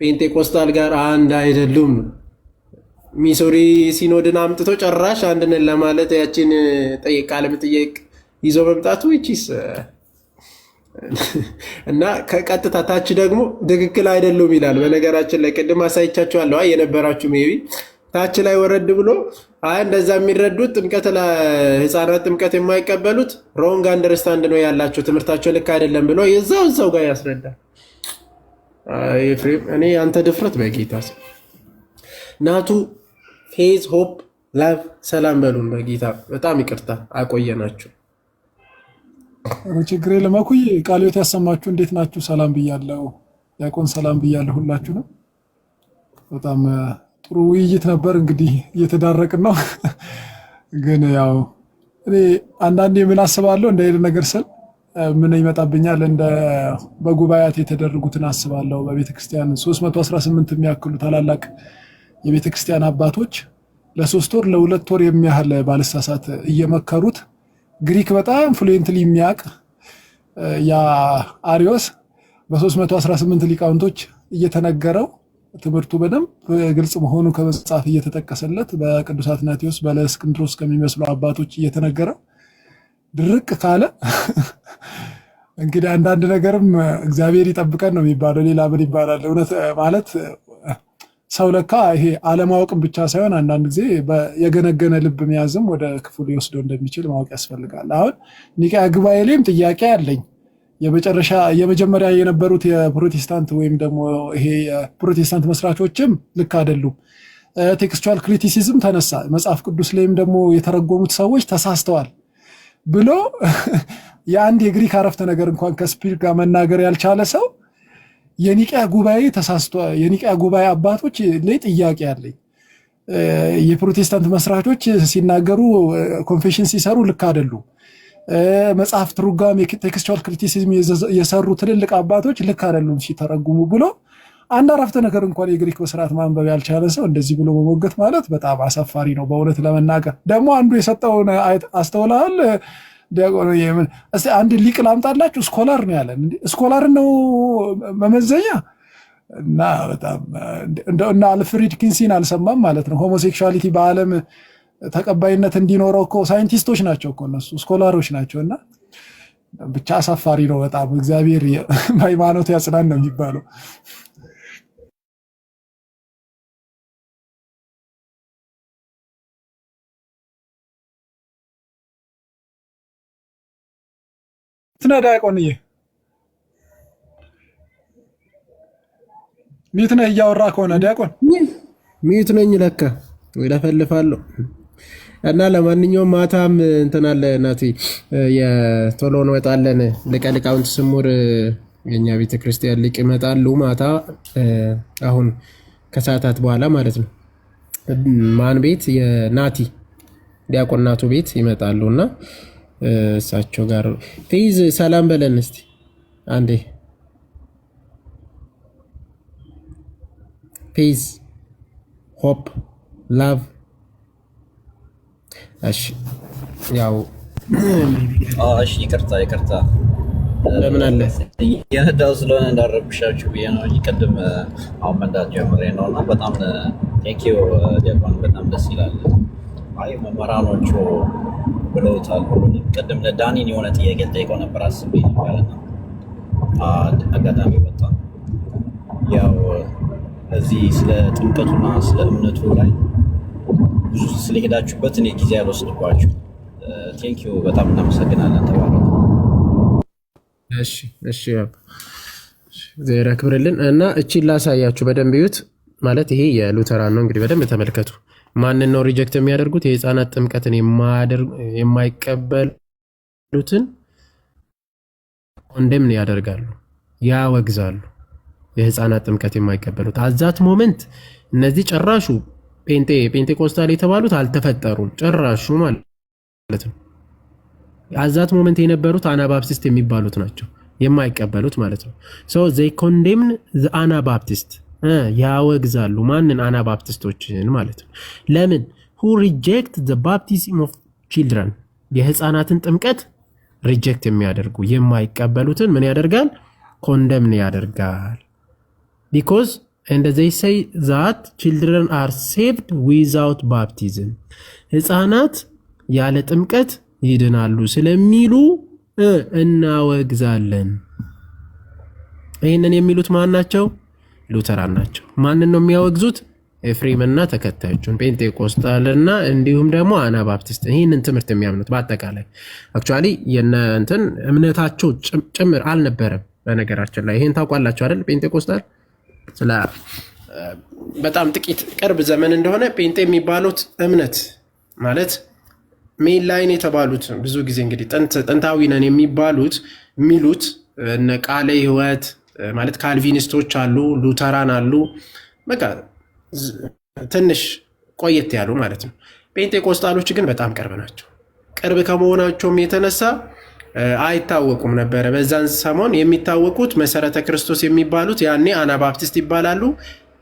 ፔንቴኮስታል ጋር አንድ አይደሉም ነው። ሚሶሪ ሲኖድን አምጥቶ ጨራሽ አንድነን ለማለት ያችን ቃለ መጠይቅ ይዞ መምጣቱ ይቺስ እና ከቀጥታ ታች ደግሞ ትክክል አይደሉም ይላል። በነገራችን ላይ ቅድም አሳይቻችኋለሁ የነበራችሁ ሜቢ ታች ላይ ወረድ ብሎ እንደዛ የሚረዱት ጥምቀት ለህፃናት ጥምቀት የማይቀበሉት ሮንግ አንደርስታንድ ነው ያላቸው ትምህርታቸው ልክ አይደለም ብሎ የዛው ጋር ያስረዳል። ኤፍሬም እኔ አንተ ድፍረት በጌታ ናቱ ፌዝ ሆፕ ላቭ ሰላም በሉን በጌታ በጣም ይቅርታ አቆየናችሁ። ችግሬ ለማኩይ ቃልዮት ያሰማችሁ እንዴት ናችሁ? ሰላም ብያለሁ። ያቆን ሰላም ብያለሁ ሁላችሁ ነው። በጣም ጥሩ ውይይት ነበር። እንግዲህ እየተዳረቅን ነው። ግን ያው እኔ አንዳንዴ ምን አስባለሁ እንደ አይነት ነገር ስል ምን ይመጣብኛል እንደ በጉባኤያት የተደረጉትን አስባለሁ። በቤተክርስቲያን 318 የሚያክሉ ታላላቅ የቤተክርስቲያን አባቶች ለ3 ወር ለ2 ወር የሚያህል ባለሳሳት እየመከሩት ግሪክ በጣም ፍሉዌንትሊ የሚያውቅ ያ አሪዮስ በ318 ሊቃውንቶች እየተነገረው ትምህርቱ በደንብ ግልጽ መሆኑ ከመጽሐፍ እየተጠቀሰለት በቅዱስ አትናቴዎስ በለእስክንድሮስ ከሚመስሉ አባቶች እየተነገረው ድርቅ ካለ እንግዲህ አንዳንድ ነገርም እግዚአብሔር ይጠብቀን ነው የሚባለው። ሌላ ምን ይባላል? እውነት ማለት ሰው ለካ ይሄ አለማወቅም ብቻ ሳይሆን አንዳንድ ጊዜ የገነገነ ልብ መያዝም ወደ ክፉ ሊወስደው እንደሚችል ማወቅ ያስፈልጋል። አሁን ኒቅያ ጉባኤ ላይም ጥያቄ አለኝ። የመጀመሪያ የነበሩት የፕሮቴስታንት ወይም ደግሞ ይሄ የፕሮቴስታንት መስራቾችም ልክ አይደሉም። ቴክስቹዋል ክሪቲሲዝም ተነሳ። መጽሐፍ ቅዱስ ላይም ደግሞ የተረጎሙት ሰዎች ተሳስተዋል ብሎ የአንድ የግሪክ አረፍተ ነገር እንኳን ከስፒሪት ጋር መናገር ያልቻለ ሰው የኒቅያ ጉባኤ ተሳስቷል። የኒቅያ ጉባኤ አባቶች ላይ ጥያቄ አለኝ። የፕሮቴስታንት መስራቾች ሲናገሩ ኮንፌሽን ሲሰሩ ልክ አይደሉም። መጽሐፍ ትርጓሜ ቴክስቹዋል ክሪቲሲዝም የሰሩ ትልልቅ አባቶች ልክ አይደሉም ሲተረጉሙ ብሎ አንድ አረፍተ ነገር እንኳን የግሪክ በስርዓት ማንበብ ያልቻለ ሰው እንደዚህ ብሎ መሞገት ማለት በጣም አሳፋሪ ነው በእውነት ለመናገር። ደግሞ አንዱ የሰጠውን አስተውለሃል? እስቲ አንድ ሊቅ ላምጣላችሁ። ስኮላር ነው ያለን። ስኮላር ነው መመዘኛ እና በጣም እና አልፍሪድ ኪንሲን አልሰማም ማለት ነው። ሆሞሴክሹዋሊቲ በዓለም ተቀባይነት እንዲኖረው እኮ ሳይንቲስቶች ናቸው እኮ እነሱ ስኮላሮች ናቸው። እና ብቻ አሳፋሪ ነው በጣም። እግዚአብሔር በሃይማኖት ያጽናን ነው የሚባለው። ዲያቆንዬ ሚት ነህ እያወራ ከሆነ ዲያቆን ሚት ነኝ ለካ ይለፈልፋለሁ። እና ለማንኛውም ማታም እንትን አለ ናቲ የቶሎ እንወጣለን። ሊቀ ሊቃውንት ስሙር የኛ ቤተክርስቲያን ሊቅ ይመጣሉ ማታ አሁን ከሰዓታት በኋላ ማለት ነው። ማን ቤት? የናቲ ዲያቆን ናቱ ቤት ይመጣሉና እሳቸው ጋር ፊዝ ሰላም በለን እስቲ አንዴ ፒስ ሆፕ ላቭ። እሺ ያው እሺ ይቅርታ ለምን አለ የነዳው ስለሆነ እንዳረብሻችሁ ብዬ ነው እንጂ ቅድም አሁን መንዳት ጀምሬ ነው እና በጣም ቴንኪዩ ዲያቆን፣ በጣም ደስ ይላል። አይ መምህራኖቹ ብለውታል ሁሉንም። ቅድም ለዳኒን የሆነ ጥያቄ ጠይቀው ነበር አስቤ ነበርና አጋጣሚ ወጣ። ያው እዚህ ስለ ጥምቀቱና ስለ እምነቱ ላይ ብዙ ስለሄዳችሁበት እኔ ጊዜ ያልወስድባችሁ። ቴንኪዩ በጣም እናመሰግናለን። ተባረኩ። እሺ እግዚአብሔር ያክብርልን። እና እቺን ላሳያችሁ በደንብ እዩት። ማለት ይሄ የሉተራን ነው እንግዲህ በደንብ ተመልከቱ። ማንን ነው ሪጀክት የሚያደርጉት? የህፃናት ጥምቀትን የማይቀበሉትን ኮንደምን ያደርጋሉ፣ ያወግዛሉ። የህፃናት ጥምቀት የማይቀበሉት አዛት ሞመንት እነዚህ ጭራሹ ፔንቴኮስታል የተባሉት አልተፈጠሩም ጭራሹ ማለት ነው። አዛት ሞመንት የነበሩት አናባፕቲስት የሚባሉት ናቸው የማይቀበሉት ማለት ነው። ሶ ዘይ ኮንዴምን ዘ አናባፕቲስት ያወግዛሉ። ማንን? አናባፕቲስቶችን ማለት ነው። ለምን? ሁ ሪጀክት ዘ ባፕቲዝም ኦፍ ቺልድረን የህፃናትን ጥምቀት ሪጀክት የሚያደርጉ የማይቀበሉትን ምን ያደርጋል? ኮንደምን ያደርጋል። ቢኮዝ and they say that children are saved without baptism ህፃናት ያለ ጥምቀት ይድናሉ ስለሚሉ እናወግዛለን። ይህንን የሚሉት ማን ናቸው? ሉተራን ናቸው። ማንን ነው የሚያወግዙት? ኤፍሬምና ተከታዮቹን፣ ፔንቴኮስታልና እንዲሁም ደግሞ አናባፕቲስት ይህንን ትምህርት የሚያምኑት በአጠቃላይ አክቹዋሊ የእንትን እምነታቸው ጭምር አልነበረም። በነገራችን ላይ ይህን ታውቋላቸው አይደል? ፔንቴኮስታል ስለ በጣም ጥቂት ቅርብ ዘመን እንደሆነ ፔንቴ የሚባሉት እምነት ማለት ሜን ላይን የተባሉት ብዙ ጊዜ እንግዲህ ጥንታዊ ነን የሚባሉት የሚሉት እነ ቃለ ሕይወት ማለት ካልቪኒስቶች አሉ፣ ሉተራን አሉ። በቃ ትንሽ ቆየት ያሉ ማለት ነው። ፔንቴኮስታሎች ግን በጣም ቅርብ ናቸው። ቅርብ ከመሆናቸውም የተነሳ አይታወቁም ነበረ። በዛን ሰሞን የሚታወቁት መሰረተ ክርስቶስ የሚባሉት ያኔ አናባፕቲስት ይባላሉ።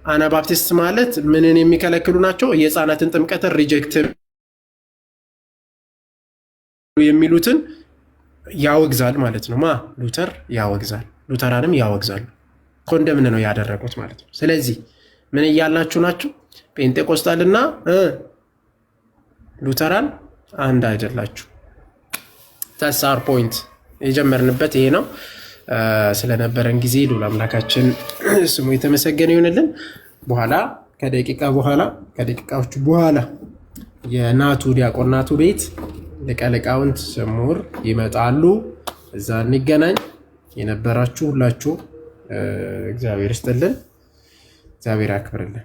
አናባፕቲስት ማለት ምንን የሚከለክሉ ናቸው? የህፃናትን ጥምቀትን ሪጀክት የሚሉትን ያወግዛል ማለት ነው። ሉተር ያወግዛል፣ ሉተራንም ያወግዛሉ። ኮንደምን ነው ያደረጉት ማለት ነው። ስለዚህ ምን እያልናችሁ ናችሁ? ፔንቴኮስታልና ሉተራን አንድ አይደላችሁ። ታሳር ፖይንት የጀመርንበት ይሄ ነው። ስለነበረን ጊዜ ሉል አምላካችን ስሙ የተመሰገነ ይሁንልን። በኋላ ከደቂቃዎቹ በኋላ የናቱ ዲያቆን ናቱ ቤት ሊቀ ሊቃውንት ስሙር ይመጣሉ። እዛ እንገናኝ። የነበራችሁ ሁላችሁ እግዚአብሔር ይስጥልን፣ እግዚአብሔር ያክብርልን።